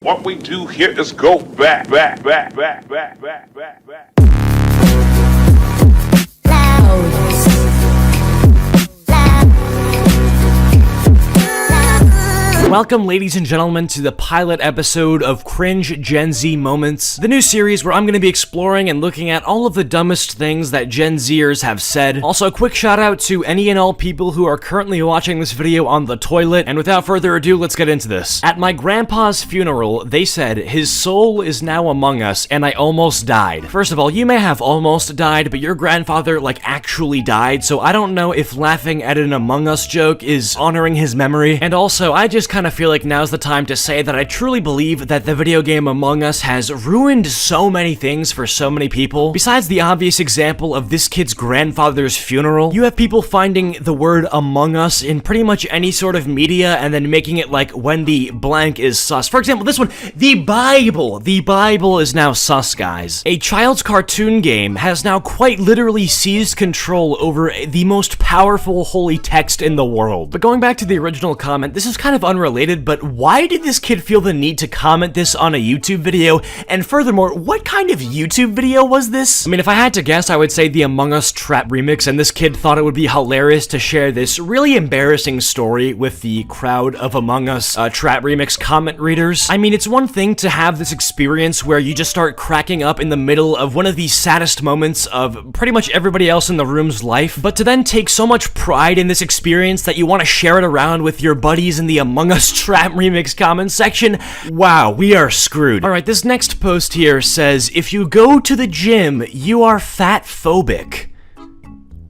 What we do here is go back. Welcome, ladies and gentlemen, to the pilot episode of Cringe Gen Z Moments, the new series where I'm going to be exploring and looking at all of the dumbest things that Gen Zers have said. Also, a quick shout out to any and all people who are currently watching this video on the toilet, and without further ado, let's get into this. At my grandpa's funeral, they said, "His soul is now among us, and I almost died." First of all, you may have almost died, but your grandfather, actually died, so I don't know if laughing at an Among Us joke is honoring his memory. And also, I just kind of feel like now's the time to say that I truly believe that the video game Among Us has ruined so many things for so many people. Besides the obvious example of this kid's grandfather's funeral, you have people finding the word Among Us in pretty much any sort of media and then making it like when the blank is sus. For example, this one, the Bible. The Bible is now sus, guys. A child's cartoon game has now quite literally seized control over the most powerful holy text in the world. But going back to the original comment, this is kind of unrelated, but why did this kid feel the need to comment this on a YouTube video? And furthermore, what kind of YouTube video was this? I mean, if I had to guess, I would say the Among Us trap remix, and this kid thought it would be hilarious to share this really embarrassing story with the crowd of Among Us trap remix comment readers. I mean, it's one thing to have this experience where you just start cracking up in the middle of one of the saddest moments of pretty much everybody else in the room's life, but to then take so much pride in this experience that you want to share it around with your buddies in the Among Us trap remix comment section. Wow, we are screwed. Alright, this next post here says, "If you go to the gym, you are fat phobic."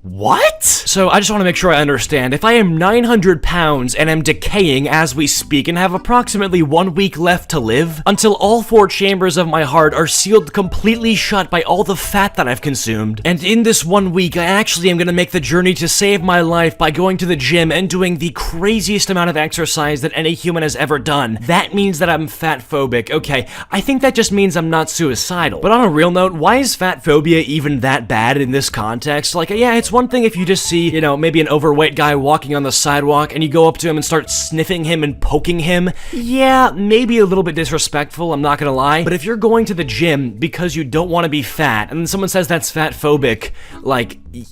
What? So I just want to make sure I understand. If I am 900 pounds and am decaying as we speak and have approximately 1 week left to live, until all 4 chambers of my heart are sealed completely shut by all the fat that I've consumed, and in this 1 week I actually am going to make the journey to save my life by going to the gym and doing the craziest amount of exercise that any human has ever done, that means that I'm fat phobic. Okay, I think that just means I'm not suicidal. But on a real note, why is fat phobia even that bad in this context? Yeah, it's one thing if you just see, maybe an overweight guy walking on the sidewalk and you go up to him and start sniffing him and poking him. Yeah, maybe a little bit disrespectful, I'm not gonna lie. But if you're going to the gym because you don't want to be fat, and then someone says that's fat phobic,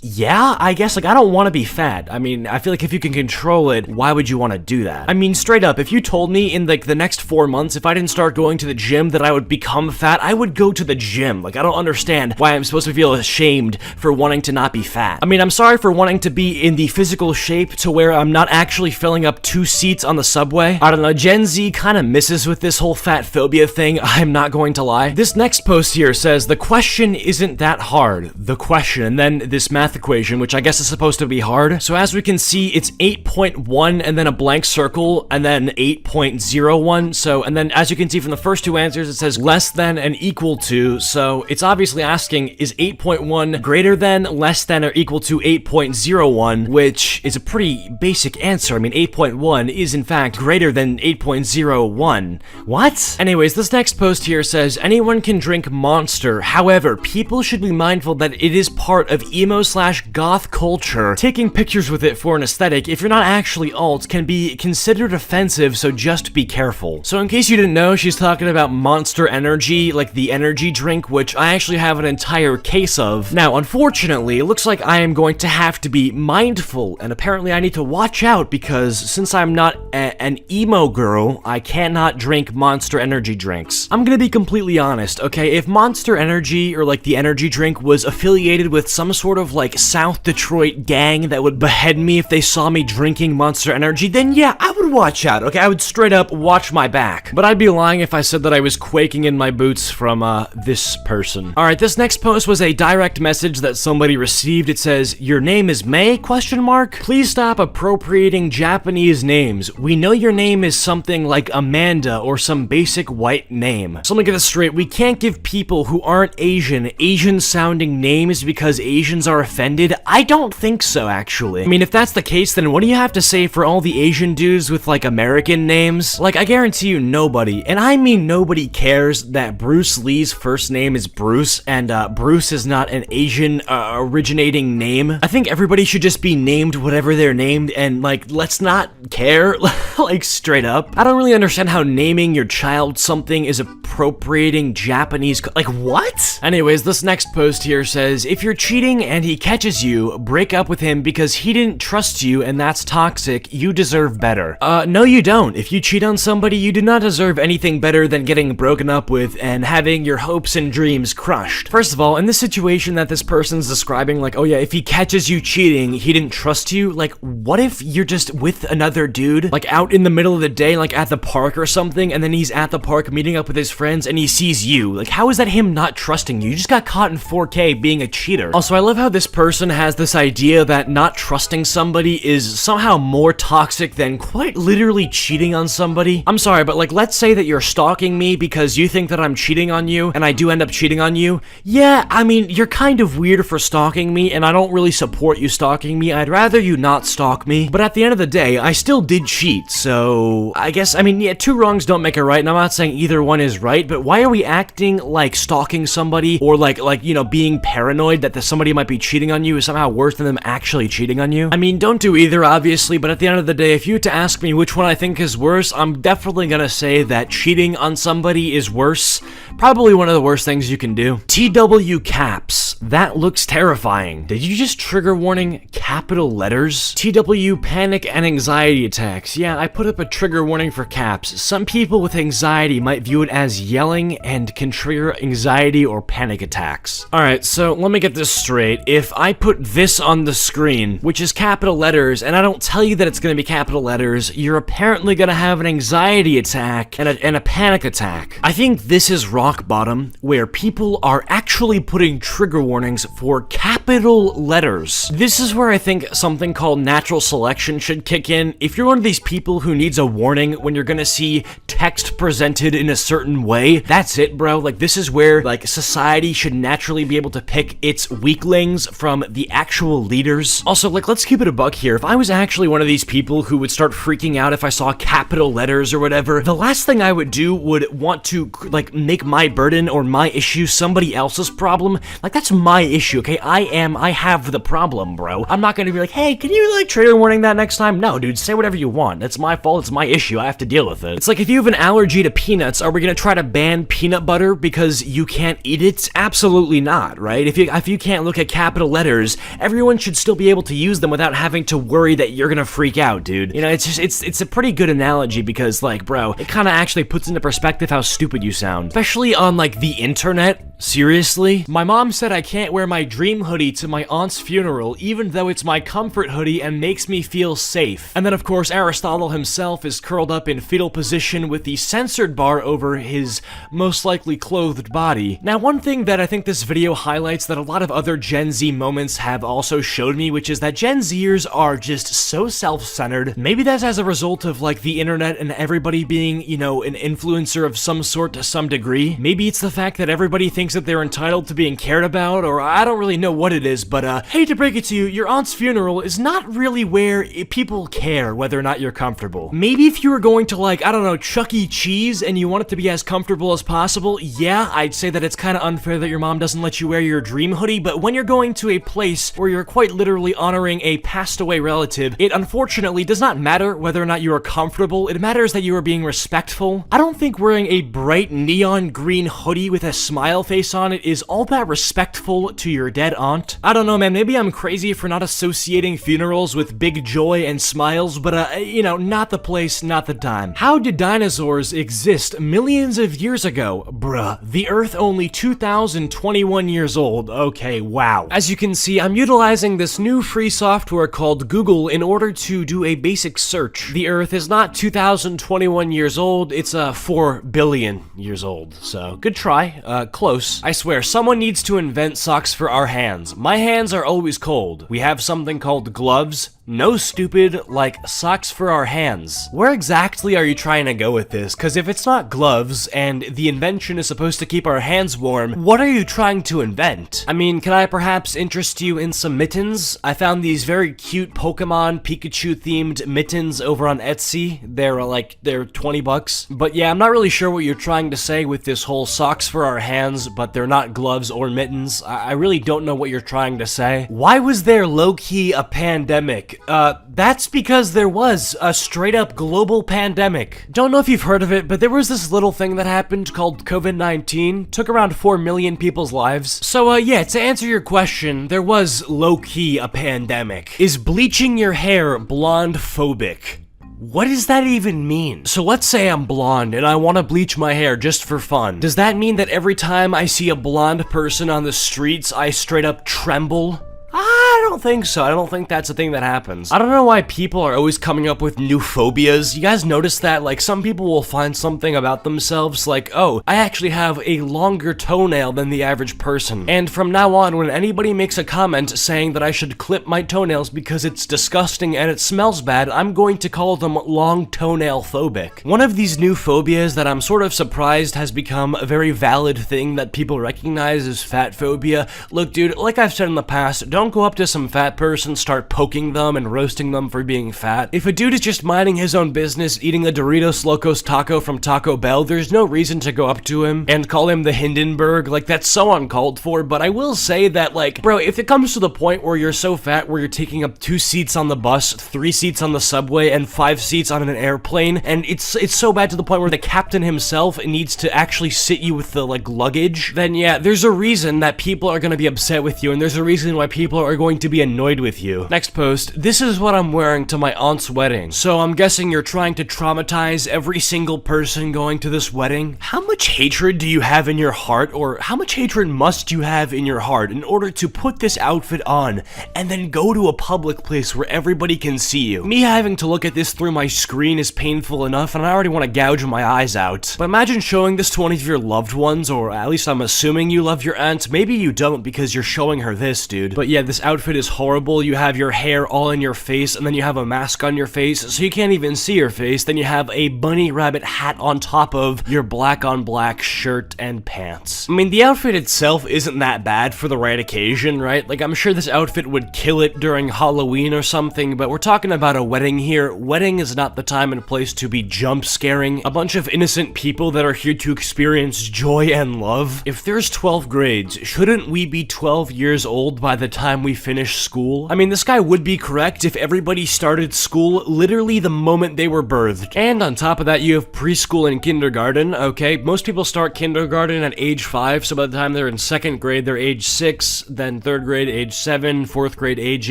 yeah, I guess, I don't want to be fat. I mean, I feel like if you can control it, why would you want to do that? I mean, straight up, if you told me in, the next 4 months, if I didn't start going to the gym, that I would become fat, I would go to the gym. I don't understand why I'm supposed to feel ashamed for wanting to not be fat. I mean, I'm sorry for wanting to be in the physical shape to where I'm not actually filling up 2 seats on the subway. I don't know, Gen Z kind of misses with this whole fat phobia thing, I'm not going to lie. This next post here says, "The question isn't that hard. The question," and then this math equation, which I guess is supposed to be hard. So as we can see, it's 8.1 and then a blank circle and then 8.01. So, and then as you can see from the first 2 answers, it says less than and equal to. So it's obviously asking, is 8.1 greater than, less than, or equal to 8.01, which is a pretty basic answer. I mean, 8.1 is in fact greater than 8.01. What? Anyways, this next post here says, "Anyone can drink Monster. However, people should be mindful that it is part of emo/goth culture. Taking pictures with it for an aesthetic, if you're not actually alt, can be considered offensive, so just be careful." So in case you didn't know, she's talking about Monster Energy, the energy drink, which I actually have an entire case of. Now, unfortunately, it looks like I am going to have to be mindful, and apparently I need to watch out because since I'm not an emo girl, I cannot drink Monster Energy drinks. I'm gonna be completely honest, okay? If Monster Energy, or the energy drink, was affiliated with some sort of South Detroit gang that would behead me if they saw me drinking Monster Energy, then yeah, I would watch out, okay? I would straight up watch my back. But I'd be lying if I said that I was quaking in my boots from this person. Alright, this next post was a direct message that somebody received. It says, "Your name is May? Question mark. Please stop appropriating Japanese names. We know your name is something like Amanda or some basic white name." So let me get this straight. We can't give people who aren't Asian sounding names because Asians are offended. I don't think so, actually. I mean, if that's the case, then what do you have to say for all the Asian dudes with American names? I guarantee you nobody, and I mean nobody, cares that Bruce Lee's first name is Bruce and Bruce is not an Asian originating name. name. I think everybody should just be named whatever they're named, and like, let's not care, like straight up. I don't really understand how naming your child something is appropriating Japanese, like what? Anyways, this next post here says, if you're cheating and he catches you, break up with him because he didn't trust you and that's toxic, you deserve better. No you don't. If you cheat on somebody, you do not deserve anything better than getting broken up with and having your hopes and dreams crushed. First of all, in this situation that this person's describing, like, oh yeah, if he catches you cheating, he didn't trust you, like, what if you're just with another dude, like out in the middle of the day, like at the park or something, and then he's at the park meeting up with his friends and he sees you? Like, how is that him not trusting you? You just got caught in 4K being a cheater. Also, I love how this person has this idea that not trusting somebody is somehow more toxic than quite literally cheating on somebody. I'm sorry, but like, let's say that you're stalking me because you think that I'm cheating on you, and I do end up cheating on you. Yeah, I mean, you're kind of weird for stalking me, and I don't really support you stalking me. I'd rather you not stalk me. But at the end of the day, I still did cheat, so I guess, I mean, yeah, two wrongs don't make a right, and I'm not saying either one is right, but why are we acting like stalking somebody or like, you know, being paranoid that somebody might be cheating on you is somehow worse than them actually cheating on you? I mean, don't do either, obviously, but at the end of the day, if you were to ask me which one I think is worse, I'm definitely gonna say that cheating on somebody is worse. Probably one of the worst things you can do. TW caps. That looks terrifying. Did you just trigger warning capital letters? TW panic and anxiety attacks. Yeah, I put up a trigger warning for caps. Some people with anxiety might view it as yelling and can trigger anxiety or panic attacks. Alright, so let me get this straight. If I put this on the screen, which is capital letters, and I don't tell you that it's gonna be capital letters, you're apparently gonna have an anxiety attack and a panic attack. I think this is rock bottom, where people are actually putting trigger warnings for capital letters. This is where I think something called natural selection should kick in. If you're one of these people who needs a warning when you're gonna see text presented in a certain way, that's it, bro. Like, this is where, like, society should naturally be able to pick its weaklings from the actual leaders. Also, like, let's keep it a buck here. If I was actually one of these people who would start freaking out if I saw capital letters or whatever, the last thing I would do would want to, like, make my burden or my issue somebody else's problem. Like, that's my issue, okay? I have the problem, bro. I'm not gonna be like, hey, can you, like, trigger warning that next time? No, dude, say whatever you want. It's my fault, it's my issue, I have to deal with it. It's like, if you have an allergy to peanuts, are we gonna try to ban peanut butter because you can't eat it? Absolutely not, right? If you can't look at capital letters, everyone should still be able to use them without having to worry that you're gonna freak out, dude. You know, it's a pretty good analogy because, like, bro, it kinda actually puts into perspective how stupid you sound. Especially on, like, the internet. Seriously? My mom said I can't wear my dream hoodie to my aunt's funeral, even though it's my comfort hoodie and makes me feel safe. And then, of course, Aristotle himself is curled up in fetal position with the censored bar over his most likely clothed body. Now, one thing that I think this video highlights that a lot of other Gen Z moments have also showed me, which is that Gen Zers are just so self-centered. Maybe that's as a result of, like, the internet and everybody being, you know, an influencer of some sort to some degree. Maybe it's the fact that everybody thinks that they're entitled to being cared about, or I don't really know what it is, but hate to break it to you, your aunt's funeral is not really where people care whether or not you're comfortable. Maybe if you were going to, like, I don't know, Chuck E. Cheese and you want it to be as comfortable as possible, yeah, I'd say that it's kind of unfair that your mom doesn't let you wear your dream hoodie, but when you're going to a place where you're quite literally honoring a passed away relative, it unfortunately does not matter whether or not you are comfortable, it matters that you are being respectful. I don't think wearing a bright neon green hoodie with a smile face on it is all that respectful to your dead aunt. I don't know, man, maybe I'm crazy for not associating funerals with big joy and smiles, but you know, not the place, not the time. How did dinosaurs exist millions of years ago? Bruh, the Earth only 2021 years old. Okay, wow. As you can see, I'm utilizing this new free software called Google in order to do a basic search. The Earth is not 2021 years old, it's 4 billion years old. So, good try. Close. I swear, someone needs to invent socks for our hands. My hands are always cold. We have something called gloves. No, stupid, like socks for our hands. Where exactly are you trying to go with this? Because if it's not gloves, and the invention is supposed to keep our hands warm, what are you trying to invent? I mean, can I perhaps interest you in some mittens? I found these very cute Pokemon Pikachu themed mittens over on Etsy. They're 20 bucks. But yeah, I'm not really sure what you're trying to say with this whole socks for our hands, but they're not gloves or mittens. I really don't know what you're trying to say. Why was there low-key a pandemic? That's because there was a straight-up global pandemic. Don't know if you've heard of it, but there was this little thing that happened called COVID-19. Took around 4 million people's lives. So, yeah, to answer your question, there was low-key a pandemic. Is bleaching your hair blonde-phobic? What does that even mean? So let's say I'm blonde and I want to bleach my hair just for fun. Does that mean that every time I see a blonde person on the streets, I straight up tremble? I don't think so. I don't think that's a thing that happens. I don't know why people are always coming up with new phobias. You guys notice that? Like, some people will find something about themselves like, oh, I actually have a longer toenail than the average person. And from now on, when anybody makes a comment saying that I should clip my toenails because it's disgusting and it smells bad, I'm going to call them long toenail phobic. One of these new phobias that I'm sort of surprised has become a very valid thing that people recognize is fat phobia. Look, dude, like I've said in the past, don't go up to some fat person, start poking them and roasting them for being fat. If a dude is just minding his own business, eating a Doritos Locos taco from Taco Bell, there's no reason to go up to him and call him the Hindenburg. Like, that's so uncalled for. But I will say that, like, bro, if it comes to the point where you're so fat where you're taking up 2 seats on the bus, 3 seats on the subway, and 5 seats on an airplane, and it's so bad to the point where the captain himself needs to actually sit you with the, like, luggage, then yeah, there's a reason that people are gonna be upset with you, and there's a reason why people are going to be annoyed with you. Next post, this is what I'm wearing to my aunt's wedding. So I'm guessing you're trying to traumatize every single person going to this wedding? How much hatred do you have in your heart, or how much hatred must you have in your heart in order to put this outfit on and then go to a public place where everybody can see you? Me having to look at this through my screen is painful enough, and I already want to gouge my eyes out. But imagine showing this to one of your loved ones, or at least I'm assuming you love your aunt. Maybe you don't because you're showing her this, dude. But yeah, this outfit is horrible. You have your hair all in your face, and then you have a mask on your face, so you can't even see your face. Then you have a bunny rabbit hat on top of your black on black shirt and pants. I mean, the outfit itself isn't that bad for the right occasion, right? Like, I'm sure this outfit would kill it during Halloween or something, but we're talking about a wedding here. Wedding is not the time and place to be jump scaring a bunch of innocent people that are here to experience joy and love. If there's 12 grades, shouldn't we be 12 years old by the time we finish school? I mean, this guy would be correct if everybody started school literally the moment they were birthed. And on top of that, you have preschool and kindergarten, okay? Most people start kindergarten at age 5, so by the time they're in 2nd grade, they're age 6, then 3rd grade, age 7, 4th grade, age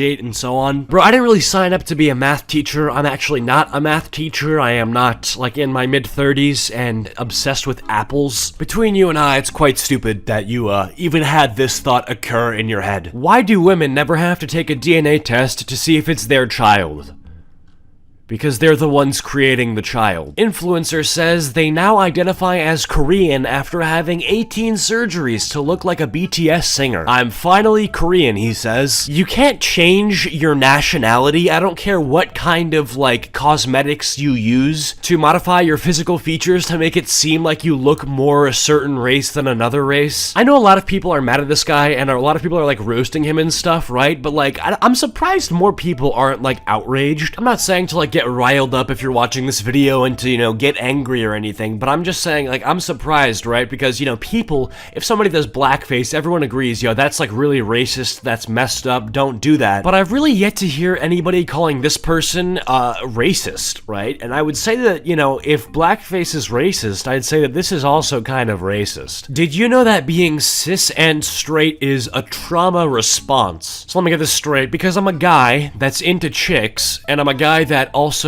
8, and so on. Bro, I didn't really sign up to be a math teacher. I'm actually not a math teacher. I am not, like, in my mid-30s and obsessed with apples. Between you and I, it's quite stupid that you, even had this thought occur in your head. Why do women never have to take a DNA test to see if it's their child? Because they're the ones creating the child. Influencer says they now identify as Korean after having 18 surgeries to look like a BTS singer. I'm finally Korean, he says. You can't change your nationality. I don't care what kind of, like, cosmetics you use to modify your physical features to make it seem like you look more a certain race than another race. I know a lot of people are mad at this guy, and a lot of people are, like, roasting him and stuff, right? But, like, I'm surprised more people aren't, like, outraged. I'm not saying to, like, get riled up if you're watching this video and to, you know, get angry or anything, but I'm just saying, like, I'm surprised, right? Because, you know, people, if somebody does blackface, everyone agrees, yo, that's, like, really racist, that's messed up, don't do that. But I've really yet to hear anybody calling this person, racist, right? And I would say that, you know, if blackface is racist, I'd say that this is also kind of racist. Did you know that being cis and straight is a trauma response? So let me get this straight, because I'm a guy that's into chicks, and I'm a guy that also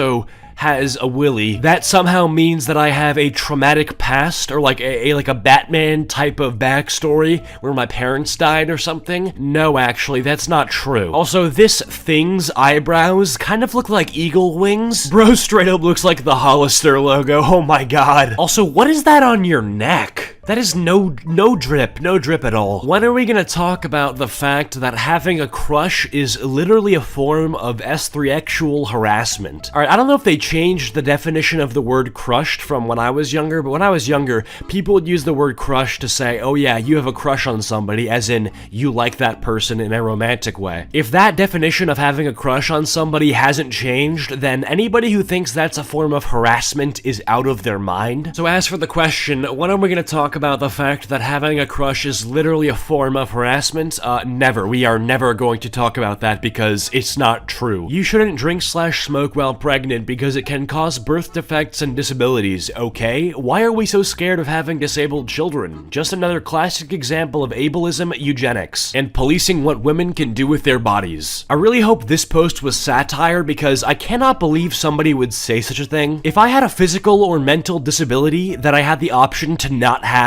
has a willy, that somehow means that I have a traumatic past, or like a Batman type of backstory where my parents died or something? No, actually, that's not true. Also, this thing's eyebrows kind of look like eagle wings. Bro straight up looks like the Hollister logo, oh my god. Also, what is that on your neck? That is no drip at all. When are we gonna talk about the fact that having a crush is literally a form of S3-actual harassment? Alright, I don't know if they changed the definition of the word crushed from when I was younger, but when I was younger, people would use the word crush to say, oh yeah, you have a crush on somebody, as in, you like that person in a romantic way. If that definition of having a crush on somebody hasn't changed, then anybody who thinks that's a form of harassment is out of their mind. So as for the question, when are we gonna talk about the fact that having a crush is literally a form of harassment? Never. We are never going to talk about that because it's not true. You shouldn't drink/smoke while pregnant because it can cause birth defects and disabilities, okay? Why are we so scared of having disabled children? Just another classic example of ableism, eugenics, and policing what women can do with their bodies. I really hope this post was satire because I cannot believe somebody would say such a thing. If I had a physical or mental disability that I had the option to not have,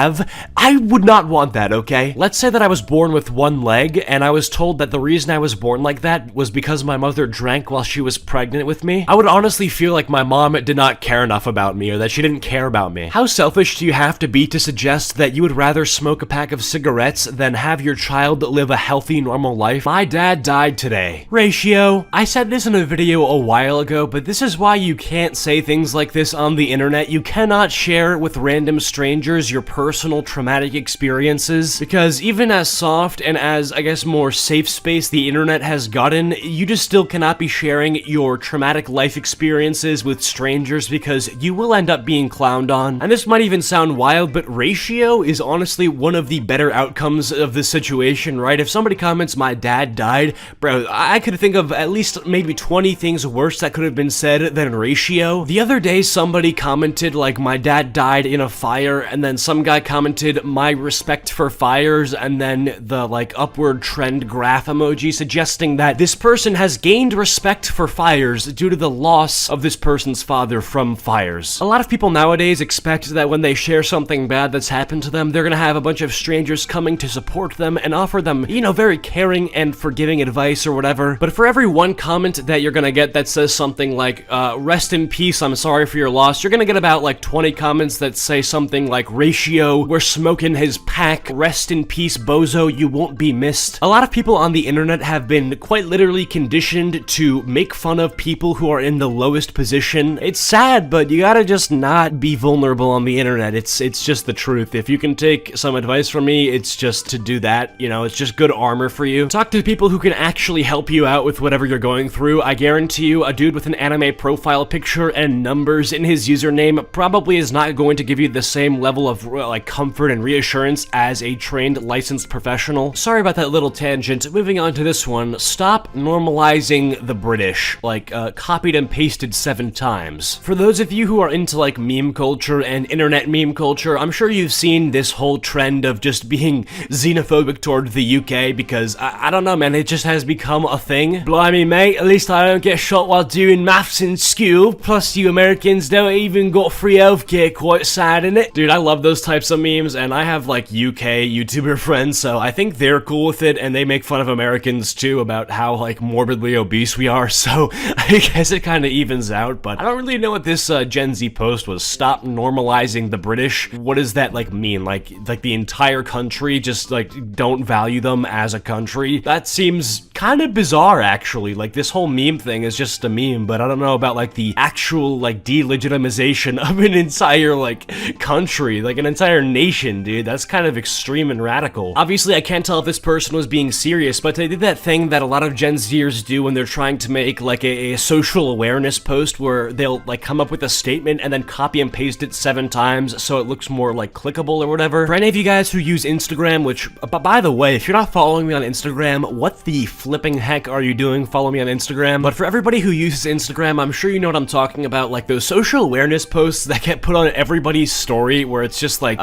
I would not want that, okay? Let's say that I was born with one leg and I was told that the reason I was born like that was because my mother drank while she was pregnant with me. I would honestly feel like my mom did not care enough about me or that she didn't care about me. How selfish do you have to be to suggest that you would rather smoke a pack of cigarettes than have your child live a healthy, normal life? My dad died today. Ratio. I said this in a video a while ago, but this is why you can't say things like this on the internet. You cannot share with random strangers your personal traumatic experiences, because even as soft and as, I guess, more safe space the internet has gotten, you just still cannot be sharing your traumatic life experiences with strangers because you will end up being clowned on. And this might even sound wild, but ratio is honestly one of the better outcomes of this situation, right? If somebody comments, my dad died, bro, I could think of at least maybe 20 things worse that could have been said than ratio. The other day, somebody commented, like, my dad died in a fire, and then some guy commented, my respect for fires, and then the, like, upward trend graph emoji suggesting that this person has gained respect for fires due to the loss of this person's father from fires. A lot of people nowadays expect that when they share something bad that's happened to them, they're gonna have a bunch of strangers coming to support them and offer them, you know, very caring and forgiving advice or whatever. But for every one comment that you're gonna get that says something like, rest in peace, I'm sorry for your loss, you're gonna get about like 20 comments that say something like, ratio, we're smoking his pack, rest in peace, bozo, you won't be missed. A lot of people on the internet have been quite literally conditioned to make fun of people who are in the lowest position. It's sad, but you gotta just not be vulnerable on the internet. It's just the truth. If you can take some advice from me, it's just to do that. You know, it's just good armor for you. Talk to people who can actually help you out with whatever you're going through. I guarantee you, a dude with an anime profile picture and numbers in his username probably is not going to give you the same level of like comfort and reassurance as a trained licensed professional. Sorry about that little tangent. Moving on to this one. Stop normalizing the British. Like, copied and pasted 7 times. For those of you who are into like meme culture and internet meme culture, I'm sure you've seen this whole trend of just being xenophobic toward the UK because, I don't know, man, it just has become a thing. Blimey, mate, at least I don't get shot while doing maths in school. Plus, you Americans don't even got free healthcare, quite sad, innit? Dude, I love those types of memes, and I have like UK YouTuber friends, so I think they're cool with it, and they make fun of Americans too about how like morbidly obese we are, so I guess it kind of evens out. But I don't really know what this Gen Z post was. Stop normalizing the British. What does that like mean? Like the entire country just like don't value them as a country? That seems kind of bizarre, actually. Like, this whole meme thing is just a meme, but I don't know about like the actual like delegitimization of an entire like country, like an entire nation, dude. That's kind of extreme and radical. Obviously, I can't tell if this person was being serious, but they did that thing that a lot of Gen Zers do when they're trying to make like a social awareness post where they'll like come up with a statement and then copy and paste it 7 times so it looks more like clickable or whatever. For any of you guys who use Instagram, which, by the way, if you're not following me on Instagram, what the flipping heck are you doing? Follow me on Instagram. But for everybody who uses Instagram, I'm sure you know what I'm talking about, like those social awareness posts that get put on everybody's story where it's just like,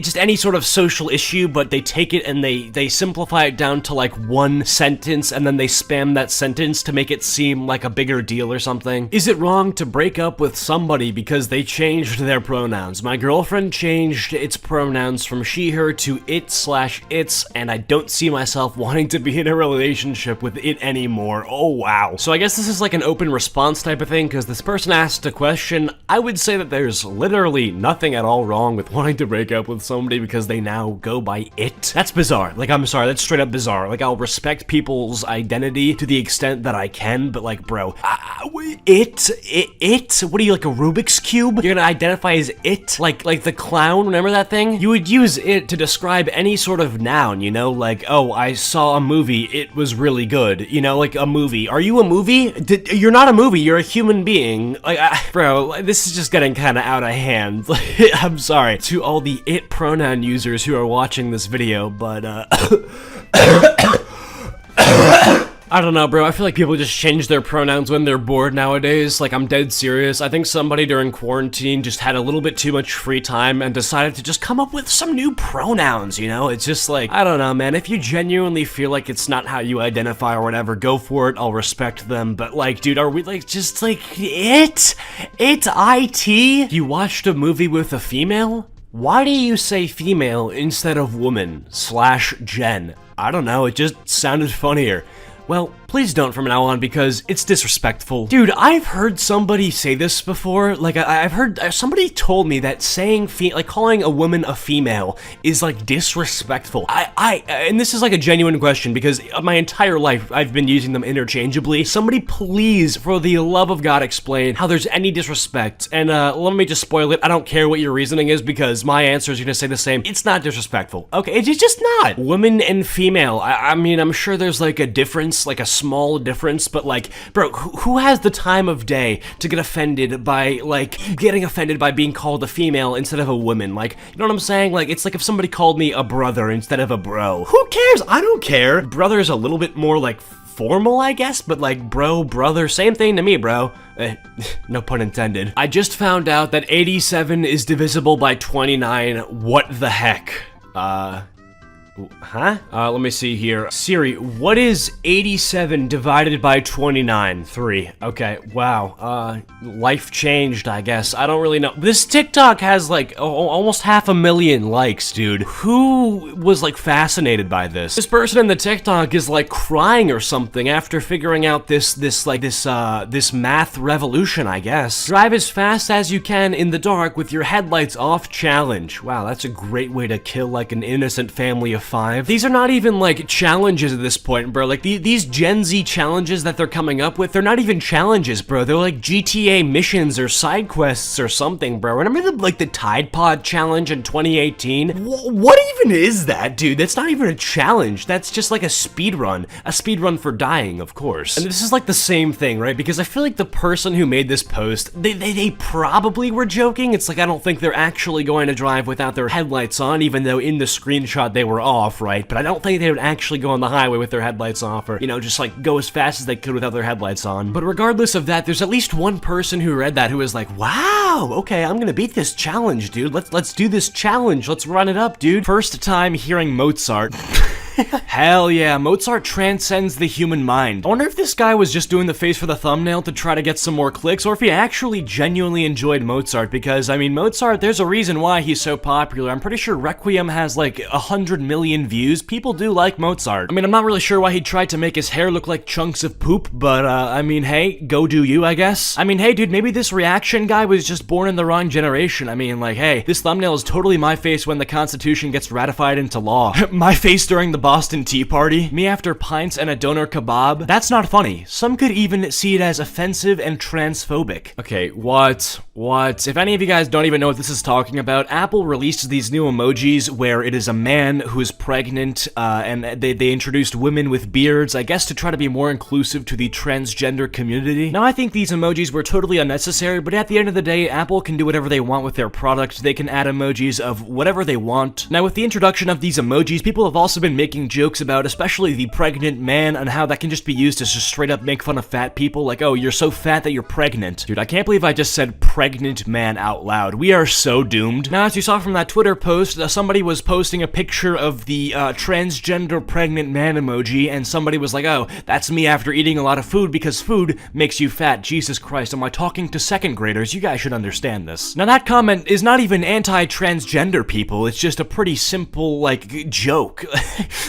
just any sort of social issue, but they take it and they simplify it down to like 1 sentence and then they spam that sentence to make it seem like a bigger deal or something. Is it wrong to break up with somebody because they changed their pronouns? My girlfriend changed its pronouns from she, her to it/its, and I don't see myself wanting to be in a relationship with it anymore. Oh wow. So I guess this is like an open response type of thing because this person asked a question. I would say that there's literally nothing at all wrong with wanting to to break up with somebody because they now go by it. That's bizarre. Like, I'm sorry, that's straight up bizarre. Like, I'll respect people's identity to the extent that I can, but like, bro, it? What are you, like a Rubik's Cube? You're gonna identify as it? Like the clown, remember that thing? You would use it to describe any sort of noun, you know? Like, oh, I saw a movie, it was really good. You know, like a movie. Are you a movie? You're not a movie, you're a human being. Like, bro, this is just getting kind of out of hand. I'm sorry to all the it pronoun users who are watching this video, but I don't know, bro. I feel like people just change their pronouns when they're bored nowadays. Like, I'm dead serious. I think somebody during quarantine just had a little bit too much free time and decided to just come up with some new pronouns, you know? It's just like, I don't know, man. If you genuinely feel like it's not how you identify or whatever, go for it. I'll respect them. But like, dude, are we like, just like, it? You watched a movie with a female? Why do you say female instead of woman / Jen? I don't know, it just sounded funnier. Well, please don't from now on because it's disrespectful. Dude, I've heard somebody say this before. Like, I've heard somebody told me that saying like calling a woman a female is like disrespectful. And this is like a genuine question because my entire life I've been using them interchangeably. Somebody please, for the love of God, explain how there's any disrespect. And let me just spoil it. I don't care what your reasoning is because my answer is gonna say the same. It's not disrespectful. Okay, it's just not. Woman and female. I mean, I'm sure there's like a difference, like a small difference, but like, bro, who has the time of day to get offended by, like, getting offended by being called a female instead of a woman? Like, you know what I'm saying? Like, it's like if somebody called me a brother instead of a bro. Who cares? I don't care. Brother is a little bit more, like, formal, I guess, but like, bro, brother, same thing to me, bro. No pun intended. I just found out that 87 is divisible by 29. What the heck? Huh? Let me see here. Siri, what is 87 divided by 29? 3. Okay, wow. Life changed, I guess. I don't really know. This TikTok has like almost 500,000 likes, dude. Who was like fascinated by this? This person in the TikTok is like crying or something after figuring out this math revolution, I guess. Drive as fast as you can in the dark with your headlights off challenge. Wow, that's a great way to kill like an innocent family of 5. These are not even like challenges at this point, bro. Like these Gen Z challenges that they're coming up with, they're not even challenges, bro. They're like GTA missions or side quests or something, bro. Remember the Tide Pod challenge in 2018? What even is that, dude? That's not even a challenge. That's just like a speed run for dying, of course. And this is like the same thing, right? Because I feel like the person who made this post, they probably were joking. It's like, I don't think they're actually going to drive without their headlights on, even though in the screenshot they were off, right? But I don't think they would actually go on the highway with their headlights off or, you know, just like go as fast as they could without their headlights on. But regardless of that, there's at least one person who read that who was like, wow, okay, I'm gonna beat this challenge, dude. Let's do this challenge. Let's run it up, dude. First time hearing Mozart. Hell yeah, Mozart transcends the human mind. I wonder if this guy was just doing the face for the thumbnail to try to get some more clicks, or if he actually genuinely enjoyed Mozart, because, I mean, Mozart, there's a reason why he's so popular. I'm pretty sure Requiem has, like, 100 million views. People do like Mozart. I mean, I'm not really sure why he tried to make his hair look like chunks of poop, but, I mean, hey, go do you, I guess. I mean, hey, dude, maybe this reaction guy was just born in the wrong generation. I mean, like, hey, this thumbnail is totally my face when the Constitution gets ratified into law. My face during the Boston Tea Party, me after pints and a doner kebab. That's not funny. Some could even see it as offensive and transphobic. Okay, what? If any of you guys don't even know what this is talking about, Apple released these new emojis where it is a man who is pregnant, and they introduced women with beards, I guess to try to be more inclusive to the transgender community. Now, I think these emojis were totally unnecessary, but at the end of the day, Apple can do whatever they want with their product. They can add emojis of whatever they want. Now, with the introduction of these emojis, people have also been making jokes about, especially the pregnant man, and how that can just be used to just straight up make fun of fat people, like, oh, you're so fat that you're pregnant. Dude, I can't believe I just said pregnant man out loud. We are so doomed. Now, as you saw from that Twitter post, somebody was posting a picture of the transgender pregnant man emoji, and somebody was like, oh, that's me after eating a lot of food because food makes you fat. Jesus Christ, am I talking to second graders? You guys should understand this. Now, that comment is not even anti-transgender people. It's just a pretty simple, like, joke.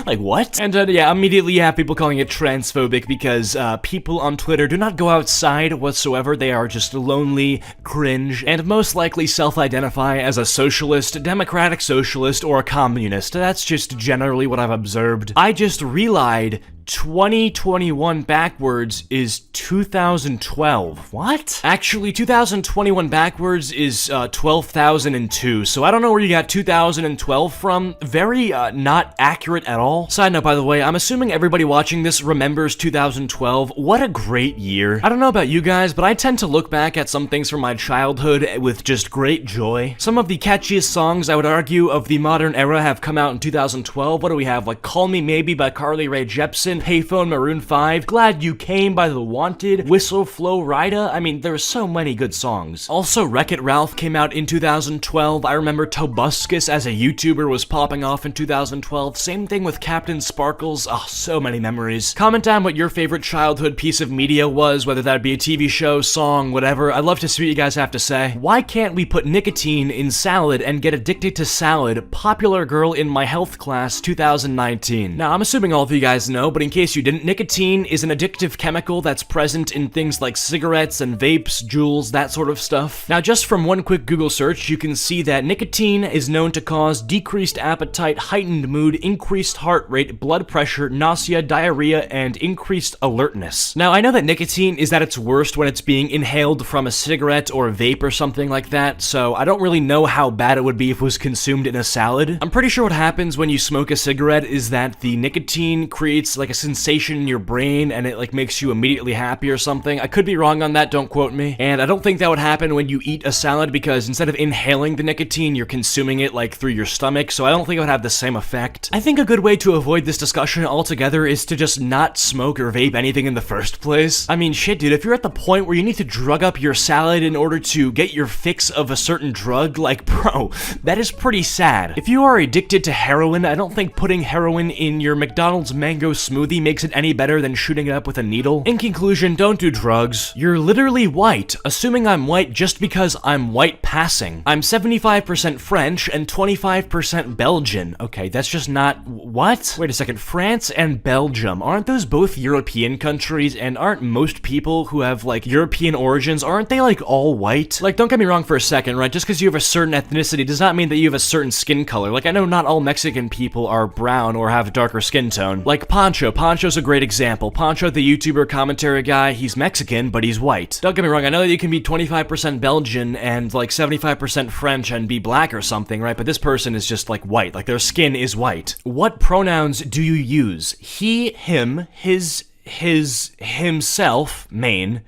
Like, what? And yeah, immediately you have people calling it transphobic because people on Twitter do not go outside whatsoever. They are just lonely, cringe, and most likely self-identify as a socialist, democratic socialist, or a communist. That's just generally what I've observed. I just relied 2021 backwards is 2012. What? Actually, 2021 backwards is 12,002, so I don't know where you got 2012 from. Very not accurate at all. Side note, by the way, I'm assuming everybody watching this remembers 2012. What a great year. I don't know about you guys, but I tend to look back at some things from my childhood with just great joy. Some of the catchiest songs, I would argue, of the modern era have come out in 2012. What do we have? Like Call Me Maybe by Carly Rae Jepsen, Payphone, Maroon 5, Glad You Came by The Wanted, Whistle Flow Rida. I mean, there's so many good songs. Also, Wreck-It Ralph came out in 2012. I remember Tobuscus as a YouTuber was popping off in 2012. Same thing with Captain Sparkles. Oh, so many memories. Comment down what your favorite childhood piece of media was, whether that be a TV show, song, whatever. I'd love to see what you guys have to say. Why can't we put nicotine in salad and get addicted to salad? Popular girl in my health class, 2019. Now, I'm assuming all of you guys know, but in case you didn't, nicotine is an addictive chemical that's present in things like cigarettes and vapes, Juuls, that sort of stuff. Now, just from one quick Google search, you can see that nicotine is known to cause decreased appetite, heightened mood, increased heart rate, blood pressure, nausea, diarrhea, and increased alertness. Now, I know that nicotine is at its worst when it's being inhaled from a cigarette or a vape or something like that, so I don't really know how bad it would be if it was consumed in a salad. I'm pretty sure what happens when you smoke a cigarette is that the nicotine creates like a sensation in your brain and it like makes you immediately happy or something. I could be wrong on that, don't quote me. And I don't think that would happen when you eat a salad because instead of inhaling the nicotine, you're consuming it like through your stomach, so I don't think it would have the same effect. I think a good way to avoid this discussion altogether is to just not smoke or vape anything in the first place. I mean, shit, dude, if you're at the point where you need to drug up your salad in order to get your fix of a certain drug, like, bro, that is pretty sad. If you are addicted to heroin, I don't think putting heroin in your McDonald's mango smoothie makes it any better than shooting it up with a needle. In conclusion, don't do drugs. You're literally white, assuming I'm white just because I'm white passing. I'm 75% French and 25% Belgian. Okay, that's just not... What? Wait a second, France and Belgium, aren't those both European countries, and aren't most people who have, like, European origins, aren't they, like, all white? Like, don't get me wrong for a second, right? Just because you have a certain ethnicity does not mean that you have a certain skin color. Like, I know not all Mexican people are brown or have a darker skin tone. Like Poncho. Poncho's a great example. Poncho, the YouTuber commentary guy, he's Mexican, but he's white. Don't get me wrong, I know that you can be 25% Belgian and, like, 75% French and be black or something, right? But this person is just, like, white. Like, their skin is white. What pronouns do you use? He, him, his, himself, main,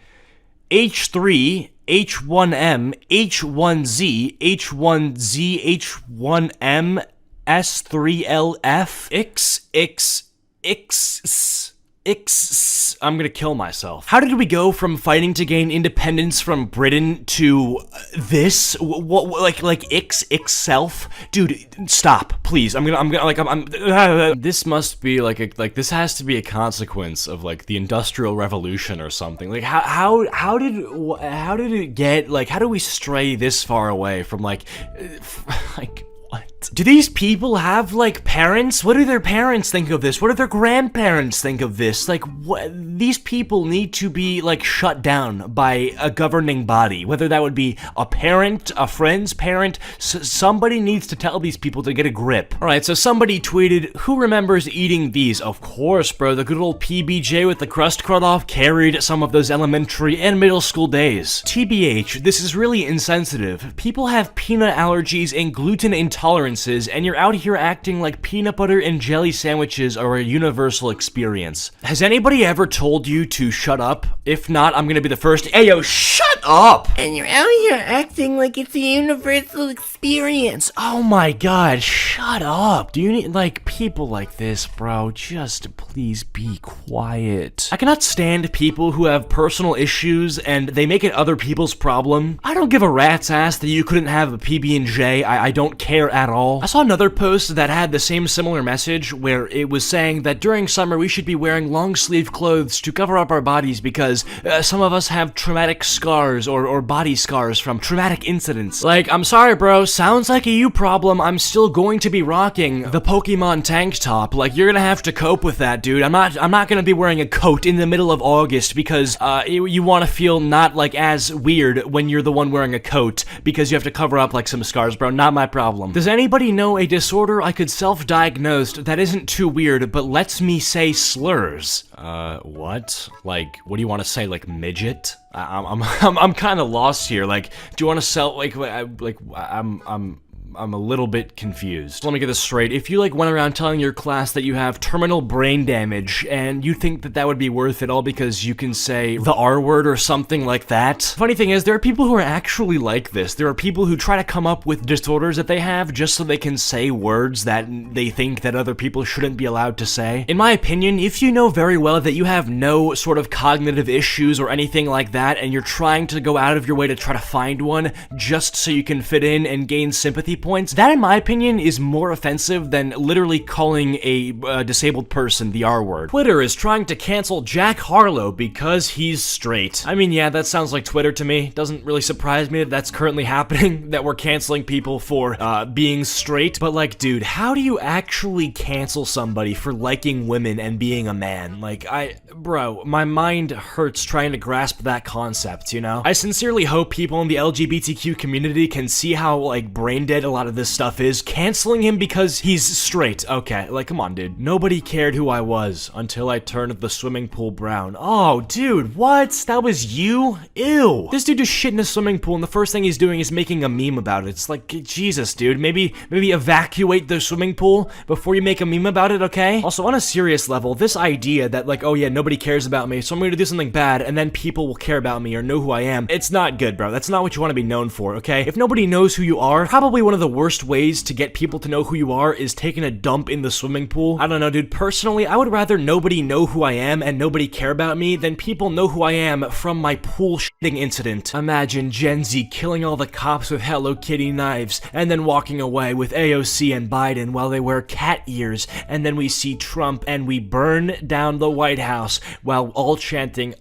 H3, H1M, H1Z, H1Z, H1M, S3LF, I'm gonna kill myself. How did we go from fighting to gain independence from Britain to this? What, like self? Dude, stop, please. This must be this has to be a consequence of like the Industrial Revolution or something. Like how did it get, like, how do we stray this far away from like what? Do these people have, like, parents? What do their parents think of this? What do their grandparents think of this? Like, what? These people need to be, like, shut down by a governing body. Whether that would be a parent, a friend's parent, somebody needs to tell these people to get a grip. Alright, so somebody tweeted, who remembers eating these? Of course, bro, the good old PBJ with the crust cut off carried some of those elementary and middle school days. TBH, this is really insensitive. People have peanut allergies and gluten intolerances, and you're out here acting like peanut butter and jelly sandwiches are a universal experience. Has anybody ever told you to shut up? If not, I'm gonna be the first. Hey, yo, shut up! And you're out here acting like it's a universal experience. Oh my god, shut up. Do you need, like, people like this, bro? Just please be quiet. I cannot stand people who have personal issues and they make it other people's problem. I don't give a rat's ass that you couldn't have a PB&J. I don't care at all. all. I saw another post that had the same similar message where it was saying that during summer we should be wearing long sleeve clothes to cover up our bodies because some of us have traumatic scars or body scars from traumatic incidents. Like, I'm sorry bro, sounds like a you problem. I'm still going to be rocking the Pokemon tank top. Like, you're gonna have to cope with that, dude. I'm not gonna be wearing a coat in the middle of August because you want to feel not like as weird when you're the one wearing a coat because you have to cover up like some scars, bro. Not my problem. Does anybody know a disorder I could self-diagnose that isn't too weird but lets me say slurs? What? Like, what do you want to say? Like midget? I'm kind of lost here. Like, do you want to sell I'm a little bit confused. Let me get this straight. If you like went around telling your class that you have terminal brain damage and you think that that would be worth it all because you can say the R word or something like that. Funny thing is, there are people who are actually like this. There are people who try to come up with disorders that they have just so they can say words that they think that other people shouldn't be allowed to say. In my opinion, if you know very well that you have no sort of cognitive issues or anything like that and you're trying to go out of your way to try to find one just so you can fit in and gain sympathy points, that in my opinion is more offensive than literally calling a disabled person the R word. Twitter is trying to cancel Jack Harlow because he's straight. I mean, yeah, that sounds like Twitter to me. Doesn't really surprise me that that's currently happening, that we're canceling people for being straight. But like, dude, how do you actually cancel somebody for liking women and being a man? Like, bro, my mind hurts trying to grasp that concept, you know? I sincerely hope people in the LGBTQ community can see how like brain dead a lot of this stuff is. Canceling him because he's straight. Okay, like, come on, dude. Nobody cared who I was until I turned the swimming pool brown. Oh, dude, what? That was you? Ew. This dude just shit in a swimming pool and the first thing he's doing is making a meme about it. It's like, Jesus, dude. Maybe evacuate the swimming pool before you make a meme about it, okay? Also, on a serious level, this idea that like, oh yeah, nobody cares about me, so I'm gonna do something bad and then people will care about me or know who I am. It's not good, bro. That's not what you want to be known for, okay? If nobody knows who you are, probably one of the worst ways to get people to know who you are is taking a dump in the swimming pool. I don't know, dude. Personally, I would rather nobody know who I am and nobody care about me than people know who I am from my pool shitting incident. Imagine Gen Z killing all the cops with Hello Kitty knives and then walking away with AOC and Biden while they wear cat ears, and then we see Trump and we burn down the White House while all chanting,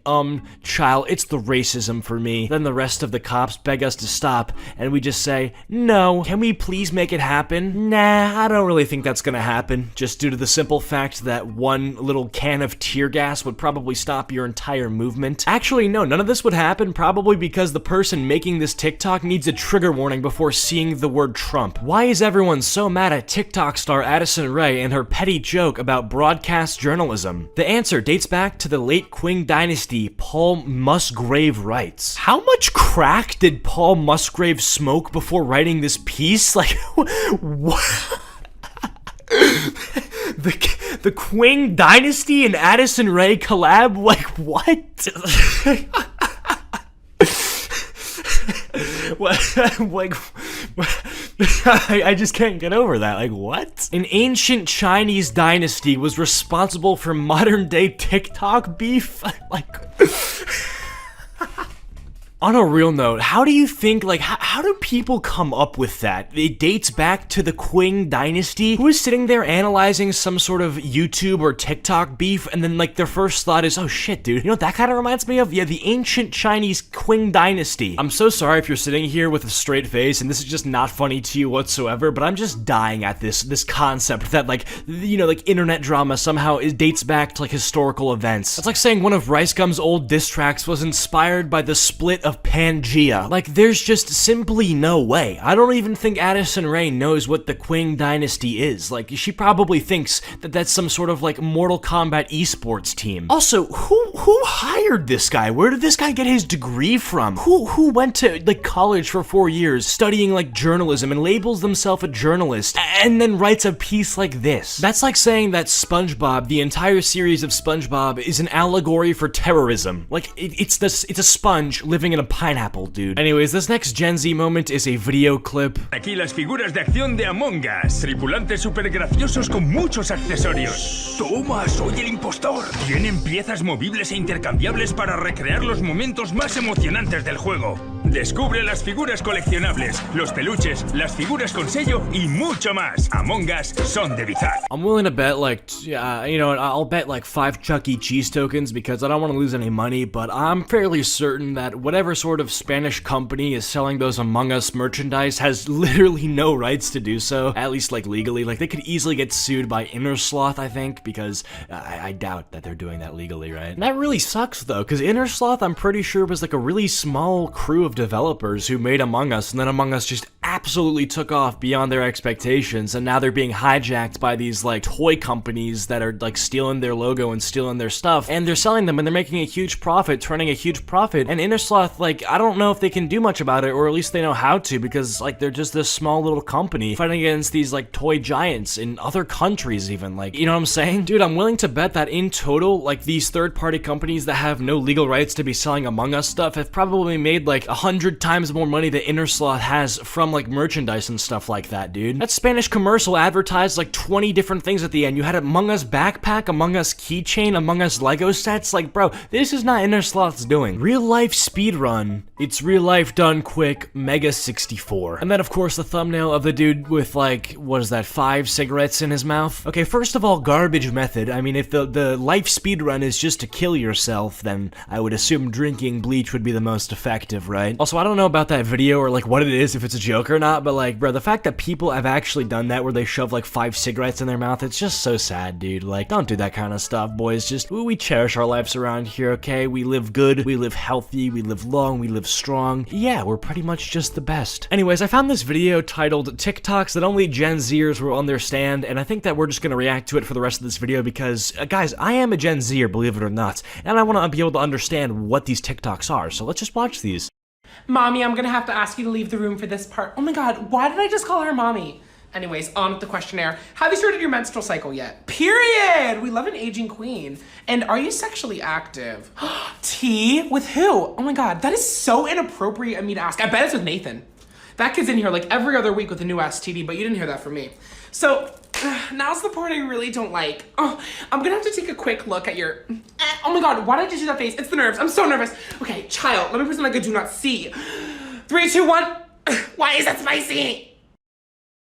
child, it's the racism for me. Then the rest of the cops beg us to stop and we just say, no, can we please make it happen? Nah, I don't really think that's gonna happen, just due to the simple fact that one little can of tear gas would probably stop your entire movement. Actually, no, none of this would happen, probably because the person making this TikTok needs a trigger warning before seeing the word Trump. Why is everyone so mad at TikTok star Addison Rae and her petty joke about broadcast journalism? The answer dates back to the late Qing dynasty. Paul Musgrave writes, how much crack did Paul Musgrave smoke before writing this piece? Like, what? The Qing dynasty and Addison Rae collab? Like, what? Like, I just can't get over that. Like, what? An ancient Chinese dynasty was responsible for modern day TikTok beef? Like... On a real note, how do you think, like, how do people come up with that? It dates back to the Qing dynasty? Who is sitting there analyzing some sort of YouTube or TikTok beef, and then, like, their first thought is, oh shit, dude, you know what that kind of reminds me of? Yeah, the ancient Chinese Qing dynasty. I'm so sorry if you're sitting here with a straight face, and this is just not funny to you whatsoever, but I'm just dying at this concept that, like, you know, like, internet drama somehow dates back to, like, historical events. It's like saying one of Rice Gum's old diss tracks was inspired by the split of Pangea. Like, there's just simply no way. I don't even think Addison Rae knows what the Qing dynasty is. Like, she probably thinks that that's some sort of, like, Mortal Kombat esports team. Also, who hired this guy? Where did this guy get his degree from? Who went to, like, college for 4 years studying, like, journalism and labels themselves a journalist and then writes a piece like this? That's like saying that SpongeBob, the entire series of SpongeBob, is an allegory for terrorism. Like, it's a sponge living in a pineapple, dude. Anyways, this next Gen Z moment is a video clip. Aquí las figuras de acción de Among Us, tripulantes super graciosos con muchos accesorios. Toma, soy el impostor. Tienen piezas movibles e intercambiables para recrear los momentos más emocionantes del juego. Descubre las figuras coleccionables, los peluches, las figuras con sello y mucho más. Among Us son de bizarro. I'm willing to bet like, you know, I'll bet like 5 Chuck E. Cheese tokens because I don't want to lose any money, but I'm fairly certain that whatever sort of Spanish company is selling those Among Us merchandise has literally no rights to do so, at least like legally. Like they could easily get sued by Innersloth, I think, because I doubt that they're doing that legally, right? And that really sucks though, because Innersloth, I'm pretty sure, was like a really small crew of developers who made Among Us, and then Among Us just absolutely took off beyond their expectations, and now they're being hijacked by these like toy companies that are like stealing their logo and stealing their stuff, and they're selling them and they're making a huge profit, turning a huge profit. And Innersloth, like, I don't know if they can do much about it, or at least they know how to, because like they're just this small little company fighting against these like toy giants in other countries even, like, you know what I'm saying? Dude, I'm willing to bet that in total, like these third-party companies that have no legal rights to be selling Among Us stuff have probably made like 100 times more money than Innersloth has from like merchandise and stuff like that, dude. That Spanish commercial advertised like 20 different things at the end. You had Among Us backpack, Among Us keychain, Among Us Lego sets. Like, bro, this is not Innersloth's doing. Real life speedrun. It's real life done quick, Mega 64. And then of course the thumbnail of the dude with like, what is that, 5 cigarettes in his mouth? Okay, first of all, garbage method. I mean, if the life speedrun is just to kill yourself, then I would assume drinking bleach would be the most effective, right? Also, I don't know about that video or like what it is, if it's a joke or not, but like, bro, the fact that people have actually done that where they shove like 5 cigarettes in their mouth, it's just so sad, dude. Like, don't do that kind of stuff, boys. Just, we cherish our lives around here, okay? We live good, we live healthy, we live long, we live strong. Yeah, we're pretty much just the best. Anyways, I found this video titled TikToks that only Gen Zers will understand, and I think that we're just gonna react to it for the rest of this video because, guys, I am a Gen Zer, believe it or not, and I want to be able to understand what these TikToks are, so let's just watch these. Mommy, I'm gonna have to ask you to leave the room for this part. Oh my god, why did I just call her mommy? Anyways, on with the questionnaire. Have you started your menstrual cycle yet? Period! We love an aging queen. And are you sexually active? Tea? With who? Oh my god, that is so inappropriate of me to ask. I bet it's with Nathan. That kid's in here like every other week with a new STD, but you didn't hear that from me. So, now's the part I really don't like. Oh, I'm gonna have to take a quick look at your... Oh my god, why did I just do that face? It's the nerves, I'm so nervous. Okay, child, let me pretend like I do not see. 3, 2, 1. Why is that spicy?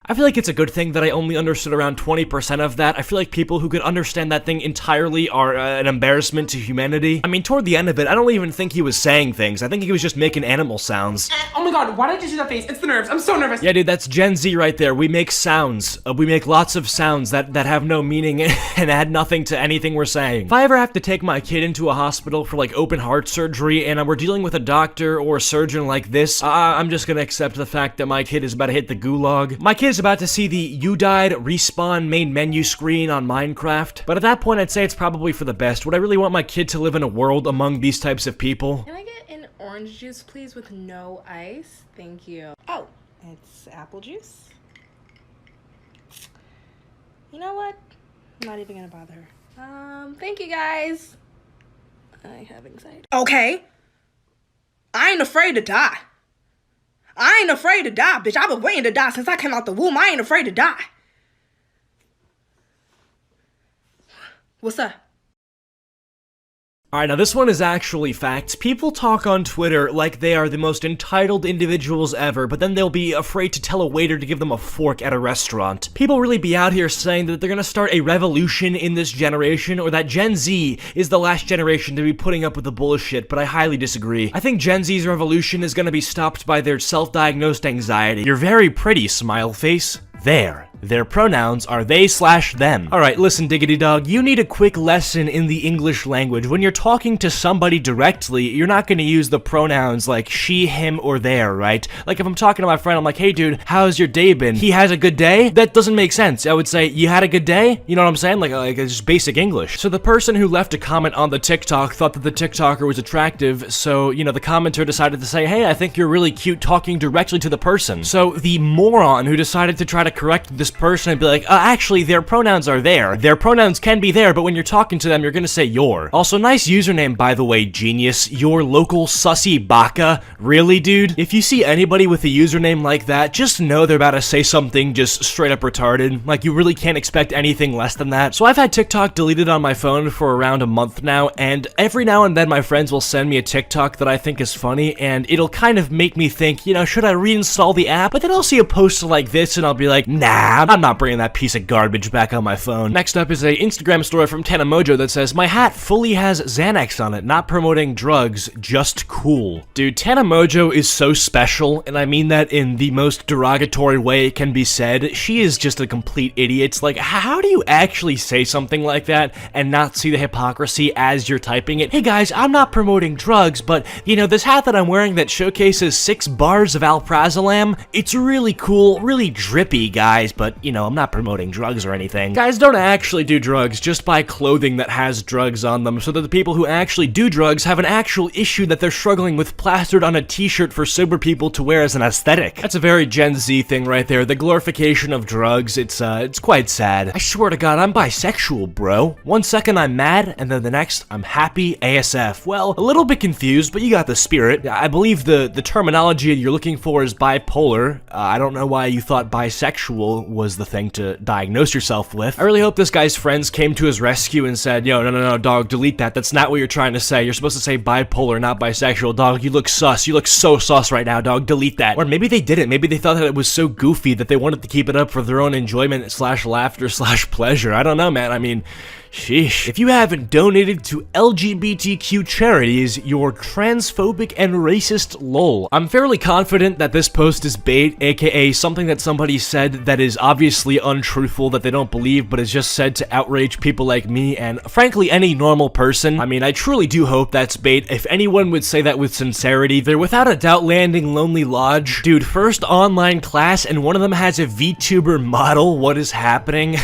I feel like it's a good thing that I only understood around 20% of that. I feel like people who could understand that thing entirely are an embarrassment to humanity. I mean, toward the end of it, I don't even think he was saying things. I think he was just making animal sounds. Oh my god, why did I just do that face? It's the nerves, I'm so nervous. Yeah, dude, that's Gen Z right there. We make sounds. We make lots of sounds that have no meaning and add nothing to anything we're saying. If I ever have to take my kid into a hospital for like open heart surgery and we're dealing with a doctor or a surgeon like this, I'm just gonna accept the fact that my kid is about to hit the gulag. My kid is about to see the "You died" respawn main menu screen on Minecraft, but at that point I'd say it's probably for the best. Would I really want my kid to live in a world among these types of people? Can I get an orange juice, please, with no ice? Thank you. Oh, it's apple juice. You know what? I'm not even gonna bother her. Thank you guys. I have anxiety. Okay. I ain't afraid to die. I ain't afraid to die, bitch. I've been waiting to die since I came out the womb. I ain't afraid to die. What's up? Alright, now this one is actually facts. People talk on Twitter like they are the most entitled individuals ever, but then they'll be afraid to tell a waiter to give them a fork at a restaurant. People really be out here saying that they're gonna start a revolution in this generation, or that Gen Z is the last generation to be putting up with the bullshit, but I highly disagree. I think Gen Z's revolution is gonna be stopped by their self-diagnosed anxiety. You're very pretty, smile face. There. Their pronouns are they/them. Alright, listen, Diggity Dog, you need a quick lesson in the English language. When you're talking to somebody directly, you're not gonna use the pronouns like she, him, or their, right? Like if I'm talking to my friend, I'm like, hey dude, how's your day been? He has a good day? That doesn't make sense. I would say, you had a good day? You know what I'm saying? Like it's just basic English. So the person who left a comment on the TikTok thought that the TikToker was attractive, so, you know, the commenter decided to say, hey, I think you're really cute talking directly to the person. So the moron who decided to try to to correct this person and be like, actually, their pronouns are there. Their pronouns can be there, but when you're talking to them, you're gonna say your. Also, nice username, by the way, genius. Your local sussy baka. Really, dude? If you see anybody with a username like that, just know they're about to say something just straight up retarded. Like, you really can't expect anything less than that. So I've had TikTok deleted on my phone for around a month now, and every now and then my friends will send me a TikTok that I think is funny, and it'll kind of make me think, you know, should I reinstall the app? But then I'll see a post like this, and I'll be like, nah, I'm not bringing that piece of garbage back on my phone. Next up is a Instagram story from Tana Mojo that says, my hat fully has Xanax on it, not promoting drugs, just cool. Dude, Tana Mojo is so special, and I mean that in the most derogatory way it can be said. She is just a complete idiot. Like, how do you actually say something like that and not see the hypocrisy as you're typing it? Hey guys, I'm not promoting drugs, but, you know, this hat that I'm wearing that showcases 6 bars of alprazolam, it's really cool, really drippy, guys, but, you know, I'm not promoting drugs or anything. Guys, don't actually do drugs, just buy clothing that has drugs on them so that the people who actually do drugs have an actual issue that they're struggling with plastered on a t-shirt for sober people to wear as an aesthetic. That's a very Gen Z thing right there, the glorification of drugs. It's quite sad. I swear to God, I'm bisexual, bro. One second I'm mad, and then the next I'm happy ASF. Well, a little bit confused, but you got the spirit. I believe the terminology you're looking for is bipolar. I don't know why you thought bisexual was the thing to diagnose yourself with. I really hope this guy's friends came to his rescue and said, yo, no, dog, delete that. That's not what you're trying to say. You're supposed to say bipolar, not bisexual. Dog, you look sus. You look so sus right now, dog. Delete that. Or maybe they didn't. Maybe they thought that it was so goofy that they wanted to keep it up for their own enjoyment / laughter / pleasure. I don't know, man. I mean, sheesh. If you haven't donated to LGBTQ charities, you're transphobic and racist, lol. I'm fairly confident that this post is bait, aka something that somebody said that is obviously untruthful, that they don't believe, but is just said to outrage people like me and, frankly, any normal person. I mean, I truly do hope that's bait. If anyone would say that with sincerity, they're without a doubt landing Lonely Lodge. Dude, first online class, and one of them has a VTuber model. What is happening?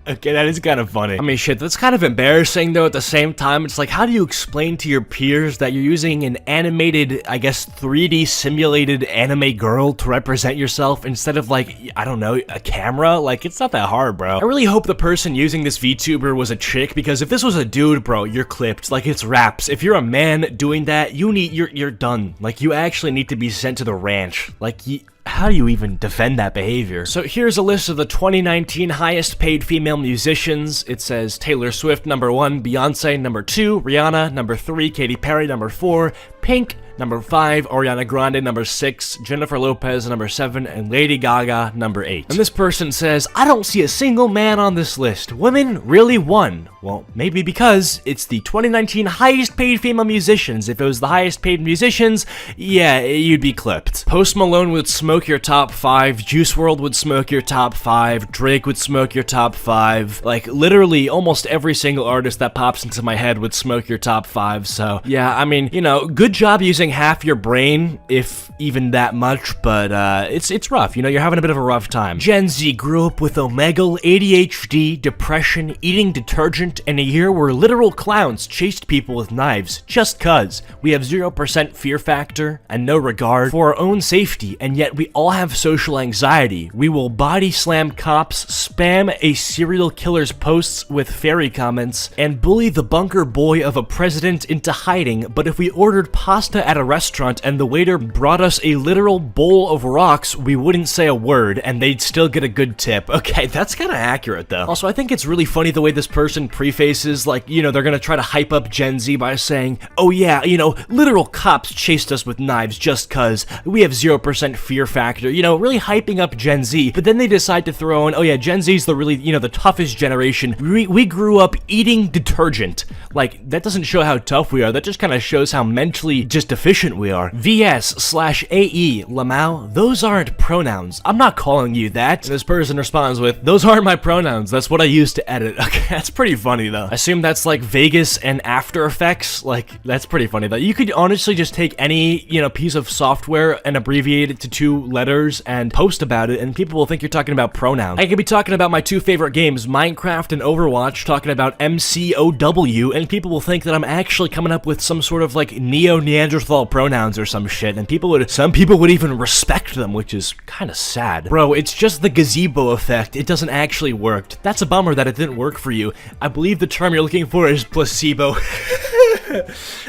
Okay, that is kind of funny. I mean, shit, that's kind of embarrassing, though, at the same time. It's like, how do you explain to your peers that you're using an animated, I guess, 3D simulated anime girl to represent yourself instead of, like, I don't know, a camera? Like, it's not that hard, bro. I really hope the person using this VTuber was a chick, because if this was a dude, bro, you're clipped. Like, it's raps. If you're a man doing that, you're done. Like, you actually need to be sent to the ranch. Like, how do you even defend that behavior? So here's a list of the 2019 highest paid female musicians. It says Taylor Swift number 1, Beyonce number 2, Rihanna number 3, Katy Perry number 4, Pink number 5, Ariana Grande number 6, Jennifer Lopez number 7, and Lady Gaga number 8. And this person says, I don't see a single man on this list. Women really won. Well, maybe because it's the 2019 highest paid female musicians. If it was the highest paid musicians, yeah, you'd be clipped. Post Malone would smoke your top 5, Juice WRLD would smoke your top 5, Drake would smoke your top 5. Like, literally, almost every single artist that pops into my head would smoke your top 5. So, yeah, I mean, you know, good job using half your brain, if even that much, but it's rough. You know, you're having a bit of a rough time. Gen Z grew up with Omegle, ADHD, depression, eating detergent, and a year where literal clowns chased people with knives just cuz. We have 0% fear factor and no regard for our own safety, and yet we all have social anxiety. We will body slam cops, spam a serial killer's posts with fairy comments, and bully the bunker boy of a president into hiding, but if we ordered pasta at a restaurant and the waiter brought us a literal bowl of rocks, we wouldn't say a word and they'd still get a good tip. Okay, that's kind of accurate though. Also, I think it's really funny the way this person prefaces, like, you know, they're gonna try to hype up Gen Z by saying, oh yeah, you know, literal cops chased us with knives just cuz we have 0% fear factor, you know, really hyping up Gen Z, but then they decide to throw in, oh yeah, Gen Z's the really, you know, the toughest generation. We grew up eating detergent. Like, that doesn't show how tough we are, that just kind of shows how mentally just deficient we are. VS/AE, Lamau, those aren't pronouns. I'm not calling you that. And this person responds with, those aren't my pronouns. That's what I use to edit. Okay, that's pretty funny though. I assume that's like Vegas and After Effects. Like, that's pretty funny though. You could honestly just take any, you know, piece of software and abbreviate it to 2 letters and post about it, and people will think you're talking about pronouns. I could be talking about my 2 favorite games, Minecraft and Overwatch, talking about MCOW, and people will think that I'm actually coming up with some sort of like Neanderthal with all pronouns or some shit, and some people would even respect them, which is kind of sad. Bro, it's just the gazebo effect. It doesn't actually work. That's a bummer that it didn't work for you. I believe the term you're looking for is placebo.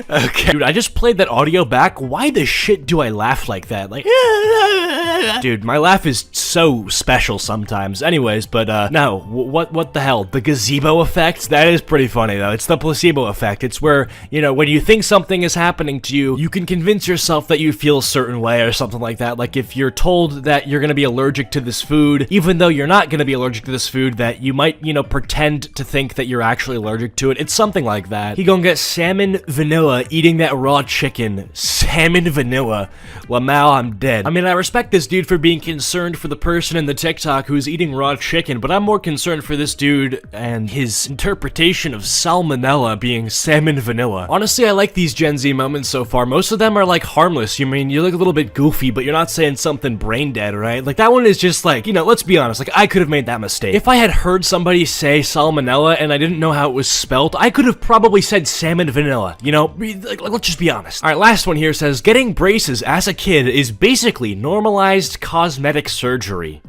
Okay. Dude, I just played that audio back. Why the shit do I laugh like that? Like, dude, my laugh is so special sometimes. Anyways, but no, what the hell? The gazebo effect? That is pretty funny though. It's the placebo effect. It's where, you know, when you think something is happening to you, you can convince yourself that you feel a certain way or something like that. Like if you're told that you're gonna be allergic to this food, even though you're not gonna be allergic to this food, that you might, you know, pretend to think that you're actually allergic to it. It's something like that. He gonna get salmon vanilla eating that raw chicken. Salmon vanilla. Lamau, I'm dead. I mean, I respect this dude for being concerned for the person in the TikTok who's eating raw chicken, but I'm more concerned for this dude and his interpretation of salmonella being salmon vanilla. Honestly, I like these Gen Z moments so far. Most of them are like harmless. You mean, you look a little bit goofy, but you're not saying something brain dead, right? Like that one is just like, you know, let's be honest, like I could have made that mistake. If I had heard somebody say salmonella and I didn't know how it was spelt, I could have probably said salmon vanilla, you know? Like, let's just be honest. All right, last one here says, getting braces as a kid is basically normalized cosmetic surgery.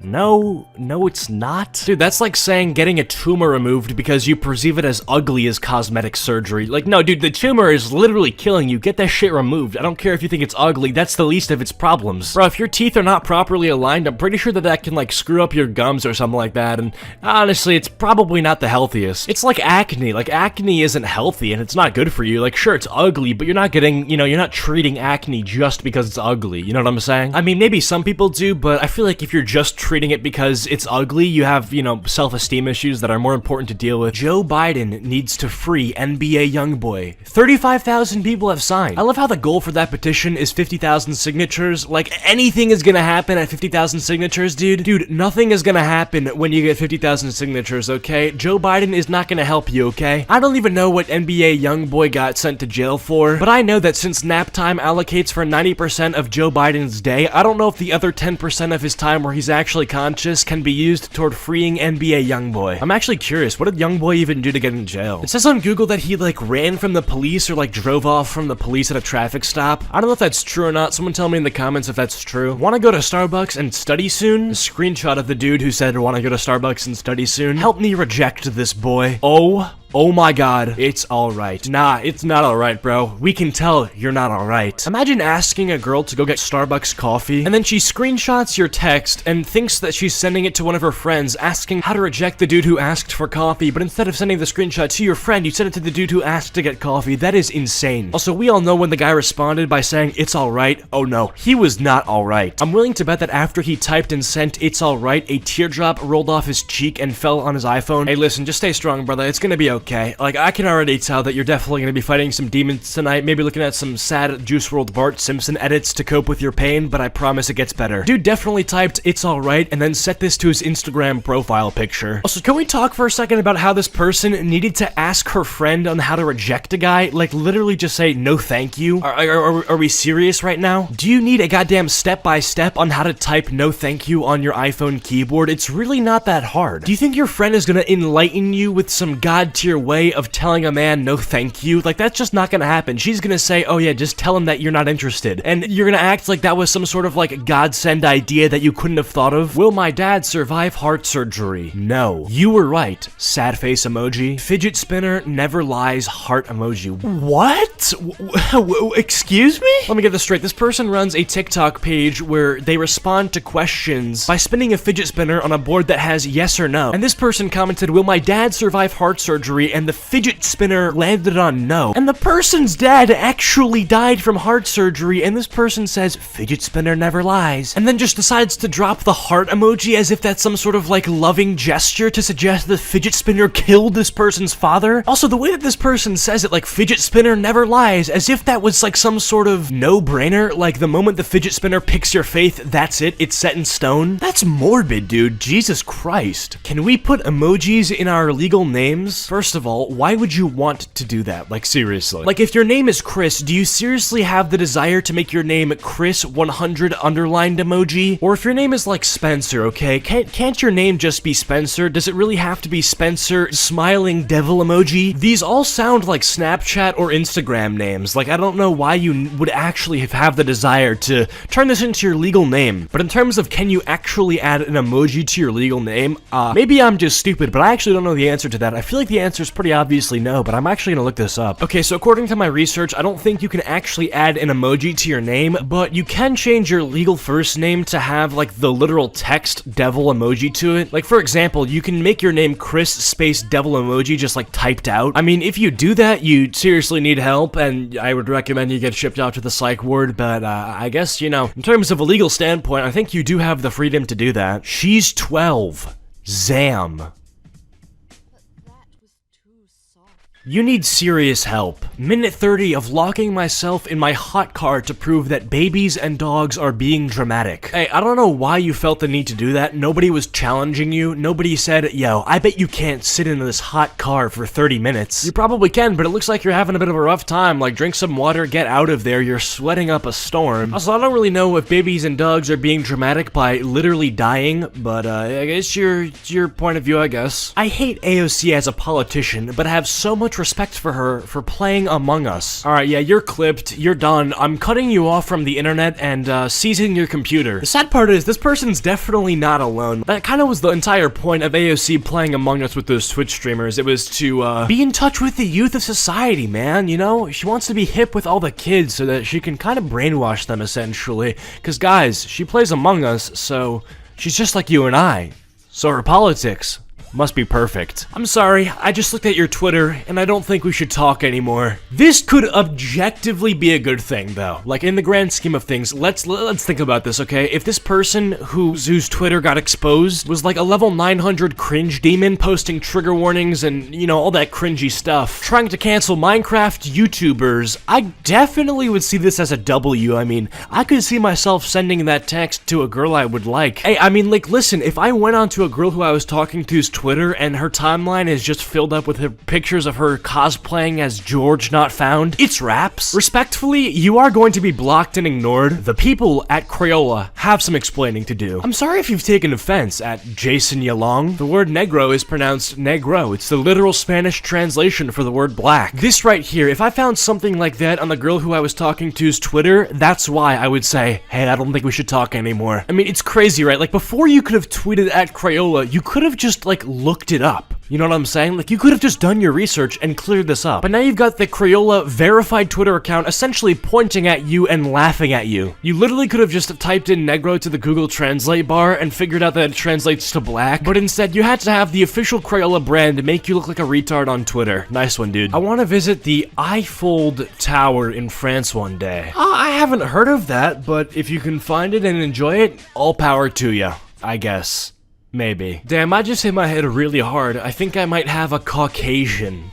No, it's not. Dude, that's like saying getting a tumor removed because you perceive it as ugly as cosmetic surgery. Like, no, dude, the tumor is literally killing you. Get that shit removed. I don't care if you think it's ugly. That's the least of its problems. Bro, if your teeth are not properly aligned, I'm pretty sure that can, like, screw up your gums or something like that. And honestly, it's probably not the healthiest. It's like acne. Like, acne isn't healthy and it's not good for you. Like, sure, it's ugly, but you're not getting, you know, you're not treating acne just because it's ugly. You know what I'm saying? I mean, maybe some people do, but I feel like if you're just treating it because it's ugly, you have, you know, self-esteem issues that are more important to deal with. Joe Biden needs to free NBA YoungBoy. 35,000 people have signed. I love how the goal for that petition is 50,000 signatures. Like, anything is gonna happen at 50,000 signatures, dude. Dude, nothing is gonna happen when you get 50,000 signatures, okay? Joe Biden is not gonna help you, okay? I don't even know what NBA YoungBoy got sent to jail for, but I know that since nap time allocates for 90% of Joe Biden's day, I don't know if the other 10% of his time where he's actually conscious can be used toward freeing NBA YoungBoy. I'm actually curious, what did YoungBoy even do to get in jail? It says on Google that he like ran from the police or like drove off from the police at a traffic stop. I don't know if that's true or not. Someone tell me in the comments if that's true. Want to go to Starbucks and study soon? A screenshot of the dude who said want to go to Starbucks and study soon. Help me reject this boy. Oh my god, it's alright. Nah, it's not alright, bro. We can tell you're not alright. Imagine asking a girl to go get Starbucks coffee, and then she screenshots your text and thinks that she's sending it to one of her friends, asking how to reject the dude who asked for coffee, but instead of sending the screenshot to your friend, you send it to the dude who asked to get coffee. That is insane. Also, we all know when the guy responded by saying, it's alright. Oh no, he was not alright. I'm willing to bet that after he typed and sent, it's alright, a teardrop rolled off his cheek and fell on his iPhone. Hey, listen, just stay strong, brother. It's gonna be okay. Like, I can already tell that you're definitely gonna be fighting some demons tonight, maybe looking at some sad Juice WRLD Bart Simpson edits to cope with your pain, but I promise it gets better. Dude definitely typed, it's alright, and then set this to his Instagram profile picture. Also, can we talk for a second about how this person needed to ask her friend on how to reject a guy? Like, literally just say, no thank you? Are we serious right now? Do you need a goddamn step-by-step on how to type no thank you on your iPhone keyboard? It's really not that hard. Do you think your friend is gonna enlighten you with some god-tier way of telling a man no thank you? Like, that's just not gonna happen. She's gonna say, oh yeah, just tell him that you're not interested. And you're gonna act like that was some sort of like godsend idea that you couldn't have thought of. Will my dad survive heart surgery? No. You were right. Sad face emoji. Fidget spinner never lies, heart emoji. What? Excuse me? Let me get this straight. This person runs a TikTok page where they respond to questions by spinning a fidget spinner on a board that has yes or no. And this person commented, will my dad survive heart surgery? And the fidget spinner landed on no. And the person's dad actually died from heart surgery, and this person says, fidget spinner never lies. And then just decides to drop the heart emoji as if that's some sort of like loving gesture to suggest the fidget spinner killed this person's father. Also, the way that this person says it, like fidget spinner never lies, as if that was like some sort of no-brainer, like the moment the fidget spinner picks your faith, that's it, it's set in stone. That's morbid, dude. Jesus Christ. Can we put emojis in our legal names? First First of all, why would you want to do that? Like, seriously. Like, if your name is Chris, do you seriously have the desire to make your name Chris 100 underlined emoji? Or if your name is like Spencer, okay, can't your name just be Spencer? Does it really have to be Spencer smiling devil emoji? These all sound like Snapchat or Instagram names. Like, I don't know why you would actually have the desire to turn this into your legal name. But in terms of can you actually add an emoji to your legal name, maybe I'm just stupid, but I actually don't know the answer to that. I feel like the answer is pretty obviously no, but I'm actually gonna look this up. Okay, so according to my research, I don't think you can actually add an emoji to your name, but you can change your legal first name to have like the literal text devil emoji to it. Like, for example, you can make your name Chris space devil emoji just like typed out. I mean, if you do that, you seriously need help, and I would recommend you get shipped out to the psych ward, but I guess, you know, in terms of a legal standpoint, I think you do have the freedom to do that. She's 12. Zam. You need serious help. Minute 30 of locking myself in my hot car to prove that babies and dogs are being dramatic. Hey, I don't know why you felt the need to do that. Nobody was challenging you. Nobody said, yo, I bet you can't sit in this hot car for 30 minutes. You probably can, but it looks like you're having a bit of a rough time. Like, drink some water, get out of there. You're sweating up a storm. Also, I don't really know if babies and dogs are being dramatic by literally dying, but I guess your point of view, I guess. I hate AOC as a politician, but I have so much respect for her for playing Among Us. Alright, yeah, you're clipped, you're done, I'm cutting you off from the internet and seizing your computer. The sad part is, this person's definitely not alone. That kind of was the entire point of AOC playing Among Us with those Twitch streamers. It was to be in touch with the youth of society, man, you know? She wants to be hip with all the kids so that she can kind of brainwash them, essentially. Because guys, she plays Among Us, so she's just like you and I. So her politics must be perfect. I'm sorry, I just looked at your Twitter, and I don't think we should talk anymore. This could objectively be a good thing, though. Like, in the grand scheme of things, let's think about this, okay? If this person whose Twitter got exposed was like a level 900 cringe demon posting trigger warnings and, you know, all that cringy stuff, trying to cancel Minecraft YouTubers, I definitely would see this as a W. I mean, I could see myself sending that text to a girl I would like. Hey, I mean, like, listen, if I went on to a girl who I was talking to's Twitter and her timeline is just filled up with her pictures of her cosplaying as George Not Found, it's raps. Respectfully, you are going to be blocked and ignored. The people at Crayola have some explaining to do. I'm sorry if you've taken offense at Jason Yalong. The word negro is pronounced negro. It's the literal Spanish translation for the word black. This right here, if I found something like that on the girl who I was talking to's Twitter, that's why I would say, hey, I don't think we should talk anymore. I mean, it's crazy, right? Like, before you could have tweeted at Crayola, you could have just, like, looked it up. You know what I'm saying? Like, you could have just done your research and cleared this up. But now you've got the Crayola verified Twitter account essentially pointing at you and laughing at you. You literally could have just typed in negro to the Google Translate bar and figured out that it translates to black, but instead you had to have the official Crayola brand make you look like a retard on Twitter. Nice one, dude. I want to visit the Eiffel Tower in France one day. I haven't heard of that, but if you can find it and enjoy it, all power to you, I guess. Maybe. Damn, I just hit my head really hard. I think I might have a Caucasian.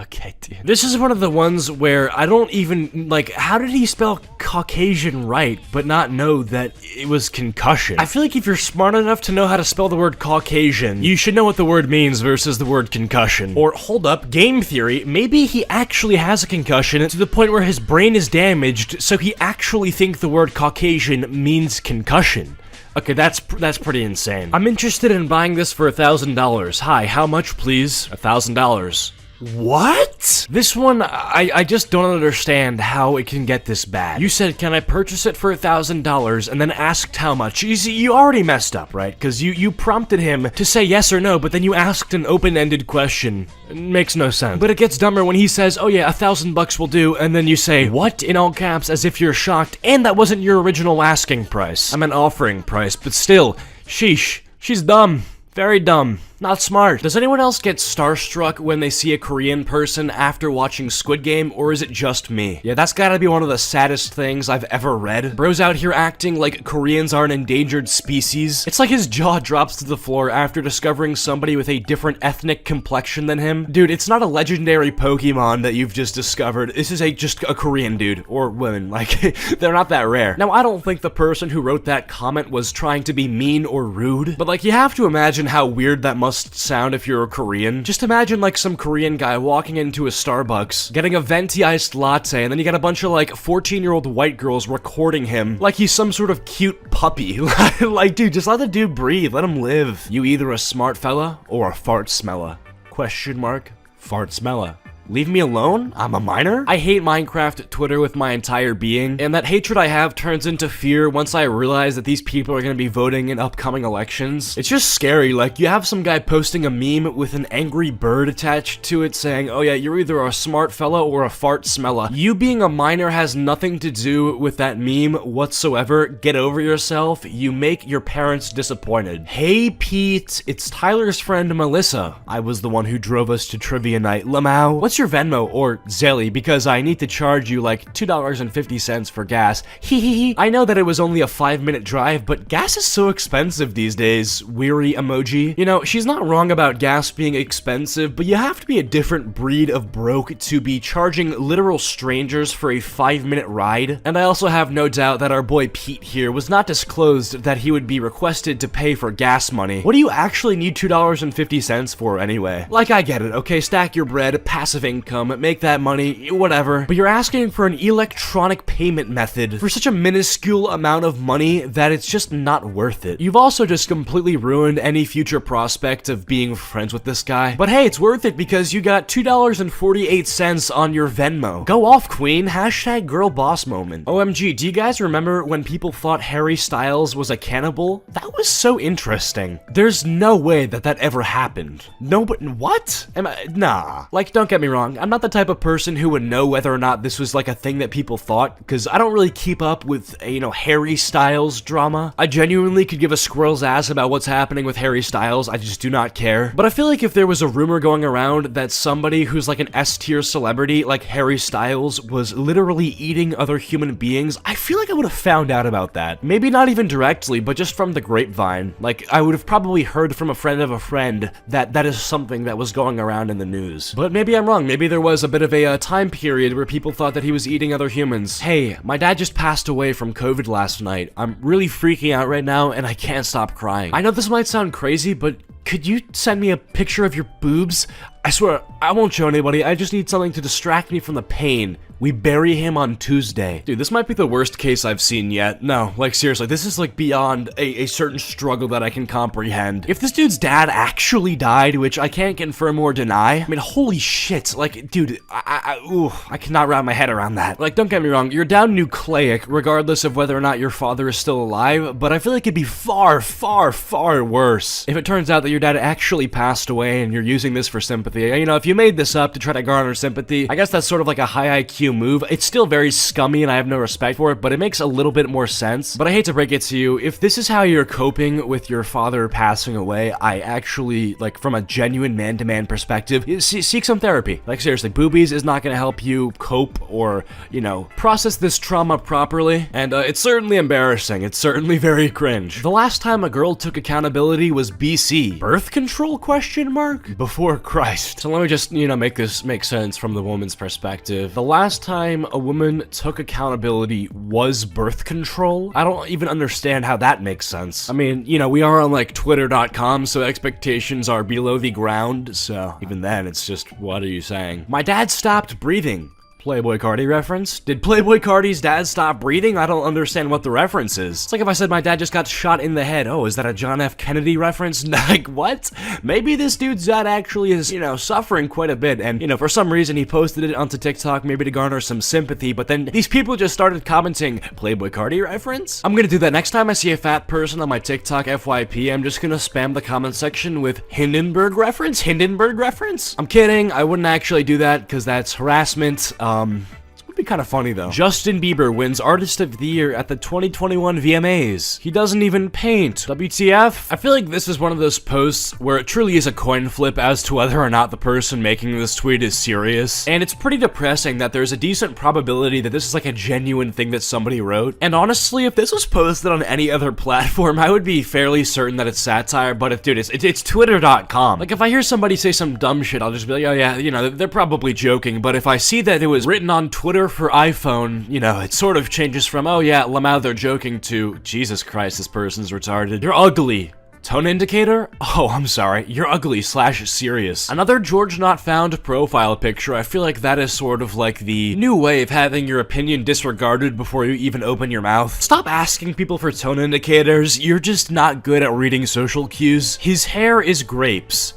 Okay, dude. This is one of the ones where I don't even, like, how did he spell Caucasian right, but not know that it was concussion? I feel like if you're smart enough to know how to spell the word Caucasian, you should know what the word means versus the word concussion. Or, hold up, game theory, maybe he actually has a concussion to the point where his brain is damaged, so he actually thinks the word Caucasian means concussion. Okay, that's pretty insane. I'm interested in buying this for $1,000. Hi, how much, please? $1,000. What? This one, I just don't understand how it can get this bad. You said, can I purchase it for $1,000, and then asked how much. You see, you already messed up, right? Because you prompted him to say yes or no, but then you asked an open-ended question. It makes no sense. But it gets dumber when he says, oh yeah, $1,000 will do, and then you say, what? In all caps, as if you're shocked, and that wasn't your original asking price. I meant offering price, but still, sheesh. She's dumb. Very dumb. Not smart. Does anyone else get starstruck when they see a Korean person after watching Squid Game, or is it just me? Yeah, that's gotta be one of the saddest things I've ever read. Bro's out here acting like Koreans are an endangered species. It's like his jaw drops to the floor after discovering somebody with a different ethnic complexion than him. Dude, it's not a legendary Pokemon that you've just discovered. This is just a Korean dude, or woman. Like, they're not that rare. Now, I don't think the person who wrote that comment was trying to be mean or rude, but like, you have to imagine how weird that must sound if you're a Korean. Just imagine like some Korean guy walking into a Starbucks, getting a venti iced latte, and then you got a bunch of like 14-year-old white girls recording him like he's some sort of cute puppy. Like, dude, just let the dude breathe, let him live. You either a smart fella or a fart smella? Question mark. Fart smella. Leave me alone? I'm a minor? I hate Minecraft Twitter with my entire being, and that hatred I have turns into fear once I realize that these people are gonna be voting in upcoming elections. It's just scary. Like, you have some guy posting a meme with an angry bird attached to it saying, oh yeah, you're either a smart fella or a fart smella. You being a minor has nothing to do with that meme whatsoever. Get over yourself. You make your parents disappointed. Hey Pete, it's Tyler's friend Melissa. I was the one who drove us to trivia night. Lamau, what's your Venmo or Zelly, because I need to charge you like $2.50 for gas. Hehehe. I know that it was only a 5-minute drive, but gas is so expensive these days. Weary emoji. You know, she's not wrong about gas being expensive, but you have to be a different breed of broke to be charging literal strangers for a 5-minute ride. And I also have no doubt that our boy Pete here was not disclosed that he would be requested to pay for gas money. What do you actually need $2.50 for anyway? Like, I get it, okay, stack your bread, passive income, make that money, whatever, but you're asking for an electronic payment method for such a minuscule amount of money that it's just not worth it. You've also just completely ruined any future prospect of being friends with this guy. But hey, it's worth it because you got $2.48 on your Venmo. Go off, queen. Hashtag girl boss moment. OMG, do you guys remember when people thought Harry Styles was a cannibal? That was so interesting. There's no way that that ever happened. No, but what? Nah. Like, don't get me wrong. I'm not the type of person who would know whether or not this was like a thing that people thought, because I don't really keep up with, you know, Harry Styles drama. I genuinely could give a squirrel's ass about what's happening with Harry Styles. I just do not care. But I feel like if there was a rumor going around that somebody who's like an S-tier celebrity like Harry Styles was literally eating other human beings, I feel like I would have found out about that. Maybe not even directly, but just from the grapevine. Like, I would have probably heard from a friend of a friend that that is something that was going around in the news. But maybe I'm wrong. Maybe there was a bit of a time period where people thought that he was eating other humans. Hey, my dad just passed away from COVID last night. I'm really freaking out right now and I can't stop crying. I know this might sound crazy, but could you send me a picture of your boobs? I swear, I won't show anybody. I just need something to distract me from the pain. We bury him on Tuesday. Dude, this might be the worst case I've seen yet. No, like seriously, this is like beyond a certain struggle that I can comprehend. If this dude's dad actually died, which I can't confirm or deny, I mean, holy shit. Like, dude, I cannot wrap my head around that. Like, don't get me wrong, you're down nucleic, regardless of whether or not your father is still alive, but I feel like it'd be far, far, far worse if it turns out that your dad actually passed away and you're using this for sympathy. You know, if you made this up to try to garner sympathy, I guess that's sort of like a high IQ move. It's still very scummy and I have no respect for it, but it makes a little bit more sense. But I hate to break it to you, if this is how you're coping with your father passing away, I actually, like, from a genuine man-to-man perspective, seek some therapy. Like, seriously, boobies is not gonna help you cope or, you know, process this trauma properly, and it's certainly embarrassing. It's certainly very cringe. The last time a girl took accountability was BC. Birth control, question mark? Before Christ. So let me just, you know, make this make sense from the woman's perspective. The last time a woman took accountability was birth control? I don't even understand how that makes sense. I mean, you know, we are on like twitter.com, so expectations are below the ground, so even then it's just, what are you saying? My dad stopped breathing. Playboy Cardi reference? Did Playboy Cardi's dad stop breathing? I don't understand what the reference is. It's like if I said my dad just got shot in the head. Oh, is that a John F. Kennedy reference? Like, what? Maybe this dude's dad actually is, you know, suffering quite a bit, and, you know, for some reason he posted it onto TikTok maybe to garner some sympathy, but then these people just started commenting, Playboy Cardi reference? I'm gonna do that next time I see a fat person on my TikTok FYP. I'm just gonna spam the comment section with Hindenburg reference? Hindenburg reference? I'm kidding. I wouldn't actually do that because that's harassment. It would be kind of funny though. Justin Bieber wins Artist of the Year at the 2021 VMAs. He doesn't even paint. WTF? I feel like this is one of those posts where it truly is a coin flip as to whether or not the person making this tweet is serious. And it's pretty depressing that there's a decent probability that this is like a genuine thing that somebody wrote. And honestly, if this was posted on any other platform, I would be fairly certain that it's satire, but it's twitter.com. Like, if I hear somebody say some dumb shit, I'll just be like, oh yeah, you know, they're probably joking. But if I see that it was written on Twitter for iPhone, you know, it sort of changes from, oh yeah, Lamau, they're joking, to, Jesus Christ, this person's retarded. You're ugly. Tone indicator? Oh, I'm sorry. You're ugly / serious. Another George not found profile picture. I feel like that is sort of like the new way of having your opinion disregarded before you even open your mouth. Stop asking people for tone indicators. You're just not good at reading social cues. His hair is grapes.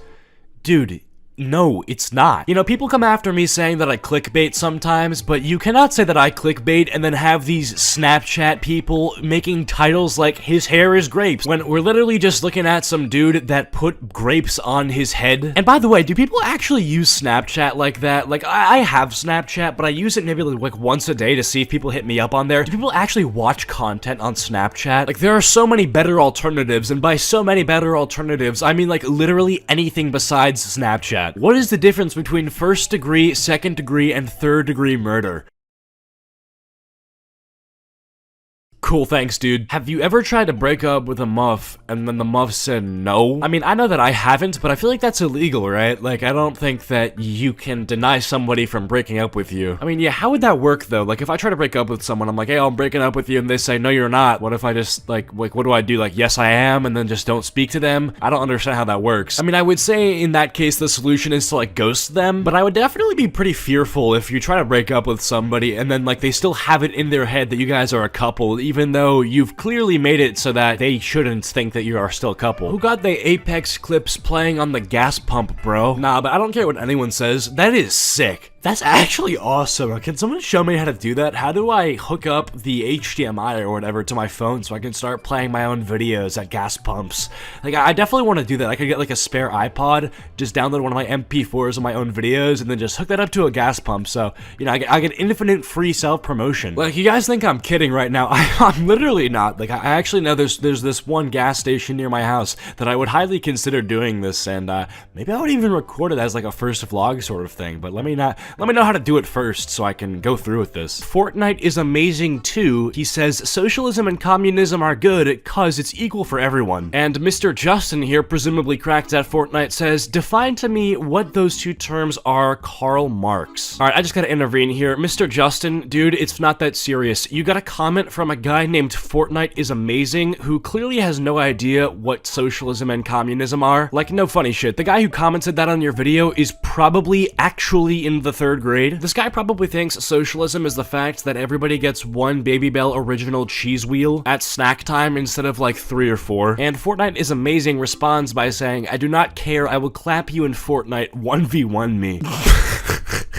Dude. No, it's not. You know, people come after me saying that I clickbait sometimes, but you cannot say that I clickbait and then have these Snapchat people making titles like, his hair is grapes, when we're literally just looking at some dude that put grapes on his head. And by the way, do people actually use Snapchat like that? Like, I have Snapchat, but I use it maybe like once a day to see if people hit me up on there. Do people actually watch content on Snapchat? Like, there are so many better alternatives, and by so many better alternatives, I mean like literally anything besides Snapchat. What is the difference between first degree, second degree, and third degree murder? Cool, thanks, dude. Have you ever tried to break up with a muff and then the muff said no? I mean, I know that I haven't, but I feel like that's illegal, right? Like, I don't think that you can deny somebody from breaking up with you. I mean, yeah, how would that work, though? Like, if I try to break up with someone, I'm like, hey, I'm breaking up with you, and they say, no, you're not. What if I just, like, what do I do? Like, yes, I am, and then just don't speak to them? I don't understand how that works. I mean, I would say in that case, the solution is to, like, ghost them, but I would definitely be pretty fearful if you try to break up with somebody and then, like, they still have it in their head that you guys are a couple, even though you've clearly made it so that they shouldn't think that you are still a couple. Who got the Apex clips playing on the gas pump, bro? Nah, but I don't care what anyone says. That is sick. That's actually awesome. Can someone show me how to do that? How do I hook up the HDMI or whatever to my phone so I can start playing my own videos at gas pumps? Like, I definitely want to do that. I could get like a spare iPod, just download one of my MP4s of my own videos, and then just hook that up to a gas pump. So, you know, I get infinite free self-promotion. Like, you guys think I'm kidding right now. I'm literally not. Like, I actually know there's this one gas station near my house that I would highly consider doing this, and maybe I would even record it as like a first vlog sort of thing, but let me know how to do it first so I can go through with this. Fortnite is amazing too. He says, socialism and communism are good cause it's equal for everyone. And Mr. Justin here, presumably cracked at Fortnite, says, define to me what those two terms are, Karl Marx. Alright, I just gotta intervene here. Mr. Justin, dude, it's not that serious. You got a comment from a guy named Fortnite is amazing, who clearly has no idea what socialism and communism are. Like, no funny shit. The guy who commented that on your video is probably actually in the third grade. This guy probably thinks socialism is the fact that everybody gets one Baby Bell original cheese wheel at snack time instead of like 3 or 4. And Fortnite is amazing responds by saying, I do not care, I will clap you in Fortnite 1v1 me.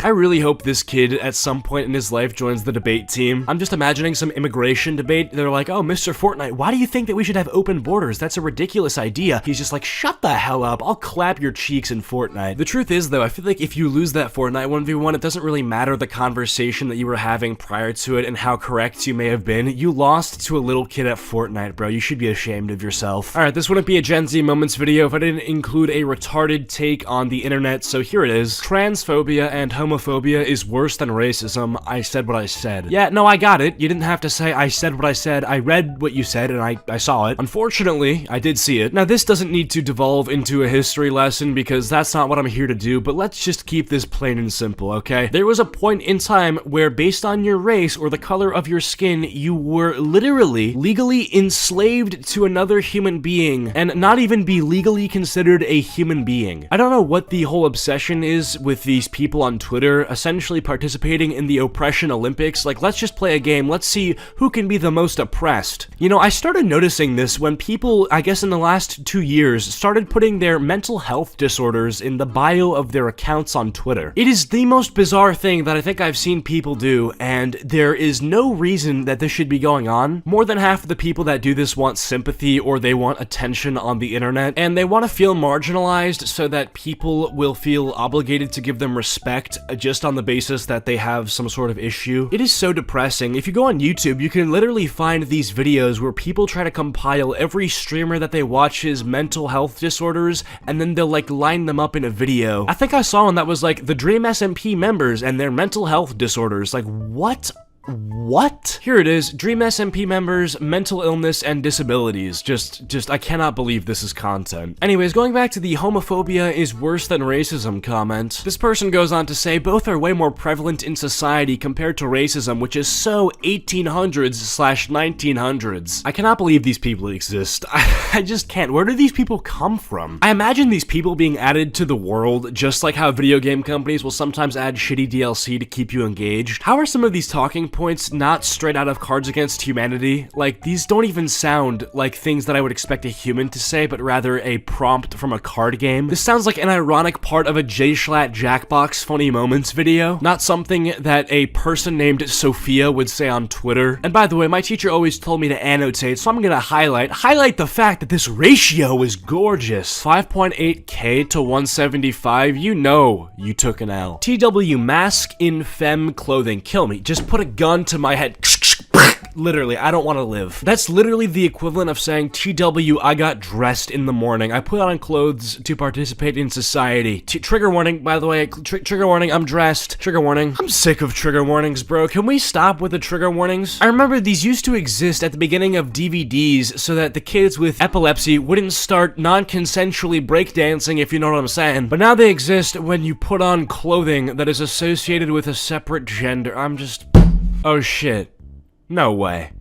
I really hope this kid at some point in his life joins the debate team. I'm just imagining some immigration debate. They're like, oh, Mr. Fortnite, why do you think that we should have open borders? That's a ridiculous idea. He's just like, shut the hell up. I'll clap your cheeks in Fortnite. The truth is, though, I feel like if you lose that Fortnite 1v1, it doesn't really matter the conversation that you were having prior to it and how correct you may have been. You lost to a little kid at Fortnite, bro. You should be ashamed of yourself. Alright, this wouldn't be a Gen Z Moments video if I didn't include a retarded take on the internet, so here it is. Transphobia and homophobia is worse than racism. I said what I said. Yeah, no, I got it. You didn't have to say I said what I said. I read what you said and I saw it. Unfortunately, I did see it. Now, this doesn't need to devolve into a history lesson because that's not what I'm here to do, but let's just keep this plain and simple, okay? There was a point in time where based on your race or the color of your skin, you were literally legally enslaved to another human being and not even be legally considered a human being. I don't know what the whole obsession is with these people on Twitter essentially participating in the oppression Olympics. Like, let's just play a game. Let's see who can be the most oppressed. You know, I started noticing this when people, I guess in the last 2 years, started putting their mental health disorders in the bio of their accounts on Twitter. It is the most bizarre thing that I think I've seen people do, and there is no reason that this should be going on. More than half of the people that do this want sympathy or they want attention on the internet, and they want to feel marginalized so that people will feel obligated to give them respect just on the basis that they have some sort of issue. It is so depressing. If you go on YouTube, you can literally find these videos where people try to compile every streamer that they watch's mental health disorders, and then they'll like line them up in a video. I think I saw one that was like the Dream SMP members and their mental health disorders. Like, what? What? Here it is, Dream SMP members, mental illness, and disabilities. I cannot believe this is content. Anyways, going back to the homophobia is worse than racism comment. This person goes on to say, both are way more prevalent in society compared to racism, which is so 1800s/1900s. I cannot believe these people exist. I just can't. Where do these people come from? I imagine these people being added to the world, just like how video game companies will sometimes add shitty DLC to keep you engaged. How are some of these talking points not straight out of Cards Against Humanity? Like, these don't even sound like things that I would expect a human to say, but rather a prompt from a card game. This sounds like an ironic part of a J-Schlatt Jackbox Funny Moments video, not something that a person named Sophia would say on Twitter. And by the way, my teacher always told me to annotate, so I'm gonna highlight the fact that this ratio is gorgeous. 5.8K to 175, you know you took an L. TW mask in femme clothing, kill me. Just put a gun to my head. Literally, I don't want to live. That's literally the equivalent of saying, TW, I got dressed in the morning. I put on clothes to participate in society. Trigger warning, by the way. Trigger warning, I'm dressed. Trigger warning. I'm sick of trigger warnings, bro. Can we stop with the trigger warnings? I remember these used to exist at the beginning of DVDs so that the kids with epilepsy wouldn't start non-consensually breakdancing, if you know what I'm saying. But now they exist when you put on clothing that is associated with a separate gender. I'm just... Oh shit. No way.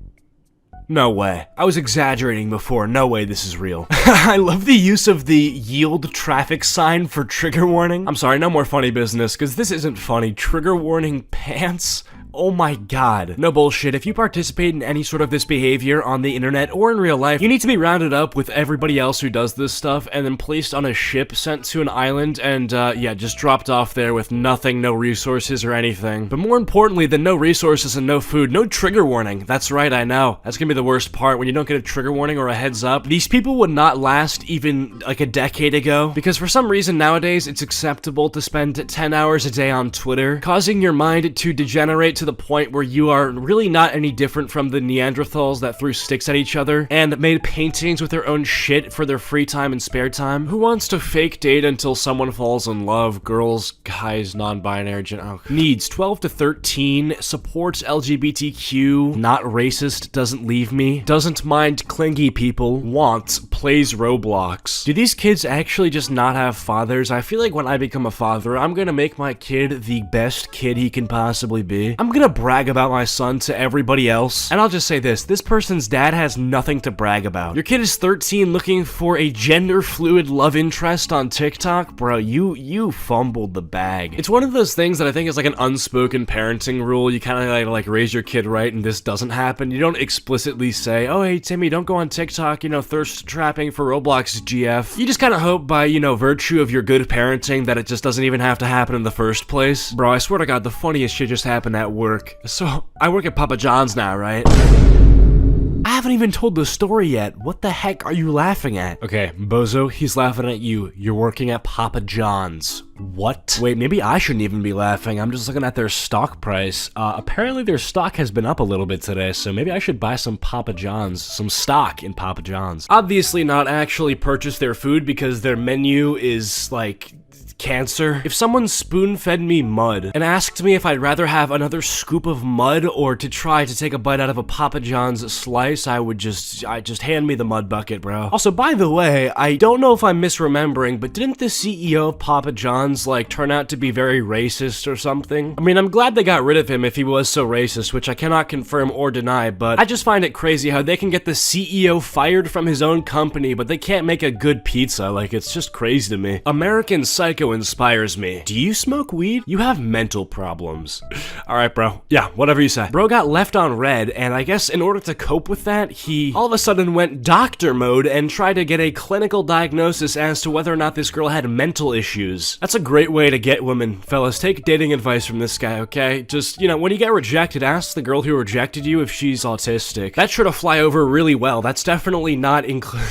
No way. I was exaggerating before. No way this is real. I love the use of the yield traffic sign for trigger warning. I'm sorry, no more funny business, because this isn't funny. Trigger warning pants? Oh my god. No bullshit, if you participate in any sort of this behavior on the internet or in real life, you need to be rounded up with everybody else who does this stuff and then placed on a ship, sent to an island, and yeah, just dropped off there with nothing, no resources or anything. But more importantly than no resources and no food, no trigger warning. That's right, I know. That's gonna be the worst part, when you don't get a trigger warning or a heads up. These people would not last even like a decade ago, because for some reason nowadays it's acceptable to spend 10 hours a day on Twitter, causing your mind to degenerate to the point where you are really not any different from the Neanderthals that threw sticks at each other and made paintings with their own shit for their free time and spare time. Who wants to fake date until someone falls in love? Girls, guys, non-binary, Needs 12 to 13, supports LGBTQ, not racist, doesn't leave me, doesn't mind clingy people, wants, plays Roblox. Do these kids actually just not have fathers? I feel like when I become a father, I'm gonna make my kid the best kid he can possibly be. I'm gonna brag about my son to everybody else. And I'll just say this person's dad has nothing to brag about. Your kid is 13 looking for a gender fluid love interest on TikTok? Bro, you fumbled the bag. It's one of those things that I think is like an unspoken parenting rule. You kind of like raise your kid right and this doesn't happen. You don't explicitly say, oh hey Timmy, don't go on TikTok, you know, thirst trapping for Roblox GF. You just kind of hope by, you know, virtue of your good parenting that it just doesn't even have to happen in the first place. Bro, I swear to God, the funniest shit just happened at work. So, I work at Papa John's now, right? I haven't even told the story yet. What the heck are you laughing at? Okay, Bozo, he's laughing at you. You're working at Papa John's. What? Wait, maybe I shouldn't even be laughing. I'm just looking at their stock price. Apparently their stock has been up a little bit today, so maybe I should buy some Papa John's, some stock in Papa John's. Obviously not actually purchase their food because their menu is like cancer. If someone spoon-fed me mud and asked me if I'd rather have another scoop of mud or to try to take a bite out of a Papa John's slice, I would just hand me the mud bucket, bro. Also, by the way, I don't know if I'm misremembering, but didn't the CEO of Papa John's like turn out to be very racist or something? I mean, I'm glad they got rid of him if he was so racist, which I cannot confirm or deny, but I just find it crazy how they can get the CEO fired from his own company, but they can't make a good pizza. Like, it's just crazy to me. American Psycho inspires me. Do you smoke weed? You have mental problems. Alright, bro. Yeah, whatever you say. Bro got left on red, and I guess in order to cope with that, he all of a sudden went doctor mode and tried to get a clinical diagnosis as to whether or not this girl had mental issues. That's a great way to get women. Fellas, take dating advice from this guy, okay? Just, you know, when you get rejected, ask the girl who rejected you if she's autistic. That should have fly over really well. That's definitely not included.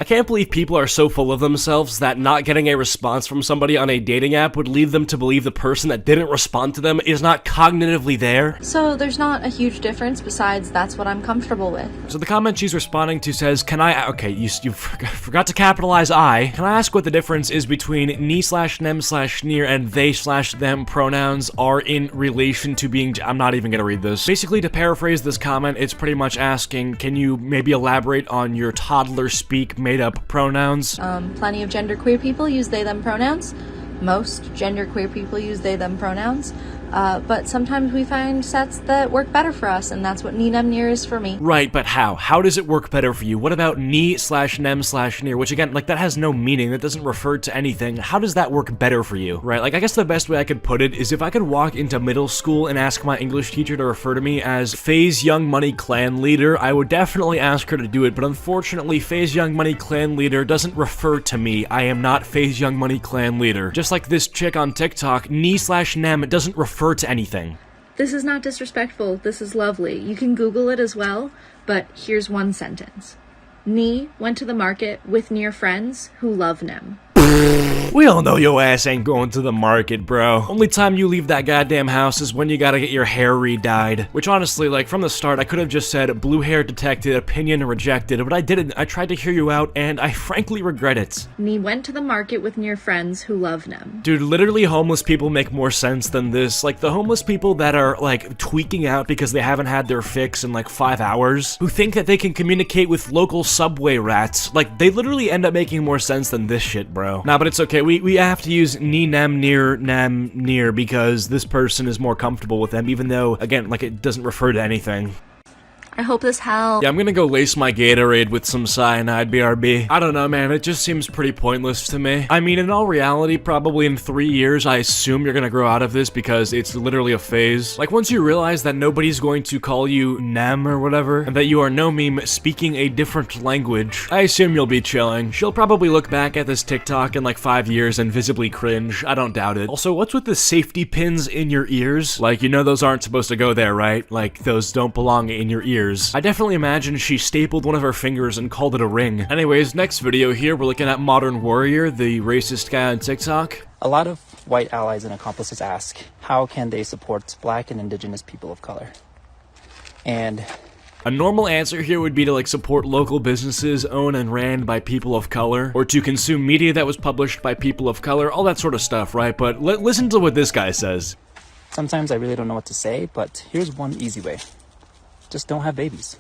I can't believe people are so full of themselves that not getting a response from someone somebody on a dating app would lead them to believe the person that didn't respond to them is not cognitively there. So there's not a huge difference besides that's what I'm comfortable with. So the comment she's responding to says, can I, okay, you forgot to capitalize I. Can I ask what the difference is between me/nem/near and they/them pronouns are in relation to being, I'm not even gonna read this. Basically, to paraphrase this comment, it's pretty much asking, can you maybe elaborate on your toddler speak made up pronouns? Plenty of genderqueer people use they them pronouns. Most genderqueer people use they them pronouns. But sometimes we find sets that work better for us, and that's what near is for me. Right, but how? How does it work better for you? What about me/nem/near, which again, like, that has no meaning, that doesn't refer to anything. How does that work better for you, right? Like, I guess the best way I could put it is if I could walk into middle school and ask my English teacher to refer to me as FaZe Young Money Clan Leader, I would definitely ask her to do it, but unfortunately, FaZe Young Money Clan Leader doesn't refer to me. I am not FaZe Young Money Clan Leader. Just like this chick on TikTok, me/nem doesn't refer to anything. This is not disrespectful, this is lovely. You can Google it as well, but here's one sentence. Nee went to the market with near friends who love Nem. We all know your ass ain't going to the market, bro. Only time you leave that goddamn house is when you gotta get your hair re-dyed. Which honestly, like, from the start, I could have just said, blue hair detected, opinion rejected, but I didn't. I tried to hear you out, and I frankly regret it. Nee went to the market with near friends who love Nem. Dude, literally homeless people make more sense than this. Like, the homeless people that are, like, tweaking out because they haven't had their fix in, like, 5 hours, who think that they can communicate with local subway rats, like, they literally end up making more sense than this shit, bro. Nah, but it's okay. We have to use near because this person is more comfortable with them, even though, again, like, it doesn't refer to anything. I hope this helps. Yeah, I'm gonna go lace my Gatorade with some cyanide, BRB. I don't know, man, it just seems pretty pointless to me. I mean, in all reality, probably in 3 years, I assume you're gonna grow out of this because it's literally a phase. Like, once you realize that nobody's going to call you Nem or whatever, and that you are no meme speaking a different language, I assume you'll be chilling. She'll probably look back at this TikTok in like 5 years and visibly cringe. I don't doubt it. Also, what's with the safety pins in your ears? Like, you know those aren't supposed to go there, right? Like, those don't belong in your ears. I definitely imagine she stapled one of her fingers and called it a ring. Anyways, next video here, we're looking at Modern Warrior, the racist guy on TikTok. A lot of white allies and accomplices ask, how can they support black and indigenous people of color? And a normal answer here would be to, like, support local businesses owned and ran by people of color, or to consume media that was published by people of color, all that sort of stuff, right? But listen to what this guy says. sometimes I really don't know what to say, but here's one easy way. Just don't have babies.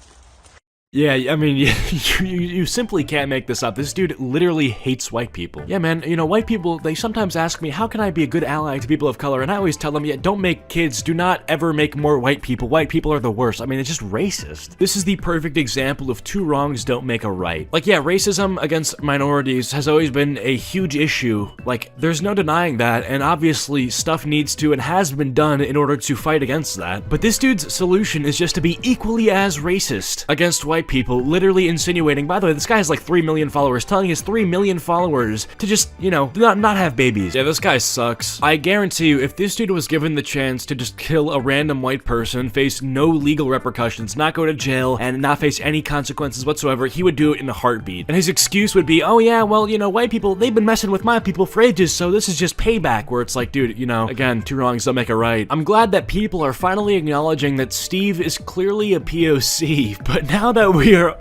Yeah, I mean, you simply can't make this up. This dude literally hates white people. Yeah, man, you know, white people, they sometimes ask me, how can I be a good ally to people of color? And I always tell them, yeah, don't make kids. Do not ever make more white people. White people are the worst. I mean, it's just racist. This is the perfect example of two wrongs don't make a right. Like, yeah, racism against minorities has always been a huge issue. Like, there's no denying that, and obviously stuff needs to and has been done in order to fight against that. But this dude's solution is just to be equally as racist against white people, literally insinuating, by the way, this guy has like 3 million followers, telling his 3 million followers to just, you know, not have babies. Yeah, this guy sucks. I guarantee you, if this dude was given the chance to just kill a random white person, face no legal repercussions, not go to jail, and not face any consequences whatsoever, he would do it in a heartbeat. And his excuse would be, oh yeah, well, you know, white people, they've been messing with my people for ages, so this is just payback, where it's like, dude, you know, again, two wrongs don't make a right. I'm glad that people are finally acknowledging that Steve is clearly a POC, but now that we are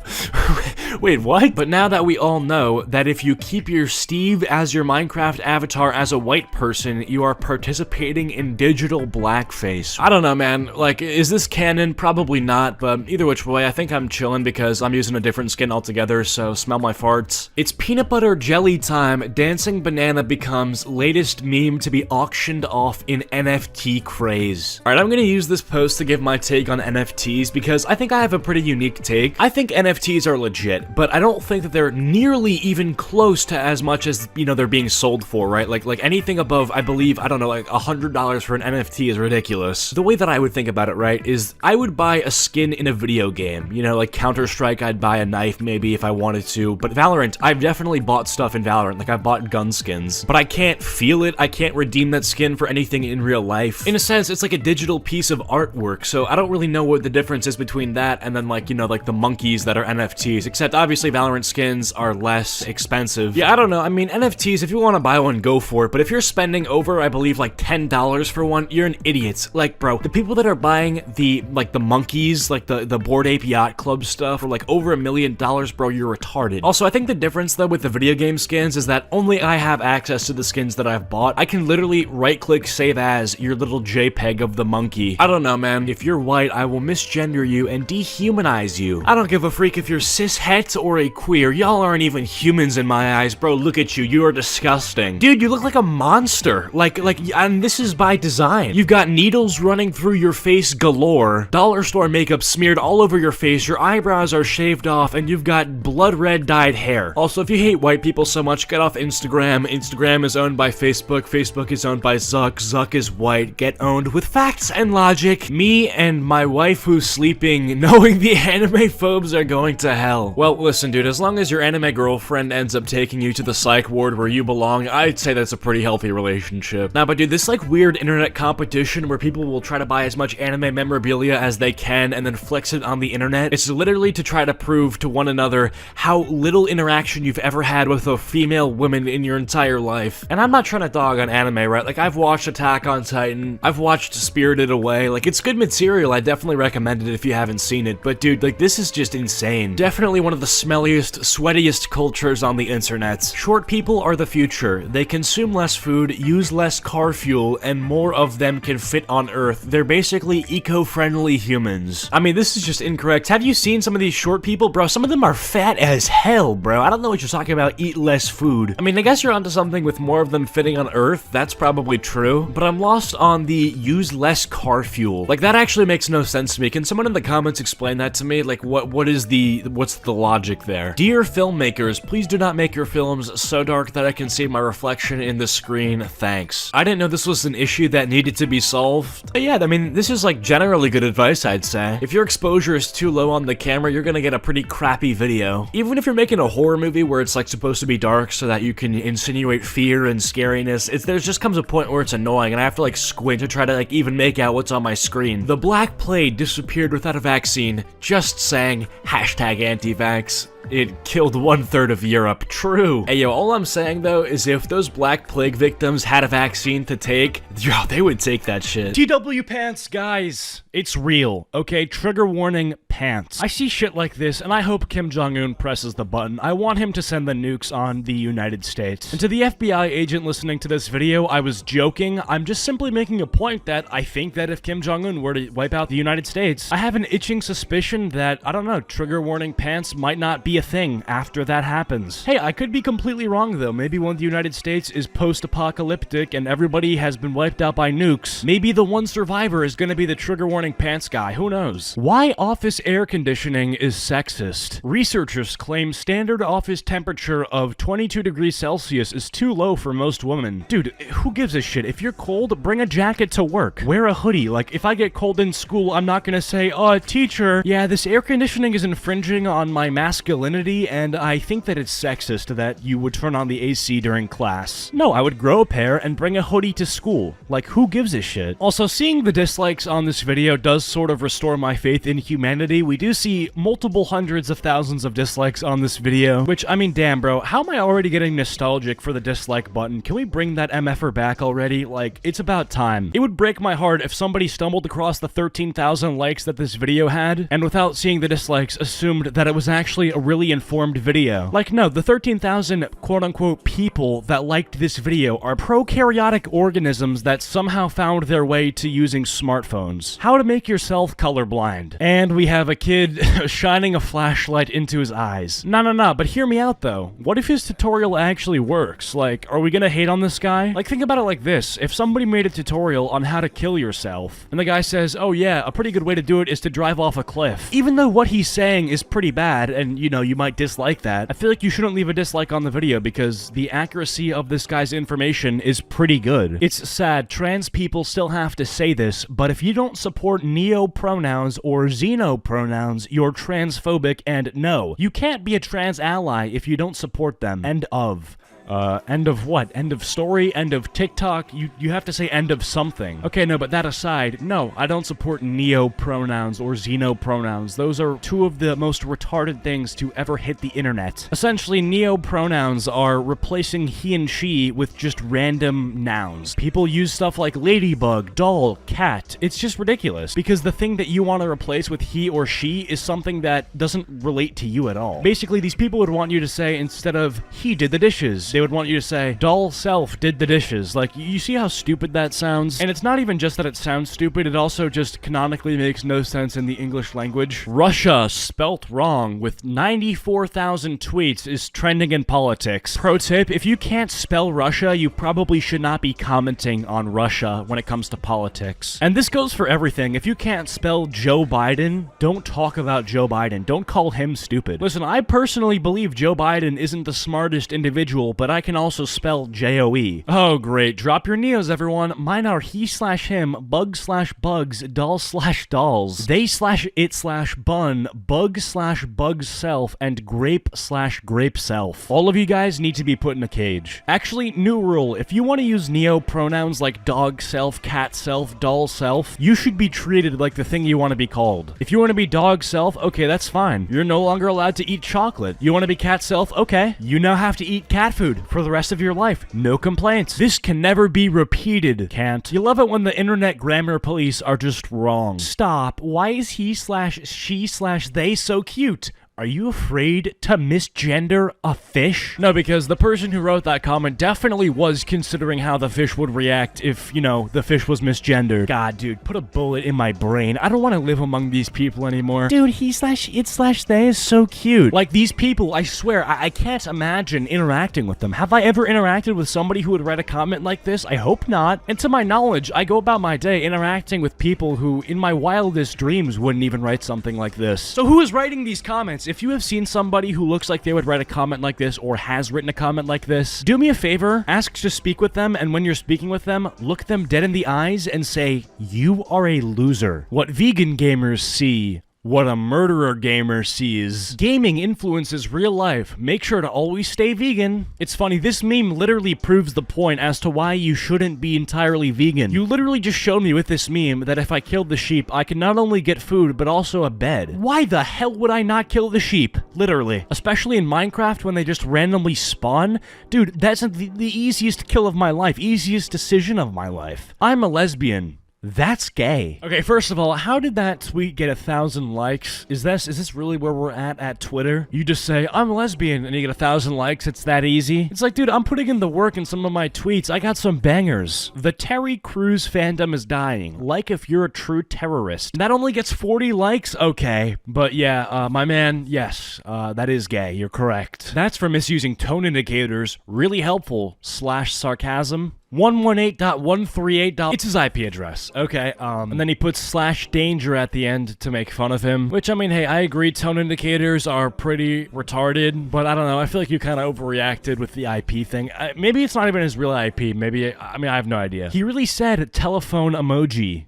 wait, what? But now that we all know that if you keep your Steve as your Minecraft avatar as a white person, you are participating in digital blackface. I don't know, man. Like, is this canon? Probably not, but either which way, I think I'm chilling because I'm using a different skin altogether, so smell my farts. It's peanut butter jelly time. Dancing banana becomes latest meme to be auctioned off in NFT craze. Alright, I'm gonna use this post to give my take on NFTs because I think I have a pretty unique take. I think NFTs are legit, but I don't think that they're nearly even close to as much as, you know, they're being sold for, right? Like anything above, I believe, I don't know, like $100 for an NFT is ridiculous. The way that I would think about it, right, is I would buy a skin in a video game. You know, like Counter-Strike, I'd buy a knife maybe if I wanted to, but Valorant, I've definitely bought stuff in Valorant. Like, I've bought gun skins, but I can't feel it. I can't redeem that skin for anything in real life. In a sense, it's like a digital piece of artwork, so I don't really know what the difference is between that and then, like, you know, like the monkeys that are NFTs, except but obviously Valorant skins are less expensive. Yeah, I don't know. I mean, NFTs, if you want to buy one, go for it. But if you're spending over, I believe, like $10 for one, you're an idiot. Like, bro, the people that are buying the monkeys, like the Bored Ape Yacht Club stuff for like over $1 million, bro, you're retarded. Also, I think the difference though with the video game skins is that only I have access to the skins that I've bought. I can literally right-click save as your little JPEG of the monkey. I don't know, man. If you're white, I will misgender you and dehumanize you. I don't give a freak if you're cis het or a queer. Y'all aren't even humans in my eyes, bro. Look at you. You are disgusting. Dude, you look like a monster. And this is by design. You've got needles running through your face galore, dollar store makeup smeared all over your face, your eyebrows are shaved off, and you've got blood red dyed hair. Also, if you hate white people so much, get off Instagram. Instagram is owned by Facebook. Facebook is owned by Zuck. Zuck is white. Get owned with facts and logic. Me and my wife who's sleeping, knowing the anime phobes are going to hell. Well, listen, dude, as long as your anime girlfriend ends up taking you to the psych ward where you belong, I'd say that's a pretty healthy relationship. Nah, but dude, this like weird internet competition where people will try to buy as much anime memorabilia as they can and then flex it on the internet, it's literally to try to prove to one another how little interaction you've ever had with a female woman in your entire life. And I'm not trying to dog on anime, right? Like, I've watched Attack on Titan, I've watched Spirited Away, like, it's good material, I definitely recommend it if you haven't seen it, but dude, like, this is just insane. Definitely one of the smelliest, sweatiest cultures on the internet. Short people are the future. They consume less food, use less car fuel, and more of them can fit on Earth. They're basically eco-friendly humans. I mean, this is just incorrect. Have you seen some of these short people? Bro, some of them are fat as hell, bro. I don't know what you're talking about, eat less food. I mean, I guess you're onto something with more of them fitting on Earth. That's probably true. But I'm lost on the use less car fuel. Like, that actually makes no sense to me. Can someone in the comments explain that to me? Like, what's the logic there? Dear filmmakers, please do not make your films so dark that I can see my reflection in the screen. Thanks. I didn't know this was an issue that needed to be solved. But yeah, I mean, this is like generally good advice, I'd say. If your exposure is too low on the camera, you're gonna get a pretty crappy video. Even if you're making a horror movie where it's like supposed to be dark so that you can insinuate fear and scariness, there just comes a point where it's annoying and I have to like squint to try to like even make out what's on my screen. The Black Plague disappeared without a vaccine. Just saying. #anti-vax. It killed 1/3 of Europe. True. Hey, yo, all I'm saying, though, is if those Black Plague victims had a vaccine to take, yo, they would take that shit. TW pants, guys. It's real, okay? Trigger warning, pants. I see shit like this, and I hope Kim Jong-un presses the button. I want him to send the nukes on the United States. And to the FBI agent listening to this video, I was joking. I'm just simply making a point that I think that if Kim Jong-un were to wipe out the United States, I have an itching suspicion that, I don't know, trigger warning pants might not be a thing after that happens. Hey, I could be completely wrong though. Maybe when the United States is post-apocalyptic and everybody has been wiped out by nukes, maybe the one survivor is gonna be the trigger warning pants guy. Who knows? Why office air conditioning is sexist. Researchers claim standard office temperature of 22 degrees Celsius is too low for most women. Dude, who gives a shit? If you're cold, bring a jacket to work. Wear a hoodie. Like, if I get cold in school, I'm not gonna say, teacher, yeah, this air conditioning is infringing on my masculinity, and I think that it's sexist that you would turn on the AC during class. No, I would grow a pair and bring a hoodie to school. Like, who gives a shit? Also, seeing the dislikes on this video does sort of restore my faith in humanity. We do see multiple hundreds of thousands of dislikes on this video, which, I mean, damn, bro, how am I already getting nostalgic for the dislike button? Can we bring that MFer back already? Like, it's about time. It would break my heart if somebody stumbled across the 13,000 likes that this video had, and without seeing the dislikes, assumed that it was actually a really informed video. Like, no, the 13,000 quote-unquote people that liked this video are prokaryotic organisms that somehow found their way to using smartphones. How to make yourself colorblind. And we have a kid shining a flashlight into his eyes. No, but hear me out though. What if his tutorial actually works? Like, are we gonna hate on this guy? Like, think about it like this. If somebody made a tutorial on how to kill yourself, and the guy says, oh yeah, a pretty good way to do it is to drive off a cliff. Even though what he's saying is pretty bad, and you know, you might dislike that, I feel like you shouldn't leave a dislike on the video because the accuracy of this guy's information is pretty good. It's sad, trans people still have to say this, but if you don't support neo-pronouns or xeno-pronouns, you're transphobic, and no, you can't be a trans ally if you don't support them. End of. End of what? End of story? End of TikTok? You have to say end of something. Okay, no, but that aside, no, I don't support neo-pronouns or xeno-pronouns. Those are two of the most retarded things to ever hit the internet. Essentially, neo-pronouns are replacing he and she with just random nouns. People use stuff like ladybug, doll, cat. It's just ridiculous, because the thing that you want to replace with he or she is something that doesn't relate to you at all. Basically, these people would want you to say, instead of he did the dishes, they would want you to say, doll self did the dishes. Like, you see how stupid that sounds? And it's not even just that it sounds stupid, it also just canonically makes no sense in the English language. Russia, spelt wrong, with 94,000 tweets, is trending in politics. Pro tip, if you can't spell Russia, you probably should not be commenting on Russia when it comes to politics. And this goes for everything. If you can't spell Joe Biden, don't talk about Joe Biden. Don't call him stupid. Listen, I personally believe Joe Biden isn't the smartest individual, but I can also spell J-O-E. Oh, great. Drop your neos, everyone. Mine are he/him, bug/bugs, doll/dolls, they/it/bun, bug/bug's self, and grape/grape self. All of you guys need to be put in a cage. Actually, new rule. If you want to use neo-pronouns like dog self, cat self, doll self, you should be treated like the thing you want to be called. If you want to be dog self, okay, that's fine. You're no longer allowed to eat chocolate. You want to be cat self? Okay. You now have to eat cat food for the rest of your life. No complaints. This can never be repeated. Can't. You love it when the internet grammar police are just wrong. Stop. Why is he/she/they so cute? Are you afraid to misgender a fish? No, because the person who wrote that comment definitely was considering how the fish would react if, you know, the fish was misgendered. God, dude, put a bullet in my brain. I don't want to live among these people anymore. Dude, he/it/they is so cute. Like, these people, I swear, I can't imagine interacting with them. Have I ever interacted with somebody who would write a comment like this? I hope not. And to my knowledge, I go about my day interacting with people who, in my wildest dreams, wouldn't even write something like this. So who is writing these comments? If you have seen somebody who looks like they would write a comment like this or has written a comment like this, do me a favor, ask to speak with them, and when you're speaking with them, look them dead in the eyes and say, "You are a loser." What vegan gamers see, what a murderer gamer sees. Gaming influences real life. Make sure to always stay vegan. It's funny, this meme literally proves the point as to why you shouldn't be entirely vegan. You literally just showed me with this meme that if I killed the sheep, I could not only get food, but also a bed. Why the hell would I not kill the sheep? Literally. Especially in Minecraft when they just randomly spawn. Dude, that's the easiest kill of my life. Easiest decision of my life. I'm a lesbian. That's gay. Okay, first of all, how did that tweet get 1,000 likes? Is this really where we're at Twitter? You just say, I'm a lesbian, and you get 1,000 likes, it's that easy? It's like, dude, I'm putting in the work in some of my tweets. I got some bangers. The Terry Crews fandom is dying. Like if you're a true terrorist. That only gets 40 likes? Okay. But yeah, my man, yes, that is gay. You're correct. That's for misusing tone indicators. Really helpful. /sarcasm. 118.138. It's his IP address. Okay, and then he puts /danger at the end to make fun of him. Which, I mean, hey, I agree tone indicators are pretty retarded, but I don't know, I feel like you kind of overreacted with the IP thing. Maybe it's not even his real IP, maybe, I mean, I have no idea. He really said telephone emoji.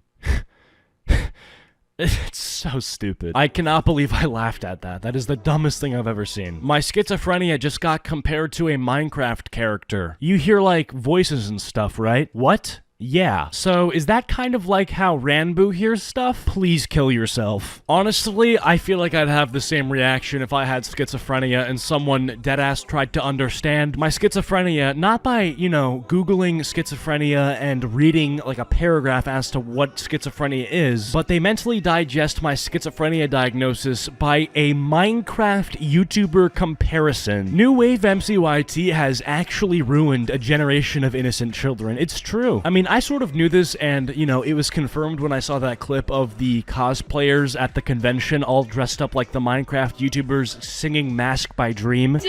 It's so stupid. I cannot believe I laughed at that. That is the dumbest thing I've ever seen. My schizophrenia just got compared to a Minecraft character. You hear, like, voices and stuff, right? What? Yeah. So, is that kind of like how Ranboo hears stuff? Please kill yourself. Honestly, I feel like I'd have the same reaction if I had schizophrenia and someone deadass tried to understand my schizophrenia, not by, you know, Googling schizophrenia and reading, like, a paragraph as to what schizophrenia is, but they mentally digest my schizophrenia diagnosis by a Minecraft YouTuber comparison. New Wave MCYT has actually ruined a generation of innocent children. It's true. I mean, I sort of knew this, and, you know, it was confirmed when I saw that clip of the cosplayers at the convention all dressed up like the Minecraft YouTubers singing Mask by Dream. I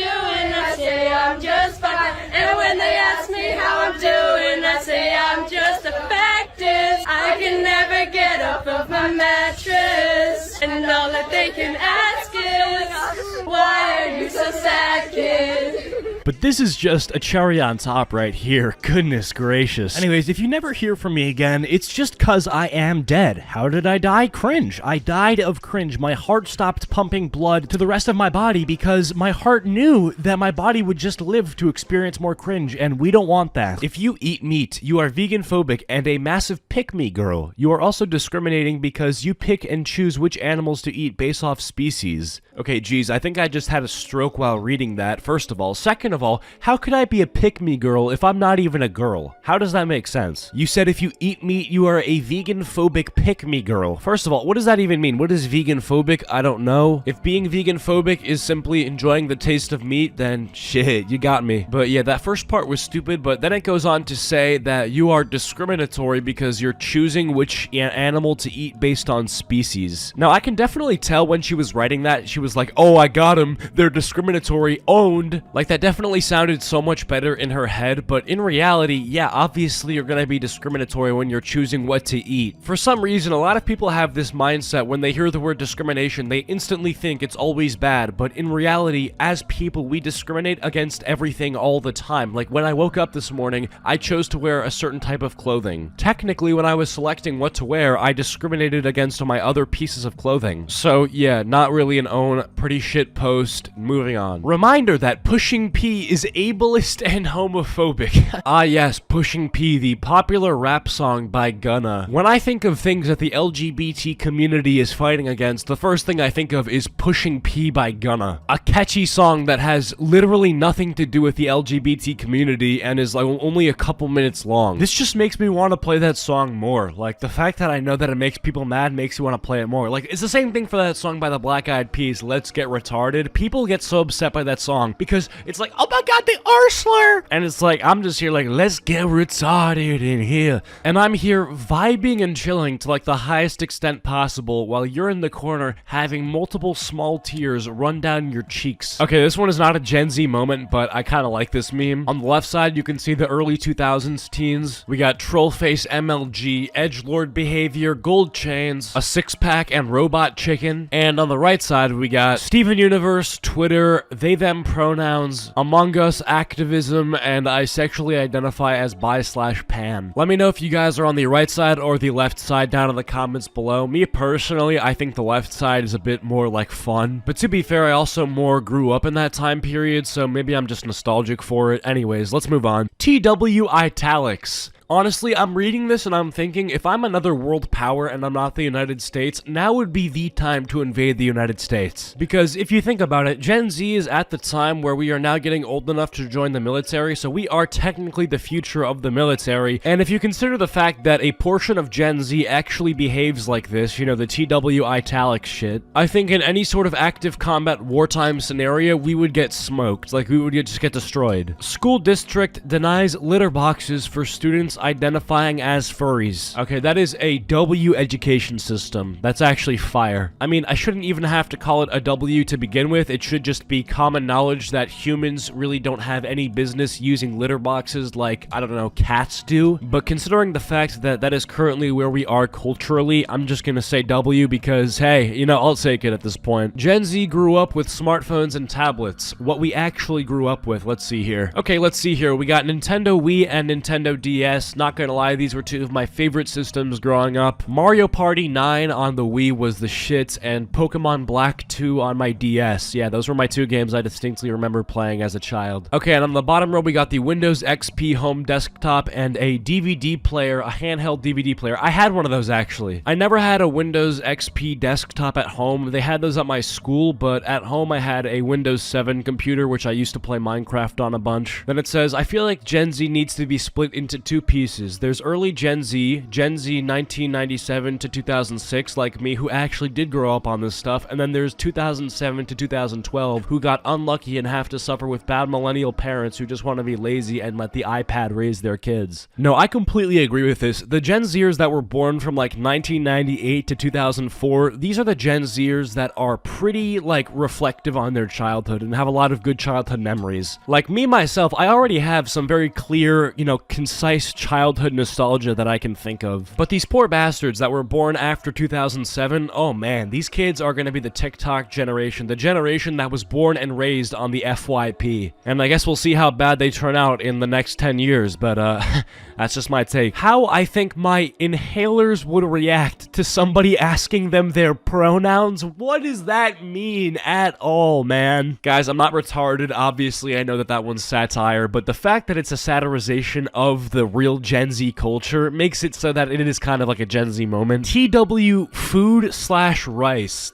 say I'm just fine, and when they ask me how I'm doing, I say I'm just effective. I can never get up off my mattress, and all that they can ask is Why are you so sad, kid? But this is just a cherry on top right here. Goodness gracious. Anyways, if you never hear from me again, it's just cause I am dead. How did I die? Cringe. I died of cringe. My heart stopped pumping blood to the rest of my body because my heart knew that my body would just live to experience more cringe, and we don't want that. If you eat meat, you are vegan phobic and a massive pick-me girl. You are also discriminating because you pick and choose which animals to eat based off species. Okay, geez, I think I just had a stroke while reading that, first of all. Second of all, how could I be a pick-me girl if I'm not even a girl? How does that make sense? You said if you eat meat, you are a vegan-phobic pick-me girl. First of all, what does that even mean? What is vegan-phobic? I don't know. If being vegan-phobic is simply enjoying the taste of meat, then shit, you got me. But yeah, that first part was stupid, but then it goes on to say that you are discriminatory because you're choosing which animal to eat based on species. Now, I can definitely tell when she was writing that, she was like, oh, I got him, they're discriminatory, owned. Like, that definitely sounded so much better in her head, but in reality, yeah, obviously you're gonna be discriminatory when you're choosing what to eat. For some reason, a lot of people have this mindset when they hear the word discrimination, they instantly think it's always bad, but in reality, as people, we discriminate against everything all the time. Like, when I woke up this morning, I chose to wear a certain type of clothing. Technically, when I was selecting what to wear, I discriminated against my other pieces of clothing. So, yeah, not really an own, pretty shit post, moving on. Reminder that Pushing P is ableist and homophobic. Ah yes, Pushing P, the popular rap song by Gunna. When I think of things that the LGBT community is fighting against, the first thing I think of is Pushing P by Gunna. A catchy song that has literally nothing to do with the LGBT community and is like only a couple minutes long. This just makes me want to play that song more. Like, the fact that I know that it makes people mad makes you want to play it more. Like, it's the same thing for that song by the Black Eyed Peas, Let's Get Retarded. People get so upset by that song because it's like, oh my god, the R slur! And it's like, I'm just here like, let's get retarded in here. And I'm here vibing and chilling to like the highest extent possible while you're in the corner having multiple small tears run down your cheeks. Okay, this one is not a Gen Z moment, but I kind of like this meme. On the left side, you can see the early 2000s teens. We got Trollface MLG, edgelord behavior, gold chains, a six-pack, and robot chicken. And on the right side, we got Steven Universe, Twitter, they them pronouns, Among Us activism, and I sexually identify as bi/pan. Let me know if you guys are on the right side or the left side down in the comments below. Me personally, I think the left side is a bit more like fun, but to be fair, I also more grew up in that time period, so maybe I'm just nostalgic for it. Anyways, let's move on. TW italics. Honestly, I'm reading this and I'm thinking, if I'm another world power and I'm not the United States, now would be the time to invade the United States. Because if you think about it, Gen Z is at the time where we are now getting old enough to join the military, so we are technically the future of the military. And if you consider the fact that a portion of Gen Z actually behaves like this, you know, the TW italic shit, I think in any sort of active combat wartime scenario, we would get smoked. Like, we would just get destroyed. School district denies litter boxes for students identifying as furries. Okay, that is a W education system. That's actually fire. I mean, I shouldn't even have to call it a W to begin with. It should just be common knowledge that humans really don't have any business using litter boxes like, I don't know, cats do. But considering the fact that that is currently where we are culturally, I'm just gonna say W because, hey, you know, I'll take it at this point. Gen Z grew up with smartphones and tablets. What we actually grew up with, let's see here. Okay, let's see here. We got Nintendo Wii and Nintendo DS. Not gonna lie, these were two of my favorite systems growing up. Mario Party 9 on the Wii was the shit, and Pokemon Black 2 on my DS. Yeah, those were my two games I distinctly remember playing as a child. Okay, and on the bottom row, we got the Windows XP home desktop and a DVD player, a handheld DVD player. I had one of those, actually. I never had a Windows XP desktop at home. They had those at my school, but at home I had a Windows 7 computer, which I used to play Minecraft on a bunch. Then it says, I feel like Gen Z needs to be split into two pieces. There's early Gen Z 1997 to 2006, like me, who actually did grow up on this stuff, and then there's 2007 to 2012, who got unlucky and have to suffer with bad millennial parents who just want to be lazy and let the iPad raise their kids. No, I completely agree with this. The Gen Zers that were born from like 1998 to 2004, these are the Gen Zers that are pretty, like, reflective on their childhood and have a lot of good childhood memories. Like me, myself, I already have some very clear, you know, concise childhood nostalgia that I can think of. But these poor bastards that were born after 2007, oh man, these kids are gonna be the TikTok generation, the generation that was born and raised on the FYP. And I guess we'll see how bad they turn out in the next 10 years, but that's just my take. How I think my inhalers would react to somebody asking them their pronouns? What does that mean at all, man? Guys, I'm not retarded, obviously I know that that one's satire, but the fact that it's a satirization of the real Gen Z culture makes it so that it is kind of like a Gen Z moment. TW food/rice.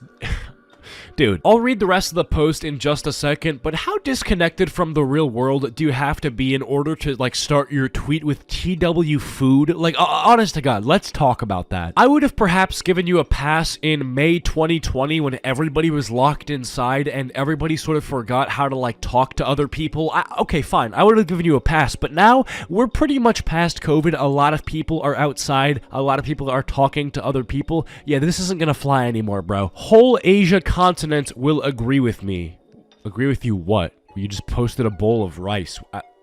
Dude, I'll read the rest of the post in just a second, but how disconnected from the real world do you have to be in order to, like, start your tweet with TW food? Like, honest to God, let's talk about that. I would have perhaps given you a pass in May 2020 when everybody was locked inside and everybody sort of forgot how to, like, talk to other people. Okay, fine, I would have given you a pass, but now we're pretty much past COVID. A lot of people are outside. A lot of people are talking to other people. Yeah, this isn't gonna fly anymore, bro. Whole Asia continent will agree with me. Agree with you what? You just posted a bowl of rice.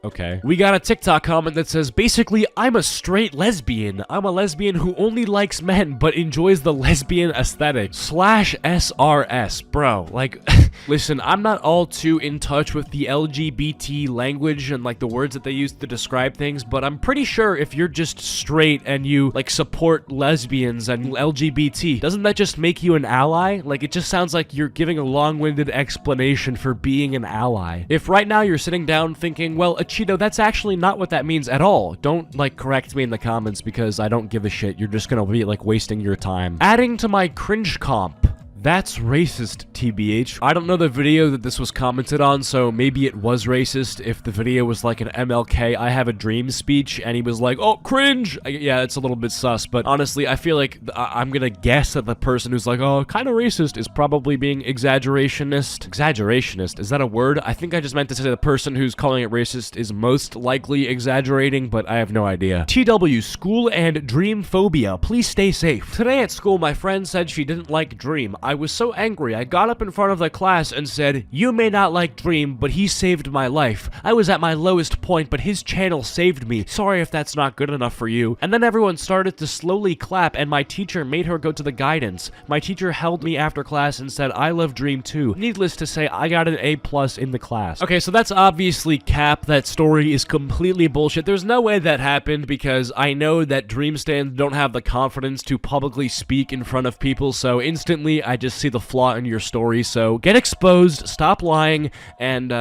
Okay. We got a TikTok comment that says, basically, I'm a straight lesbian. I'm a lesbian who only likes men but enjoys the lesbian aesthetic. /SRS. Bro, like, listen, I'm not all too in touch with the LGBT language and, like, the words that they use to describe things, but I'm pretty sure if you're just straight and you, like, support lesbians and LGBT, doesn't that just make you an ally? Like, it just sounds like you're giving a long-winded explanation for being an ally. If right now you're sitting down thinking, well, Cheeto, that's actually not what that means at all. Don't, like, correct me in the comments because I don't give a shit. You're just gonna be, like, wasting your time. Adding to my cringe comp. That's racist, TBH. I don't know the video that this was commented on, so maybe it was racist if the video was like an MLK I have a dream speech, and he was like, oh, cringe! Yeah, it's a little bit sus, but honestly, I feel like I'm gonna guess that the person who's like, oh, kinda racist is probably being exaggerationist. Exaggerationist? Is that a word? I think I just meant to say the person who's calling it racist is most likely exaggerating, but I have no idea. TW, school and dream phobia. Please stay safe. Today at school, my friend said she didn't like Dream. I was so angry, I got up in front of the class and said, you may not like Dream, but he saved my life. I was at my lowest point, but his channel saved me. Sorry if that's not good enough for you. And then everyone started to slowly clap, and my teacher made her go to the guidance. My teacher held me after class and said, I love Dream too. Needless to say, I got an A+ in the class. Okay, so that's obviously cap. That story is completely bullshit. There's no way that happened because I know that Dream stands don't have the confidence to publicly speak in front of people, so instantly I just see the flaw in your story, so get exposed, stop lying, and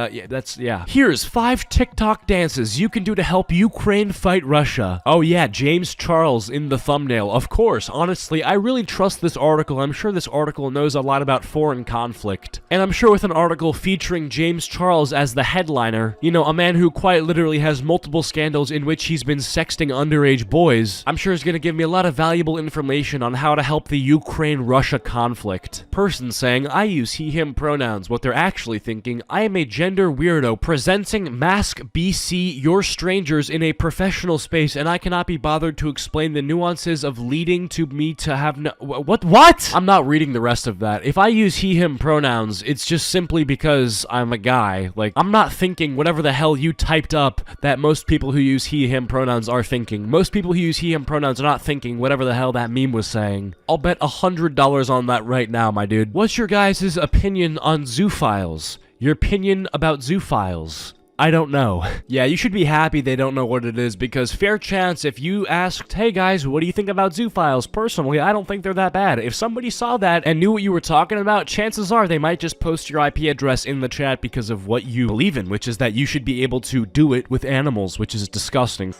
yeah. Here's 5 TikTok dances you can do to help Ukraine fight Russia. Oh yeah, James Charles in the thumbnail, of course. Honestly, I really trust this article. I'm sure this article knows a lot about foreign conflict. And I'm sure with an article featuring James Charles as the headliner, you know, a man who quite literally has multiple scandals in which he's been sexting underage boys, I'm sure is gonna give me a lot of valuable information on how to help the Ukraine-Russia conflict. Person saying, I use he, him pronouns. What they're actually thinking, I am a gender weirdo presenting Mask BC your strangers in a professional space, and I cannot be bothered to explain the nuances of leading to me to have no— What? I'm not reading the rest of that. If I use he, him pronouns, it's just simply because I'm a guy. Like, I'm not thinking whatever the hell you typed up that most people who use he, him pronouns are thinking. Most people who use he, him pronouns are not thinking whatever the hell that meme was saying. I'll bet $100 on that right now, my dude. What's your guys' opinion on zoophiles? Your opinion about zoophiles? I don't know. Yeah, you should be happy they don't know what it is, because fair chance if you asked, hey guys, what do you think about zoophiles? Personally, I don't think they're that bad. If somebody saw that and knew what you were talking about, chances are they might just post your IP address in the chat because of what you believe in, which is that you should be able to do it with animals, which is disgusting.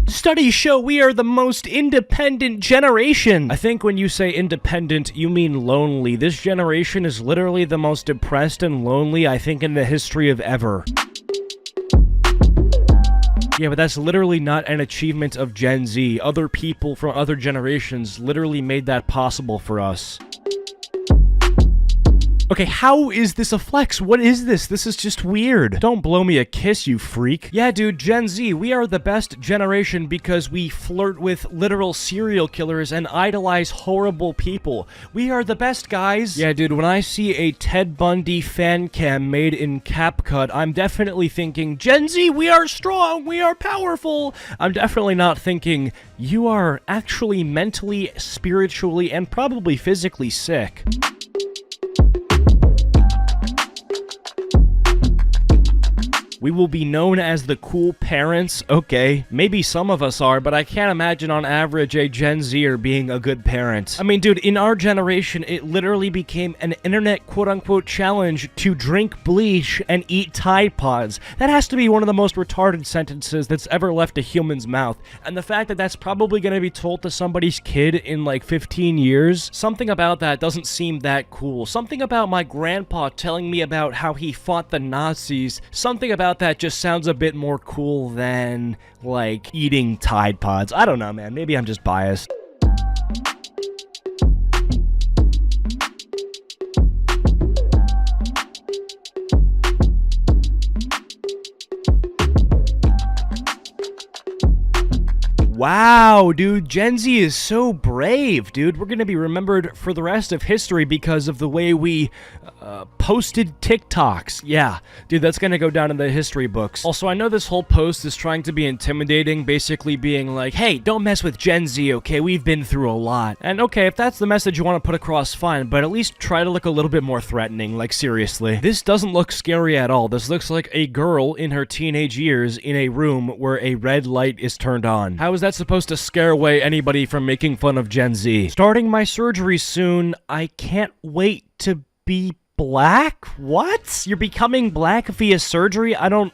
Studies show we are the most independent generation. I think when you say independent, you mean lonely. This generation is literally the most depressed and lonely, I think, in the history of ever. Yeah, but that's literally not an achievement of Gen Z. Other people from other generations literally made that possible for us. Okay, how is this a flex? What is this? This is just weird. Don't blow me a kiss, you freak. Yeah, dude, Gen Z, we are the best generation because we flirt with literal serial killers and idolize horrible people. We are the best, guys. Yeah, dude, when I see a Ted Bundy fan cam made in CapCut, I'm definitely thinking, Gen Z, we are strong, we are powerful. I'm definitely not thinking, you are actually mentally, spiritually, and probably physically sick. We will be known as the cool parents. Okay, maybe some of us are, but I can't imagine on average a Gen Zer being a good parent. I mean, dude, in our generation, it literally became an internet quote-unquote challenge to drink bleach and eat Tide Pods. That has to be one of the most retarded sentences that's ever left a human's mouth. And the fact that that's probably going to be told to somebody's kid in like 15 years, something about that doesn't seem that cool. Something about my grandpa telling me about how he fought the Nazis, something about that just sounds a bit more cool than, like, eating Tide Pods. I don't know, man. Maybe I'm just biased. Wow, dude, Gen Z is so brave, dude. We're gonna be remembered for the rest of history because of the way we posted TikToks. Yeah, dude, that's gonna go down in the history books. Also, I know this whole post is trying to be intimidating, basically being like, hey, don't mess with Gen Z, okay? We've been through a lot. And okay, if that's the message you want to put across, fine, but at least try to look a little bit more threatening, like seriously. This doesn't look scary at all. This looks like a girl in her teenage years in a room where a red light is turned on. How is that supposed to scare away anybody from making fun of Gen Z? Starting my surgery soon. I can't wait to be black? What? You're becoming black via surgery? I don't...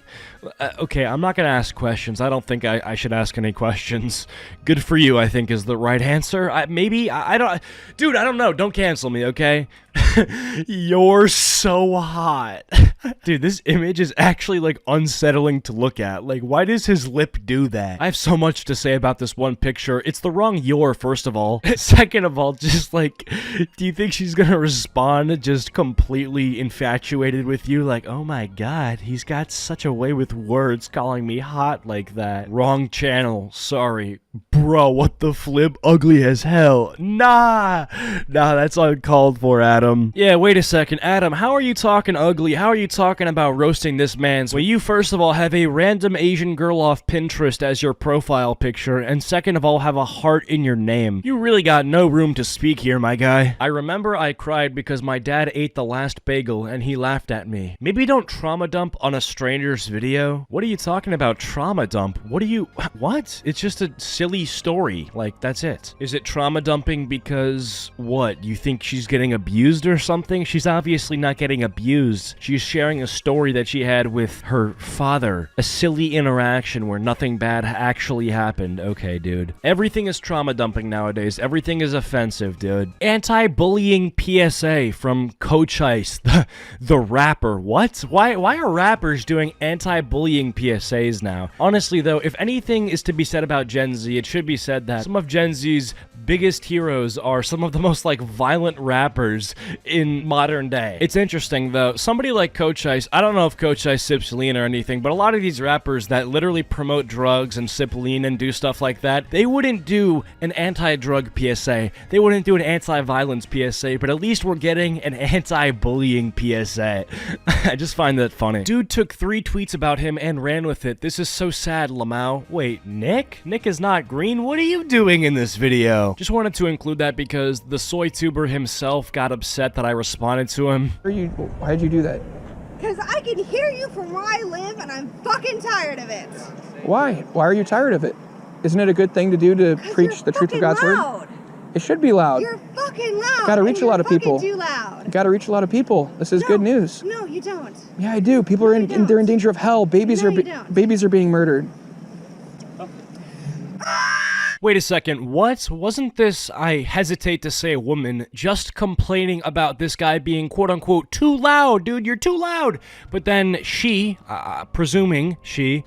okay, I'm not gonna ask questions. I don't think I should ask any questions. Good for you, I think, is the right answer. Maybe? I don't... Dude, I don't know. Don't cancel me, okay? You're so hot. Dude, this image is actually, like, unsettling to look at. Like, why does his lip do that? I have so much to say about this one picture. It's the wrong "your," first of all. Second of all, just, like, do you think she's gonna respond just completely infatuated with you? Like, oh my god, he's got such a way with words calling me hot like that. Wrong channel. Sorry. Bro, what the flip? Ugly as hell. Nah, that's uncalled for, Adam. Yeah, wait a second. Adam, how are you talking ugly? How are you talking about roasting this man's? Well, you first of all have a random Asian girl off Pinterest as your profile picture, and second of all have a heart in your name. You really got no room to speak here, my guy. I remember I cried because my dad ate the last bagel and he laughed at me. Maybe don't trauma dump on a stranger's video. What are you talking about, trauma dump? What? It's just a silly story. Like, that's it. Is it trauma dumping because, what, you think she's getting abused or something? She's obviously not getting abused. She's sharing a story that she had with her father. A silly interaction where nothing bad actually happened. Okay, dude. Everything is trauma dumping nowadays. Everything is offensive, dude. Anti-bullying PSA from Coach Ice, the rapper. What? Why are rappers doing anti-bullying PSAs now? Honestly, though, if anything is to be said about Gen Z, it should be said that some of Gen Z's biggest heroes are some of the most, like, violent rappers in modern day. It's interesting, though. Somebody like Coach Ice, I don't know if Coach Ice sips lean or anything, but a lot of these rappers that literally promote drugs and sip lean and do stuff like that, they wouldn't do an anti-drug PSA. They wouldn't do an anti-violence PSA, but at least we're getting an anti-bullying PSA. I just find that funny. Dude took 3 tweets about him and ran with it. This is so sad, Lamau. Wait, Nick? Nick is not green? What are you doing in this video? Just wanted to include that because the soy tuber himself got upset that I responded to him. Why'd you do that? Because I can hear you from where I live and I'm fucking tired of it. Why? Why are you tired of it? Isn't it a good thing to do to preach the truth of God's word? It should be loud. You're fucking loud. You gotta reach a lot of people. Too loud. You gotta reach a lot of people. This is good news. No, you don't. Yeah, I do. People are they're in danger of hell. Babies are being murdered. Wait a second, what? Wasn't this, I hesitate to say, a woman just complaining about this guy being quote-unquote too loud? Dude, you're too loud! But then she, presuming she,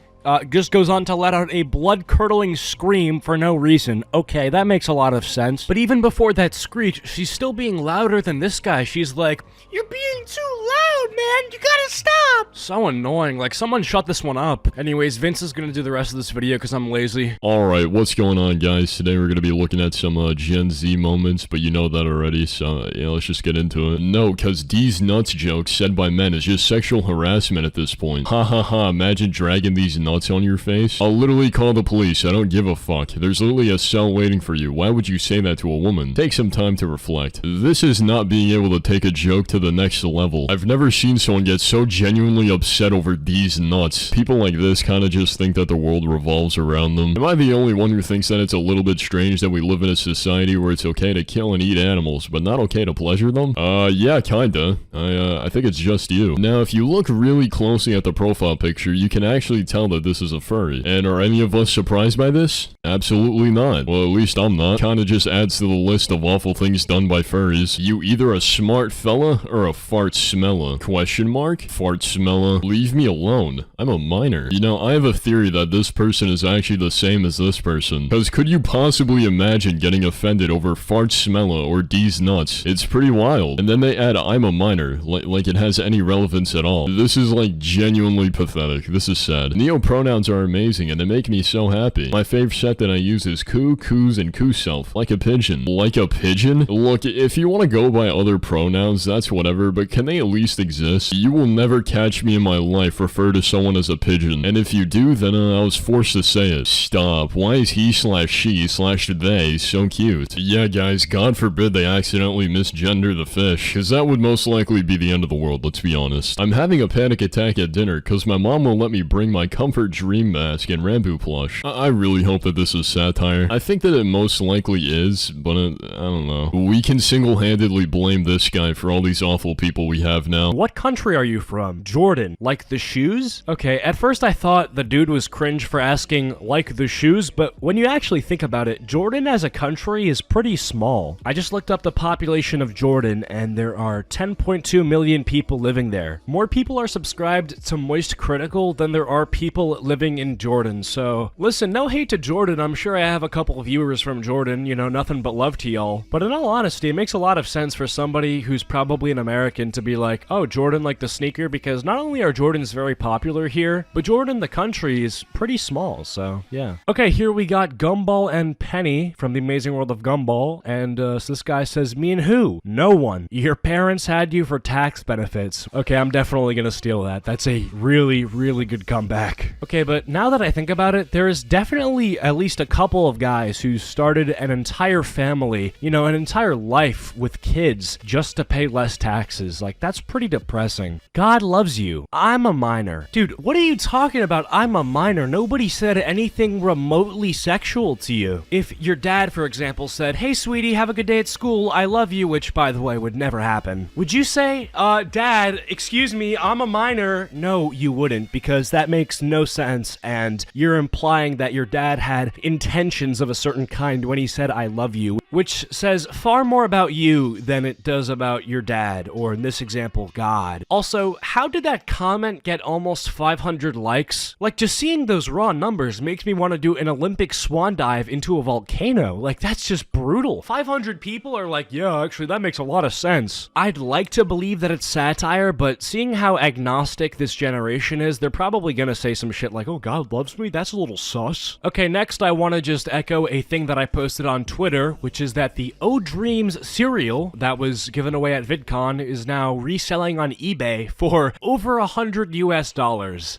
just goes on to let out a blood-curdling scream for no reason. Okay, that makes a lot of sense. But even before that screech, she's still being louder than this guy. She's like, "You're being too loud, man. You gotta stop." So annoying. Like, someone shut this one up. Anyways, Vince is gonna do the rest of this video because I'm lazy. Alright, what's going on, guys? Today we're gonna be looking at some Gen Z moments, but you know that already, so yeah, let's just get into it. No, because these nuts jokes said by men is just sexual harassment at this point. Ha ha ha, imagine dragging these nuts on your face. I'll literally call the police, I don't give a fuck. There's literally a cell waiting for you. Why would you say that to a woman? Take some time to reflect. This is not being able to take a joke to the next level. I've never seen someone get so genuinely upset over these nuts. People like this kind of just think that the world revolves around them. Am I the only one who thinks that it's a little bit strange that we live in a society where it's okay to kill and eat animals, but not okay to pleasure them? Yeah, kinda. I think it's just you. Now, if you look really closely at the profile picture, you can actually tell that this is a furry. And are any of us surprised by this? Absolutely not. Well, at least I'm not. Kinda just adds to the list of awful things done by furries. You either a smart fella or a fart smella? Question mark? Fart smella? Leave me alone. I'm a minor. You know, I have a theory that this person is actually the same as this person. Cause could you possibly imagine getting offended over fart smella or D's nuts? It's pretty wild. And then they add I'm a minor, like it has any relevance at all. This is like genuinely pathetic. This is sad. Neo pronouns are amazing and they make me so happy. My fave set that I use is coo, coos, and coo-self. Like a pigeon. Like a pigeon? Look, if you want to go by other pronouns, that's whatever, but can they at least exist? You will never catch me in my life refer to someone as a pigeon. And if you do, then I was forced to say it. Stop. Why is he/she/they so cute? Yeah, guys, God forbid they accidentally misgender the fish, cause that would most likely be the end of the world, let's be honest. I'm having a panic attack at dinner cause my mom won't let me bring my comfort dream mask and Rambo plush. I really hope that this is satire. I think that it most likely is, but I don't know. We can single-handedly blame this guy for all these awful people we have now. What country are you from? Jordan. Like the shoes? Okay, at first I thought the dude was cringe for asking, like the shoes, but when you actually think about it, Jordan as a country is pretty small. I just looked up the population of Jordan, and there are 10.2 million people living there. More people are subscribed to Moist Critical than there are people living in Jordan, so listen, no hate to Jordan. I'm sure I have a couple of viewers from Jordan, you know, nothing but love to y'all. But in all honesty, it makes a lot of sense for somebody who's probably an American to be like, oh, Jordan like the sneaker, because not only are Jordans very popular here, but Jordan the country is pretty small, so yeah. Okay, here we got Gumball and Penny from the Amazing World of Gumball, and so this guy says, me and who? No one. Your parents had you for tax benefits. Okay, I'm definitely gonna steal that. That's a really, really good comeback. Okay, but now that I think about it, there is definitely at least a couple of guys who started an entire family, you know, an entire life with kids just to pay less taxes. Like, that's pretty depressing. God loves you. I'm a minor. Dude, what are you talking about? I'm a minor. Nobody said anything remotely sexual to you. If your dad, for example, said, hey, sweetie, have a good day at school, I love you, which, by the way, would never happen, would you say, Dad, excuse me, I'm a minor? No, you wouldn't, because that makes no sense, and you're implying that your dad had intentions of a certain kind when he said, I love you, which says far more about you than it does about your dad, or in this example, God. Also, how did that comment get almost 500 likes? Like, just seeing those raw numbers makes me want to do an Olympic swan dive into a volcano. Like, that's just brutal. 500 people are like, yeah, actually, that makes a lot of sense. I'd like to believe that it's satire, but seeing how agnostic this generation is, they're probably gonna say some shit like, oh, God loves me? That's a little sus. Okay, next I want to just echo a thing that I posted on Twitter, which is that the O Dreams cereal that was given away at VidCon is now reselling on eBay for over $100 US.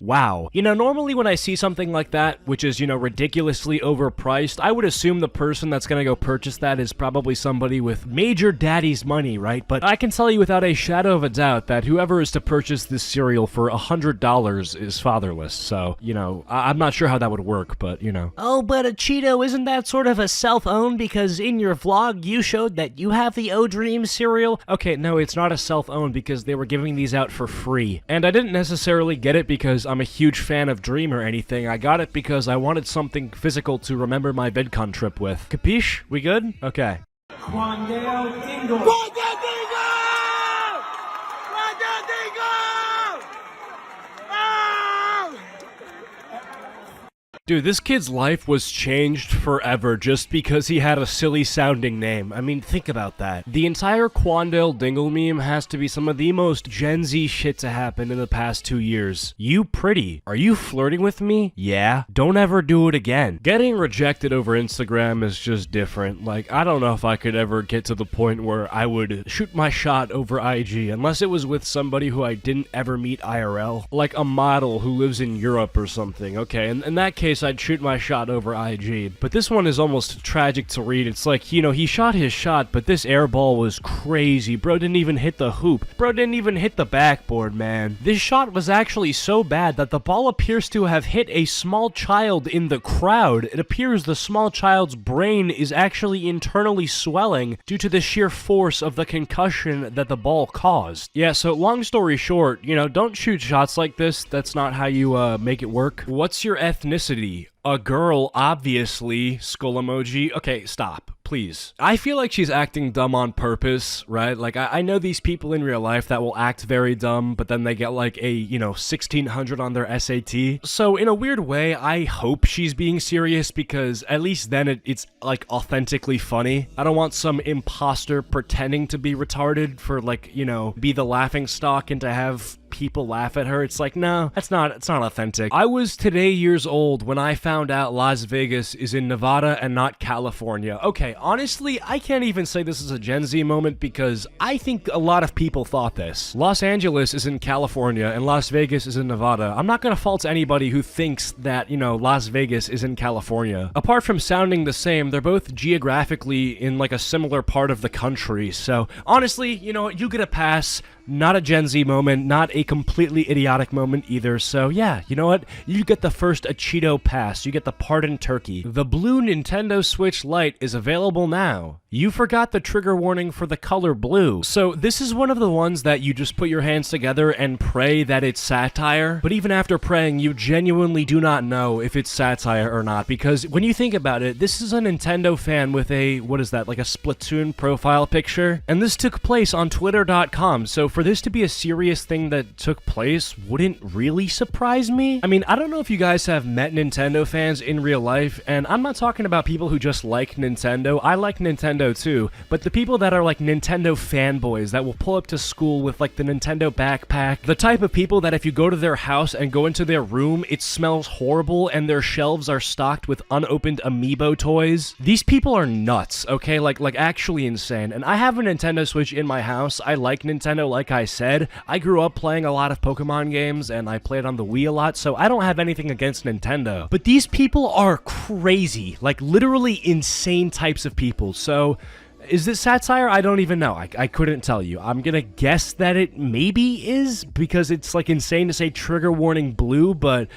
Wow. You know, normally when I see something like that, which is, you know, ridiculously overpriced, I would assume the person that's gonna go purchase that is probably somebody with major daddy's money, right? But I can tell you without a shadow of a doubt that whoever is to purchase this cereal for $100 is fatherless. So, you know, I'm not sure how that would work, but, you know. Oh, but a Cheeto, isn't that sort of a self-owned? Because in your vlog, you showed that you have the O Dream cereal. Okay, no, it's not a self-owned because they were giving these out for free. And I didn't necessarily get it because I'm a huge fan of Dream or anything. I got it because I wanted something physical to remember my VidCon trip with. Capiche? We good? Okay. Dude, this kid's life was changed forever just because he had a silly sounding name. I mean, think about that. The entire Quandale Dingle meme has to be some of the most Gen Z shit to happen in the past 2 years. You pretty. Are you flirting with me? Yeah. Don't ever do it again. Getting rejected over Instagram is just different. Like, I don't know if I could ever get to the point where I would shoot my shot over IG, unless it was with somebody who I didn't ever meet IRL. Like a model who lives in Europe or something. Okay, in that case, I'd shoot my shot over IG. But this one is almost tragic to read. It's like, you know, he shot his shot, but this air ball was crazy. Bro didn't even hit the hoop. Bro didn't even hit the backboard, man. This shot was actually so bad that the ball appears to have hit a small child in the crowd. It appears the small child's brain is actually internally swelling due to the sheer force of the concussion that the ball caused. Yeah, so long story short, you know, don't shoot shots like this. That's not how you make it work. What's your ethnicity? A girl, obviously. Skull emoji. Okay, stop. Please. I feel like she's acting dumb on purpose, right? Like, I know these people in real life that will act very dumb, but then they get like a, you know, 1600 on their SAT. So in a weird way, I hope she's being serious because at least then it's like authentically funny. I don't want some imposter pretending to be retarded for like, you know, be the laughing stock and to have people laugh at her. It's like, no, it's not authentic. I was today years old when I found out Las Vegas is in Nevada and not California. Okay, honestly, I can't even say this is a Gen Z moment because I think a lot of people thought this. Los Angeles is in California and Las Vegas is in Nevada. I'm not gonna fault anybody who thinks that, you know, Las Vegas is in California. Apart from sounding the same, they're both geographically in like a similar part of the country. So honestly, you know, you get a pass. Not a Gen Z moment, not a completely idiotic moment either, so yeah, you know what? You get the first Cheeto pass, you get the pardon turkey. The blue Nintendo Switch Lite is available now. You forgot the trigger warning for the color blue. So this is one of the ones that you just put your hands together and pray that it's satire, but even after praying, you genuinely do not know if it's satire or not, because when you think about it, this is a Nintendo fan with a, what is that, like a Splatoon profile picture? And this took place on Twitter.com, so for this to be a serious thing that took place wouldn't really surprise me. I mean, I don't know if you guys have met Nintendo fans in real life, and I'm not talking about people who just like Nintendo. I like Nintendo too, but the people that are like Nintendo fanboys that will pull up to school with like the Nintendo backpack, the type of people that if you go to their house and go into their room, it smells horrible and their shelves are stocked with unopened amiibo toys. These people are nuts, okay? Like actually insane. And I have a Nintendo Switch in my house. I like Nintendo, like I said. I grew up playing a lot of Pokemon games and I played on the Wii a lot, so I don't have anything against Nintendo. But these people are crazy, like literally insane types of people. So is this satire? I don't even know. I couldn't tell you. I'm gonna guess that it maybe is because it's like insane to say trigger warning blue, but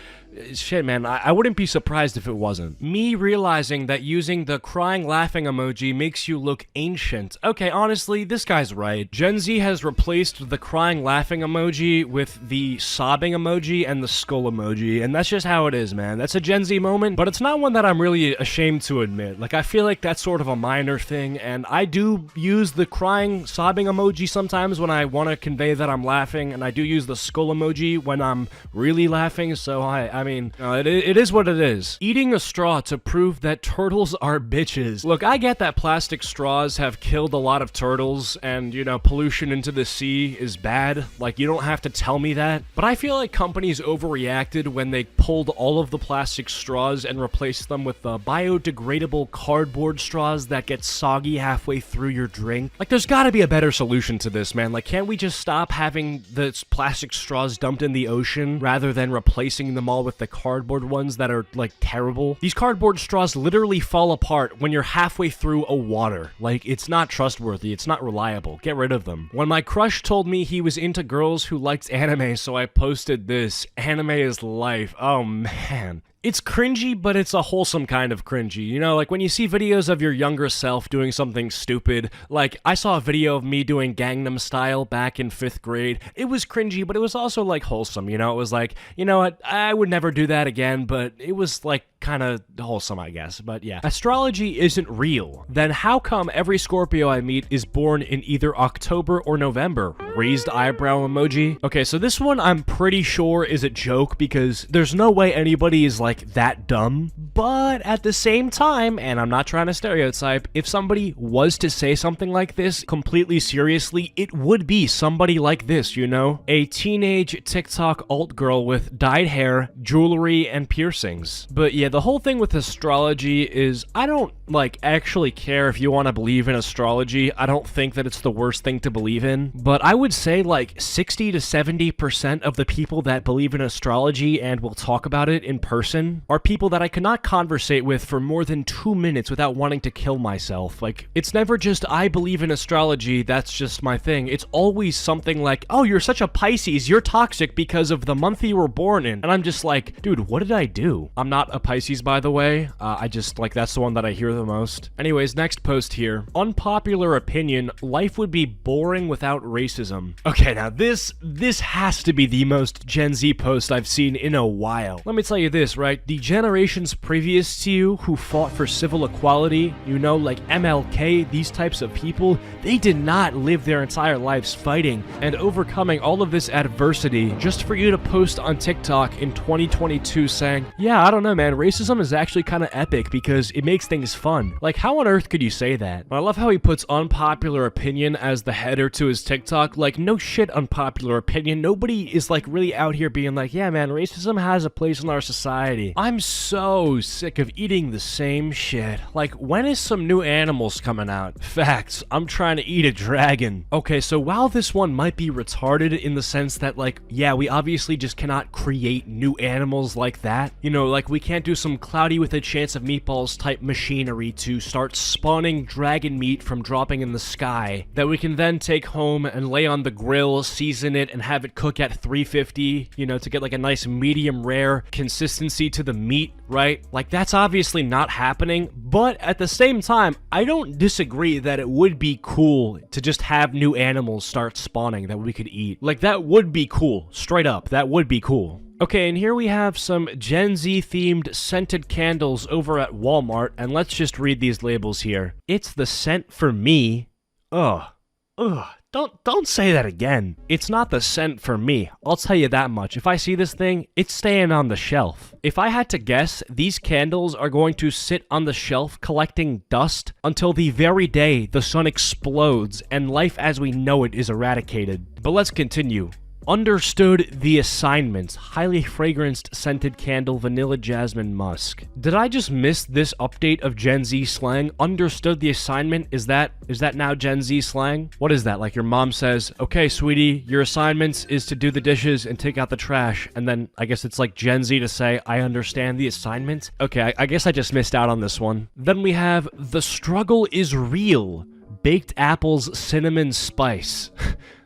shit, man, I wouldn't be surprised if it wasn't. Me realizing that using the crying laughing emoji makes you look ancient. Okay, honestly, this guy's right. Gen Z has replaced the crying laughing emoji with the sobbing emoji and the skull emoji, and that's just how it is, man. That's a Gen Z moment, but it's not one that I'm really ashamed to admit. Like, I feel like that's sort of a minor thing, and I do use the crying, sobbing emoji sometimes when I want to convey that I'm laughing, and I do use the skull emoji when I'm really laughing, so I mean, it is what it is. Eating a straw to prove that turtles are bitches. Look, I get that plastic straws have killed a lot of turtles, and, you know, pollution into the sea is bad. Like, you don't have to tell me that. But I feel like companies overreacted when they pulled all of the plastic straws and replaced them with the biodegradable cardboard straws that get soggy halfway through your drink. Like, there's gotta be a better solution to this, man. Like, can't we just stop having the plastic straws dumped in the ocean rather than replacing them all with the cardboard ones that are, like, terrible? These cardboard straws literally fall apart when you're halfway through a water. Like, it's not trustworthy, it's not reliable. Get rid of them. When my crush told me he was into girls who liked anime, so I posted this. Anime is life. Oh, man. It's cringy, but it's a wholesome kind of cringy. You know, like when you see videos of your younger self doing something stupid, like I saw a video of me doing Gangnam Style back in 5th grade. It was cringy, but it was also like wholesome, you know? It was like, you know what, I would never do that again, but it was like kind of wholesome, I guess. But yeah, astrology isn't real. Then how come every Scorpio I meet is born in either October or November? Raised eyebrow emoji. Okay, so this one I'm pretty sure is a joke because there's no way anybody is like that dumb. But at the same time, and I'm not trying to stereotype, if somebody was to say something like this completely seriously, it would be somebody like this, you know? A teenage TikTok alt girl with dyed hair, jewelry, and piercings. But yeah, the whole thing with astrology is I don't like actually care if you want to believe in astrology. I don't think that it's the worst thing to believe in, but I would say like 60 to 70% of the people that believe in astrology and will talk about it in person are people that I cannot conversate with for more than 2 minutes without wanting to kill myself. Like, it's never just I believe in astrology, that's just my thing. It's always something like, oh, you're such a Pisces, you're toxic because of the month you were born in. And I'm just like, dude, what did I do? I'm not a Pisces, by the way. I just, like, that's the one that I hear the most. Anyways, next post here. Unpopular opinion, life would be boring without racism. Okay, now this has to be the most Gen Z post I've seen in a while. Let me tell you this, right? The generations previous to you who fought for civil equality, you know, like MLK, these types of people, they did not live their entire lives fighting and overcoming all of this adversity just for you to post on TikTok in 2022 saying, yeah, I don't know, man, racism is actually kind of epic because it makes things fun. Like, how on earth could you say that? I love how he puts unpopular opinion as the header to his TikTok. Like, no shit, unpopular opinion. Nobody is like really out here being like, yeah, man, racism has a place in our society. I'm so sick of eating the same shit. Like, when is some new animals coming out? Facts. I'm trying to eat a dragon. Okay, so while this one might be retarded in the sense that, like, yeah, we obviously just cannot create new animals like that. You know, like, we can't do some cloudy with a chance of meatballs type machinery to start spawning dragon meat from dropping in the sky that we can then take home and lay on the grill, season it, and have it cook at 350, you know, to get like a nice medium rare consistency to the meat, right? Like, that's obviously not happening, but at the same time, I don't disagree that it would be cool to just have new animals start spawning that we could eat. Like, that would be cool. Straight up, that would be cool. Okay, and here we have some Gen Z themed scented candles over at Walmart, and let's just read these labels here. It's the scent for me. Ugh. Don't say that again. It's not the scent for me. I'll tell you that much. If I see this thing, it's staying on the shelf. If I had to guess, these candles are going to sit on the shelf collecting dust until the very day the sun explodes and life as we know it is eradicated. But let's continue. Understood the assignment. Highly fragranced scented candle, vanilla jasmine musk. Did I just miss this update of Gen Z slang? Understood the assignment? Is that now Gen Z slang? What is that? Like your mom says, okay, sweetie, your assignment is to do the dishes and take out the trash. And then I guess it's like Gen Z to say, I understand the assignment. Okay, I guess I just missed out on this one. Then we have the struggle is real. Baked apples, cinnamon spice.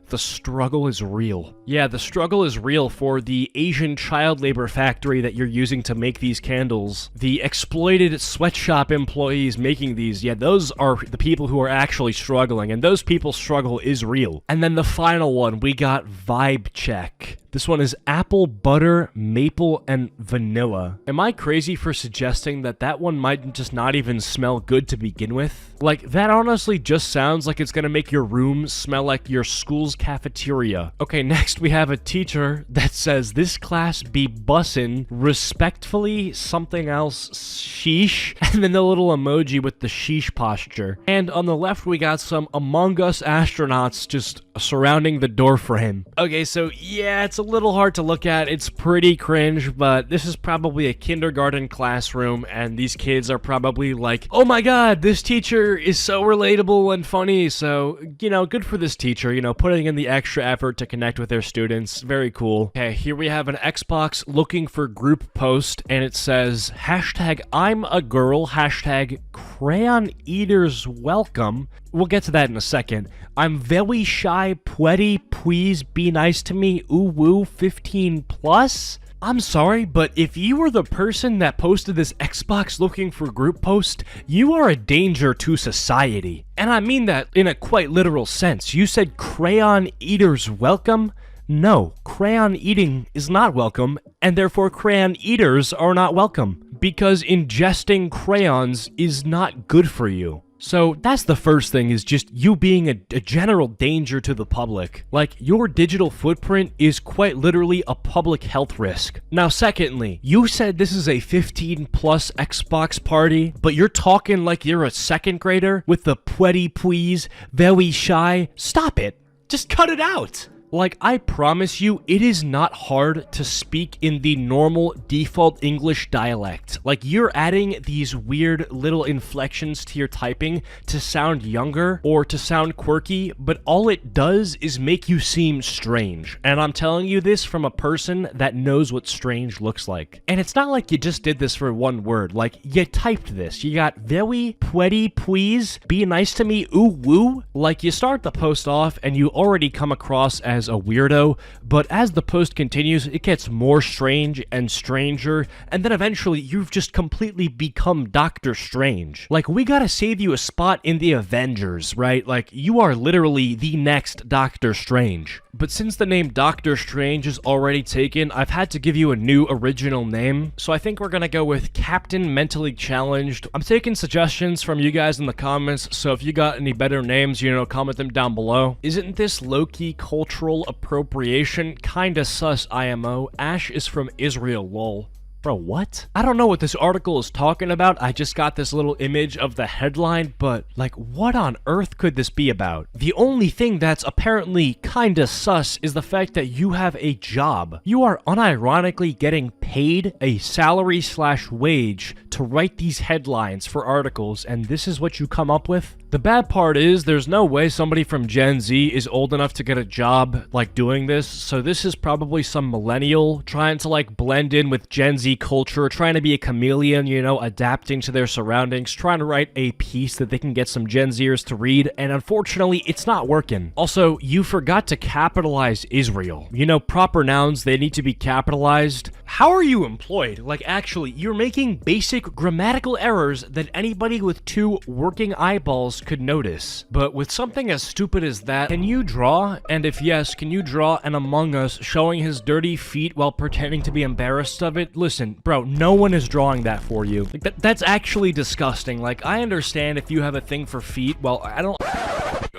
The struggle is real. Yeah, the struggle is real for the Asian child labor factory that you're using to make these candles. The exploited sweatshop employees making these, yeah, those are the people who are actually struggling, and those people's struggle is real. And then the final one, we got vibe check. This one is apple, butter, maple, and vanilla. Am I crazy for suggesting that that one might just not even smell good to begin with? Like, that honestly just sounds like it's gonna make your room smell like your school's cafeteria. Okay, next we have a teacher that says, this class be bussin', respectfully something else, sheesh, and then the little emoji with the sheesh posture. And on the left we got some Among Us astronauts just surrounding the door frame. Okay, so yeah, it's a little hard to look at. It's pretty cringe, but this is probably a kindergarten classroom, and these kids are probably like, oh my god, this teacher is so relatable and funny. So, you know, good for this teacher, you know, putting in the extra effort to connect with their students. Very cool. Okay, here we have an Xbox looking for group post, and it says, hashtag I'm a girl, hashtag crayon eaters welcome. We'll get to that in a second. I'm very shy, pwetty, please be nice to me, ooh woo, 15 plus? I'm sorry, but if you were the person that posted this Xbox looking for group post, you are a danger to society. And I mean that in a quite literal sense. You said crayon eaters welcome? No, crayon eating is not welcome, and therefore crayon eaters are not welcome. because ingesting crayons is not good for you. So that's the first thing, is just you being a general danger to the public. Like, your digital footprint is quite literally a public health risk. Now, secondly, you said this is a 15+ Xbox party, but you're talking like you're a second grader with the pretty please, very shy. Stop it. Just cut it out. Like, I promise you, it is not hard to speak in the normal default English dialect. Like, you're adding these weird little inflections to your typing to sound younger or to sound quirky, but all it does is make you seem strange. And I'm telling you this from a person that knows what strange looks like. And it's not like you just did this for one word. Like, you typed this. You got very pretty please, be nice to me, ooh woo. Like, you start the post off and you already come across as a weirdo, but as the post continues, it gets more strange and stranger, and then eventually you've just completely become Doctor Strange. Like, we gotta save you a spot in the Avengers, right? Like, you are literally the next Doctor Strange. But since the name Doctor Strange is already taken, I've had to give you a new original name, so I think we're gonna go with Captain Mentally Challenged. I'm taking suggestions from you guys in the comments, so if you got any better names, you know, comment them down below. Isn't this low-key cultural appropriation? Kinda sus, IMO. Ash is from Israel, lol. Bro, what? I don't know what this article is talking about. I just got this little image of the headline, but, like, what on earth could this be about? The only thing that's apparently kinda sus is the fact that you have a job. You are unironically getting paid a salary/wage to write these headlines for articles, and this is what you come up with? The bad part is, there's no way somebody from Gen Z is old enough to get a job, like, doing this, so this is probably some millennial trying to, like, blend in with Gen Z culture, trying to be a chameleon, you know, adapting to their surroundings, trying to write a piece that they can get some Gen Zers to read, and unfortunately, it's not working. Also, you forgot to capitalize Israel. You know, proper nouns, they need to be capitalized. How are you employed? Like, actually, you're making basic grammatical errors that anybody with 2 working eyeballs could notice. But with something as stupid as that, can you draw? And if yes, can you draw an Among Us showing his dirty feet while pretending to be embarrassed of it? Listen, bro, no one is drawing that for you. Like, that's actually disgusting. Like, I understand if you have a thing for feet. Well, I don't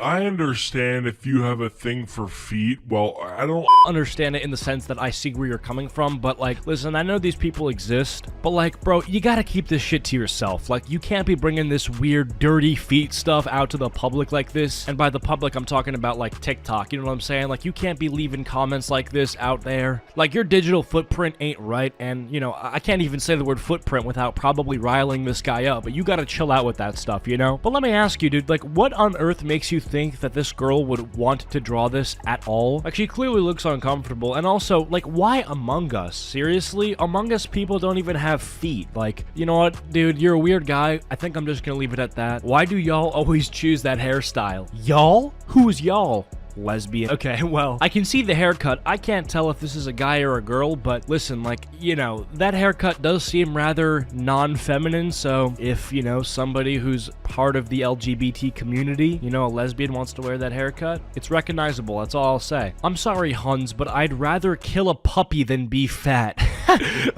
understand if you have a thing for feet. Well, I don't understand it in the sense that I see where you're coming from, but, like, listen, I know these people exist, but, like, bro, you gotta keep this shit to yourself. Like, you can't be bringing this weird, dirty feet stuff out to the public like this, and by the public, I'm talking about, like, TikTok, you know what I'm saying? Like, you can't be leaving comments like this out there. Like, your digital footprint ain't right, and, you know, I can't even say the word footprint without probably riling this guy up, but you gotta chill out with that stuff, you know? But let me ask you, dude, like, what on earth makes you think that this girl would want to draw this at all? Like, she clearly looks uncomfortable, and also, like, why Among Us? Seriously? Among Us people don't even have feet. Like, you know what, dude, you're a weird guy. I think I'm just gonna leave it at that. Why do y'all always choose that hairstyle? Y'all? Who's y'all? Lesbian. Okay, well, I can see the haircut. I can't tell if this is a guy or a girl, but listen, like, you know, that haircut does seem rather non-feminine, so if, you know, somebody who's part of the LGBT community, you know, a lesbian wants to wear that haircut, it's recognizable, that's all I'll say. I'm sorry, Huns, but I'd rather kill a puppy than be fat.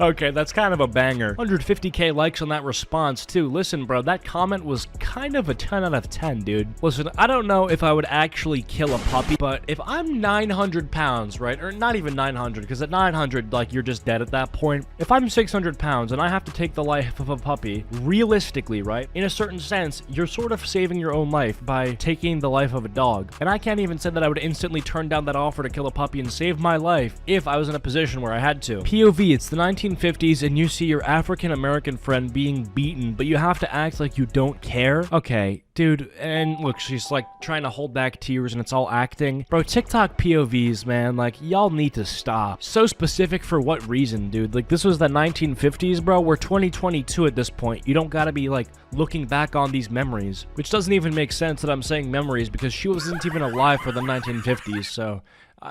Okay, that's kind of a banger. 150k likes on that response, too. Listen, bro, that comment was kind of a 10 out of 10, dude. Listen, I don't know if I would actually kill a puppy, but if I'm 900 pounds, right, or not even 900, because at 900, like, you're just dead at that point. If I'm 600 pounds and I have to take the life of a puppy, realistically, right, in a certain sense, you're sort of saving your own life by taking the life of a dog. And I can't even say that I would instantly turn down that offer to kill a puppy and save my life if I was in a position where I had to. POV, it's the 1950s and you see your African-American friend being beaten, but you have to act like you don't care? Okay, dude, and look, she's, like, trying to hold back tears and it's all acting. Bro, TikTok POVs, man, like, y'all need to stop. So specific for what reason, dude? Like, this was the 1950s, bro. We're 2022 at this point. You don't gotta be, like, looking back on these memories. Which doesn't even make sense that I'm saying memories, because she wasn't even alive for the 1950s, so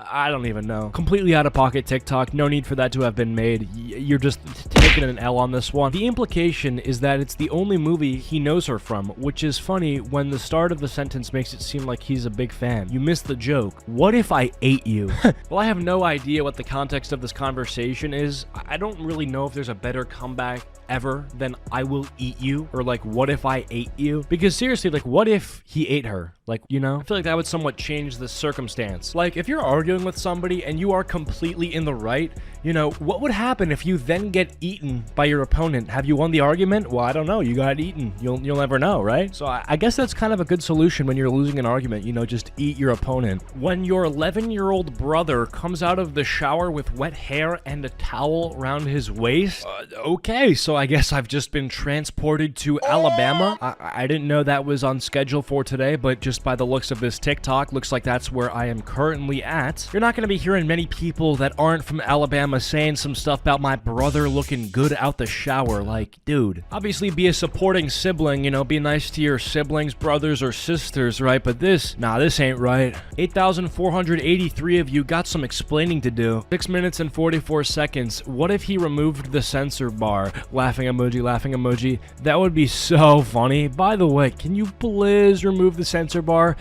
I don't even know. Completely out of pocket TikTok. No need for that to have been made. You're just taking an L on this one. The implication is that it's the only movie he knows her from, which is funny when the start of the sentence makes it seem like he's a big fan. You missed the joke. What if I ate you? Well, I have no idea what the context of this conversation is. I don't really know if there's a better comeback ever than I will eat you, or like what if I ate you? Because seriously, like what if he ate her? Like, you know, I feel like that would somewhat change the circumstance. Like if you're arguing with somebody and you are completely in the right, you know, what would happen if you then get eaten by your opponent? Have you won the argument? Well, I don't know. You got eaten. You'll never know, right? So I guess that's kind of a good solution when you're losing an argument, you know, just eat your opponent. When your 11-year-old brother comes out of the shower with wet hair and a towel around his waist, okay, so I guess I've just been transported to Alabama. I didn't know that was on schedule for today, but just by the looks of this TikTok, looks like that's where I am currently at. You're not going to be hearing many people that aren't from Alabama saying some stuff about my brother looking good out the shower. Like, dude, obviously be a supporting sibling, you know, be nice to your siblings, brothers, or sisters, right? But this ain't right. 8,483 of you got some explaining to do. 6 minutes and 44 seconds. What if he removed the censor bar? Laughing emoji, laughing emoji. That would be so funny. By the way, can you please remove the censor bar?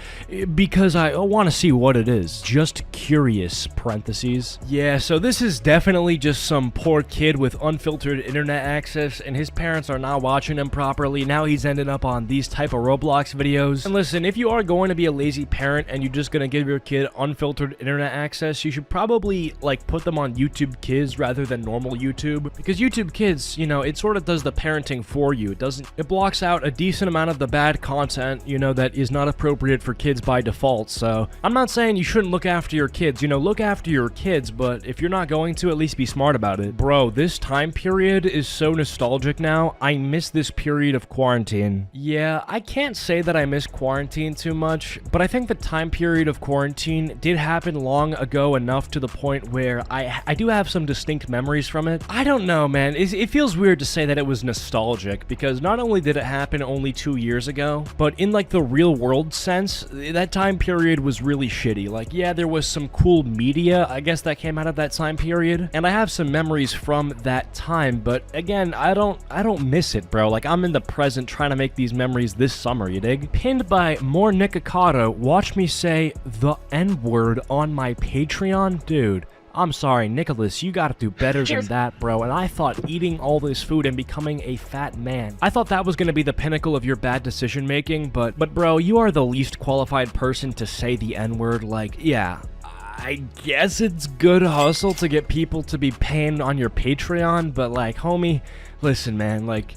Because I want to see what it is. Just curious, parentheses. Yeah, so this is definitely just some poor kid with unfiltered internet access, and his parents are not watching him properly. Now he's ended up on these type of Roblox videos. And listen, if you are going to be a lazy parent and you're just going to give your kid unfiltered internet access, you should probably, like, put them on YouTube Kids rather than normal YouTube. Because YouTube Kids, you know, it sort of does the parenting for you. It blocks out a decent amount of the bad content, you know, that is not appropriate for kids by default. So I'm not saying you shouldn't look after your kids, you know, look after your kids, but if you're not going to, at least be smart about it. Bro, this time period is so nostalgic now. I miss this period of quarantine. Yeah, I can't say that I miss quarantine too much, but I think the time period of quarantine did happen long ago enough to the point where I do have some distinct memories from it. I don't know, man. It feels weird to say that it was nostalgic, because not only did it happen only 2 years ago, but in like the real world sense, that time period was really shitty. Like, yeah, there was some cool media, I guess, that came out of that time period, and I have some memories from that time, but again, I don't miss it, bro. Like, I'm in the present trying to make these memories this summer, you dig? Pinned by more Nikocado, watch me say the N-word on my Patreon? Dude, I'm sorry, Nicholas, you gotta do better than that, bro. And I thought eating all this food and becoming a fat man, I thought that was gonna be the pinnacle of your bad decision making, but bro, you are the least qualified person to say the N-word. Like, yeah, I guess it's good hustle to get people to be paying on your Patreon, but like, homie, listen, man, like,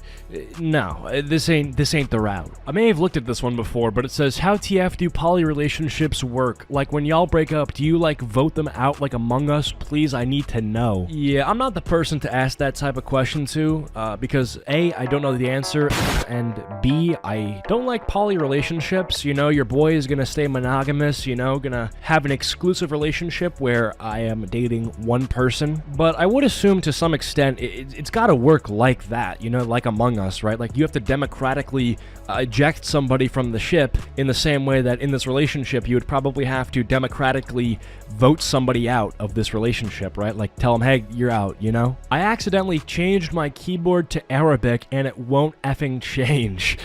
no, this ain't the route. I may have looked at this one before, but it says, how TF do poly relationships work? Like, when y'all break up, do you, like, vote them out like Among Us? Please, I need to know. Yeah, I'm not the person to ask that type of question to, because A, I don't know the answer, and B, I don't like poly relationships. You know, your boy is gonna stay monogamous, you know, gonna have an exclusive relationship where I am dating one person. But I would assume to some extent, it's gotta work like that, you know, like Among Us, right? Like, you have to democratically eject somebody from the ship in the same way that in this relationship you would probably have to democratically vote somebody out of this relationship, right? Like, tell them, hey, you're out, you know? I accidentally changed my keyboard to Arabic and it won't effing change.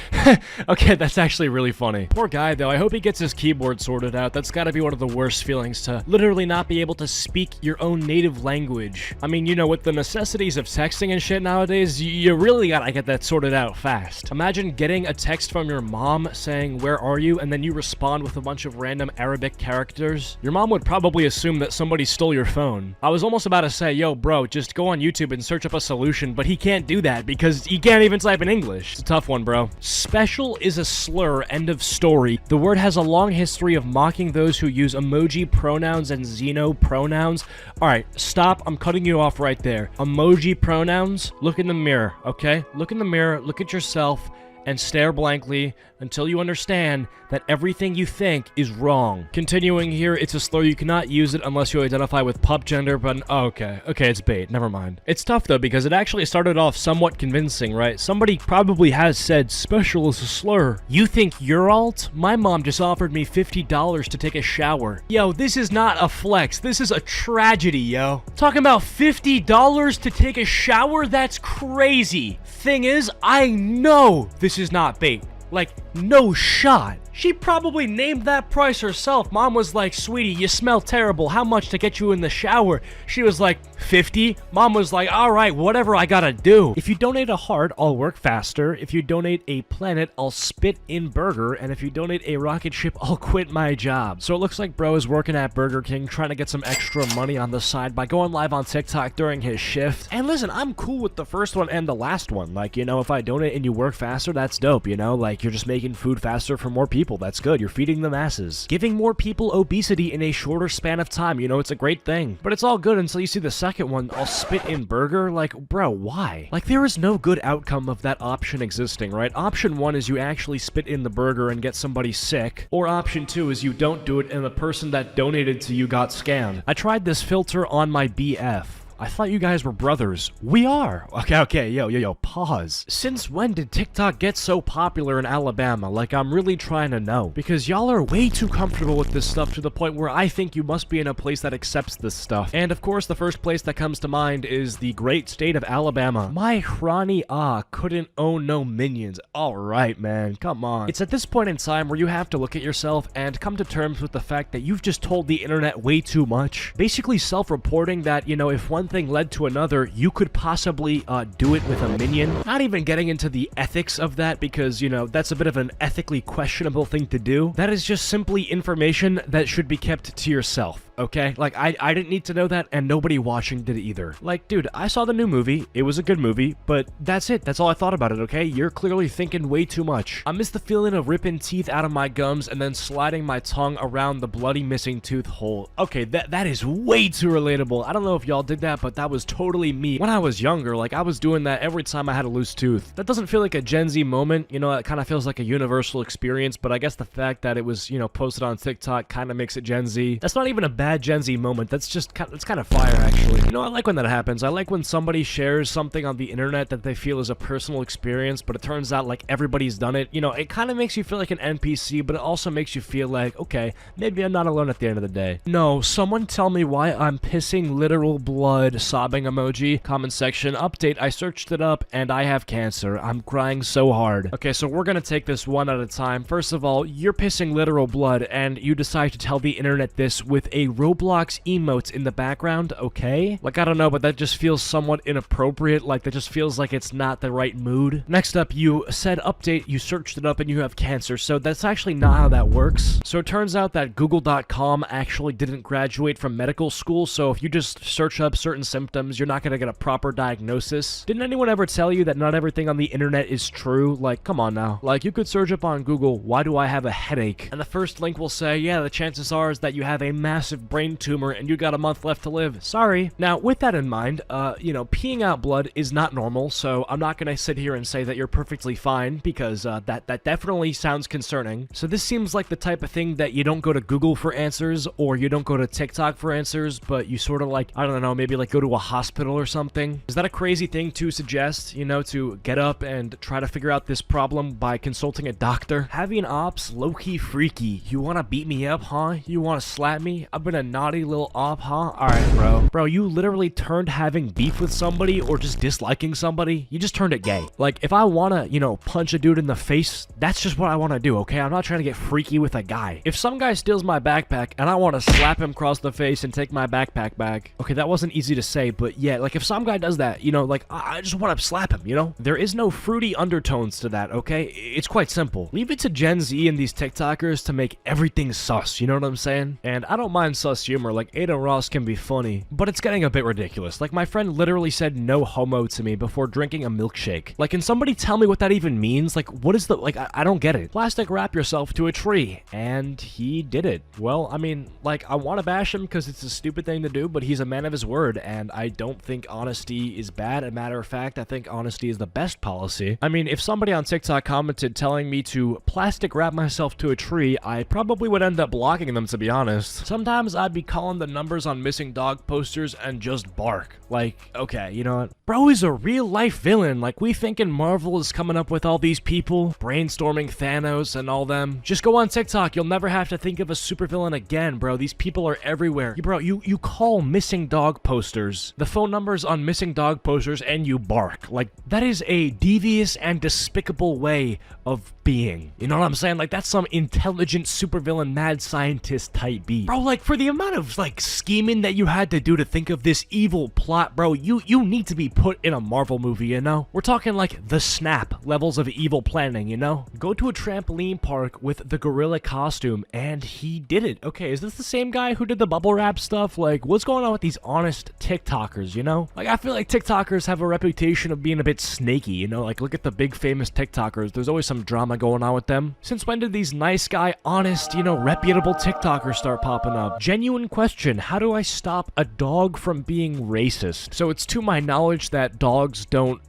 Okay, that's actually really funny. Poor guy, though. I hope he gets his keyboard sorted out. That's gotta be one of the worst feelings, to literally not be able to speak your own native language. I mean, you know, with the necessities of texting and shit nowadays, you really gotta get that sorted out fast. Imagine getting a text from your mom saying, where are you? And then you respond with a bunch of random Arabic characters. Your mom would probably assume that somebody stole your phone. I was almost about to say, yo, bro, just go on YouTube and search up a solution, but he can't do that because he can't even type in English. It's a tough one, bro. Special is a slur, end of story. The word has a long history of mocking those who use emoji pronouns and xeno pronouns. Alright, stop. I'm cutting you off right there. Emoji pronouns? Look in the mirror, okay? Look in the mirror, look at yourself, and stare blankly until you understand that everything you think is wrong. Continuing here, it's a slur. You cannot use it unless you identify with pup gender, but okay, it's bait. Never mind. It's tough though because it actually started off somewhat convincing, right? Somebody probably has said special is a slur. You think you're alt? My mom just offered me $50 to take a shower. Yo, this is not a flex. This is a tragedy, yo. Talking about $50 to take a shower? That's crazy. Thing is, I know this is not bait. Like, no shot. She probably named that price herself. Mom was like, sweetie, you smell terrible. How much to get you in the shower? She was like, 50? Mom was like, all right, whatever I gotta do. If you donate a heart, I'll work faster. If you donate a planet, I'll spit in burger. And if you donate a rocket ship, I'll quit my job. So it looks like bro is working at Burger King, trying to get some extra money on the side by going live on TikTok during his shift. And listen, I'm cool with the first one and the last one. Like, you know, if I donate and you work faster, that's dope, you know? Like, you're just making food faster for more people. That's good. You're feeding the masses. Giving more people obesity in a shorter span of time. You know, it's a great thing. But it's all good until you see the second one. I'll spit in burger. Like, bro, why? Like, there is no good outcome of that option existing, right? Option 1 is you actually spit in the burger and get somebody sick. Or option 2 is you don't do it and the person that donated to you got scammed. I tried this filter on my BF. I thought you guys were brothers. We are. Okay, yo, pause. Since when did TikTok get so popular in Alabama? Like, I'm really trying to know. Because y'all are way too comfortable with this stuff to the point where I think you must be in a place that accepts this stuff. And of course, the first place that comes to mind is the great state of Alabama. My Hrani couldn't own no minions. Alright, man, come on. It's at this point in time where you have to look at yourself and come to terms with the fact that you've just told the internet way too much. Basically self-reporting that, you know, if one thing led to another, you could possibly do it with a minion. Not even getting into the ethics of that because, you know, that's a bit of an ethically questionable thing to do. That is just simply information that should be kept to yourself. Okay? Like, I didn't need to know that, and nobody watching did either. Like, dude, I saw the new movie. It was a good movie, but that's it. That's all I thought about it, okay? You're clearly thinking way too much. I miss the feeling of ripping teeth out of my gums and then sliding my tongue around the bloody missing tooth hole. Okay, that is way too relatable. I don't know if y'all did that, but that was totally me. When I was younger, like, I was doing that every time I had a loose tooth. That doesn't feel like a Gen Z moment. You know, it kind of feels like a universal experience, but I guess the fact that it was, you know, posted on TikTok kind of makes it Gen Z. That's not even a bad Gen Z moment. That's just it's kind of fire, actually. You know, I like when that happens. I like when somebody shares something on the internet that they feel is a personal experience, but it turns out like everybody's done it. You know, it kind of makes you feel like an NPC, but it also makes you feel like, okay, maybe I'm not alone at the end of the day. No, someone tell me why I'm pissing literal blood. Sobbing emoji. Comment section. Update. I searched it up and I have cancer. I'm crying so hard. Okay, so we're gonna take this one at a time. First of all, you're pissing literal blood and you decide to tell the internet this with a Roblox emotes in the background, okay? Like, I don't know, but that just feels somewhat inappropriate. Like, that just feels like it's not the right mood. Next up, you said update, you searched it up, and you have cancer. So that's actually not how that works. So it turns out that Google.com actually didn't graduate from medical school, so if you just search up certain symptoms, you're not gonna get a proper diagnosis. Didn't anyone ever tell you that not everything on the internet is true? Like, come on now. Like, you could search up on Google, why do I have a headache? And the first link will say, yeah, the chances are is that you have a massive brain tumor and you got a month left to live. Sorry. Now, with that in mind, you know, peeing out blood is not normal, so I'm not gonna sit here and say that you're perfectly fine, because that definitely sounds concerning. So this seems like the type of thing that you don't go to Google for answers, or you don't go to TikTok for answers, but you sort of like, I don't know, maybe like go to a hospital or something. Is that a crazy thing to suggest, you know, to get up and try to figure out this problem by consulting a doctor? Having ops, low-key freaky. You wanna beat me up, huh? You wanna slap me? I've been a naughty little op, huh? Alright, bro. Bro, you literally turned having beef with somebody or just disliking somebody, you just turned it gay. Like, if I wanna, you know, punch a dude in the face, that's just what I wanna do, okay? I'm not trying to get freaky with a guy. If some guy steals my backpack and I wanna slap him across the face and take my backpack back, okay, that wasn't easy to say, but yeah, like, if some guy does that, you know, like, I just wanna slap him, you know? There is no fruity undertones to that, okay? It's quite simple. Leave it to Gen Z and these TikTokers to make everything sus, you know what I'm saying? And I don't mind sus humor. Like, Aidan Ross can be funny, but it's getting a bit ridiculous. Like, my friend literally said no homo to me before drinking a milkshake. Like, can somebody tell me what that even means? Like, what is the, like, I don't get it. Plastic wrap yourself to a tree, and he did it. Well, I mean, like, I want to bash him because it's a stupid thing to do, but he's a man of his word, and I don't think honesty is bad. As a matter of fact, I think honesty is the best policy. I mean, if somebody on TikTok commented telling me to plastic wrap myself to a tree, I probably would end up blocking them, to be honest. Sometimes I'd be calling the numbers on missing dog posters and just bark. Like, okay, you know what? Bro is a real-life villain. Like, we thinking Marvel is coming up with all these people, brainstorming Thanos and all them. Just go on TikTok. You'll never have to think of a supervillain again, bro. These people are everywhere. Bro, you call missing dog posters, the phone numbers on missing dog posters, and you bark. Like, that is a devious and despicable way of being. You know what I'm saying? Like, that's some intelligent supervillain mad scientist type beat. Bro, like, for the amount of, like, scheming that you had to do to think of this evil plot, bro, you need to be put in a Marvel movie, you know? We're talking, like, the Snap levels of evil planning, you know? Go to a trampoline park with the gorilla costume, and he did it. Okay, is this the same guy who did the bubble wrap stuff? Like, what's going on with these honest TikTokers, you know? Like, I feel like TikTokers have a reputation of being a bit snaky, you know? Like, look at the big famous TikTokers. There's always some drama going on with them. Since when did these nice guy, honest, you know, reputable TikTokers start popping up? Genuine question, how do I stop a dog from being racist? So it's to my knowledge that dogs don't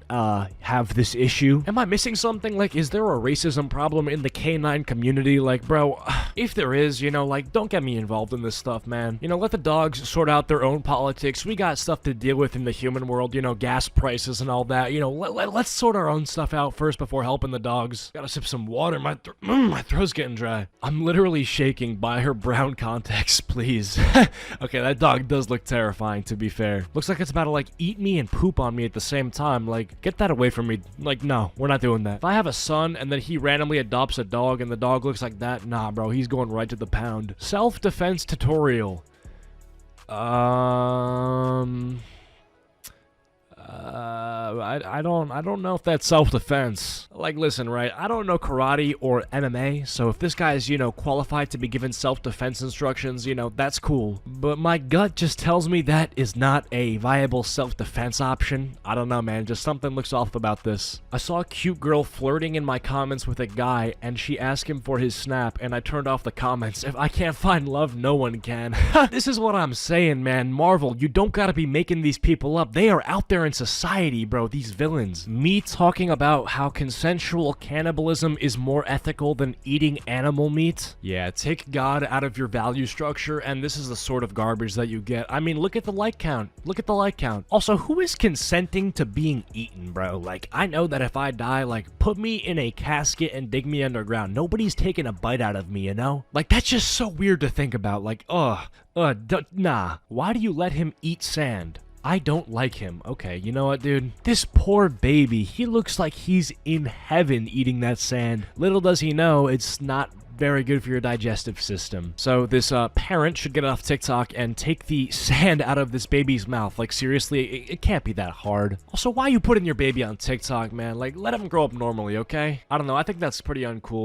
have this issue. Am I missing something? Like, is there a racism problem in the canine community? Like, bro, if there is, you know, like, don't get me involved in this stuff, man. You know, let the dogs sort out their own politics. We got stuff to deal with in the human world, you know, gas prices and all that. You know, let's sort our own stuff out first before helping the dogs. Gotta sip some water. My throat's getting dry. I'm literally shaking by her brown contacts, please. Okay, that dog does look terrifying, to be fair. Looks like it's about to, like, eat me and poop on me at the same time. Like, get that away from me. Like, no, we're not doing that. If I have a son and then he randomly adopts a dog and the dog looks like that, nah, bro, he's going right to the pound. Self-defense tutorial. I don't know if that's self-defense. Like, listen, right? I don't know karate or MMA, so if this guy's, you know, qualified to be given self-defense instructions, you know, that's cool. But my gut just tells me that is not a viable self-defense option. I don't know, man. Just something looks off about this. I saw a cute girl flirting in my comments with a guy, and she asked him for his snap, and I turned off the comments. If I can't find love, no one can. This is what I'm saying, man. Marvel, you don't gotta be making these people up. They are out there in society, bro. These villains. Me talking about how consensual cannibalism is more ethical than eating animal meat? Yeah, take God out of your value structure, and this is the sort of garbage that you get. I mean, look at the like count. Look at the like count. Also, who is consenting to being eaten, bro? Like, I know that if I die, like, put me in a casket and dig me underground. Nobody's taking a bite out of me, you know? Like, that's just so weird to think about. Like, nah. Why do you let him eat sand? I don't like him. Okay, you know what, dude? This poor baby, he looks like he's in heaven eating that sand. Little does he know, it's not very good for your digestive system. So this parent should get off TikTok and take the sand out of this baby's mouth. Like, seriously, it can't be that hard. Also, why are you putting your baby on TikTok, man? Like, let him grow up normally, okay? I don't know, I think that's pretty uncool.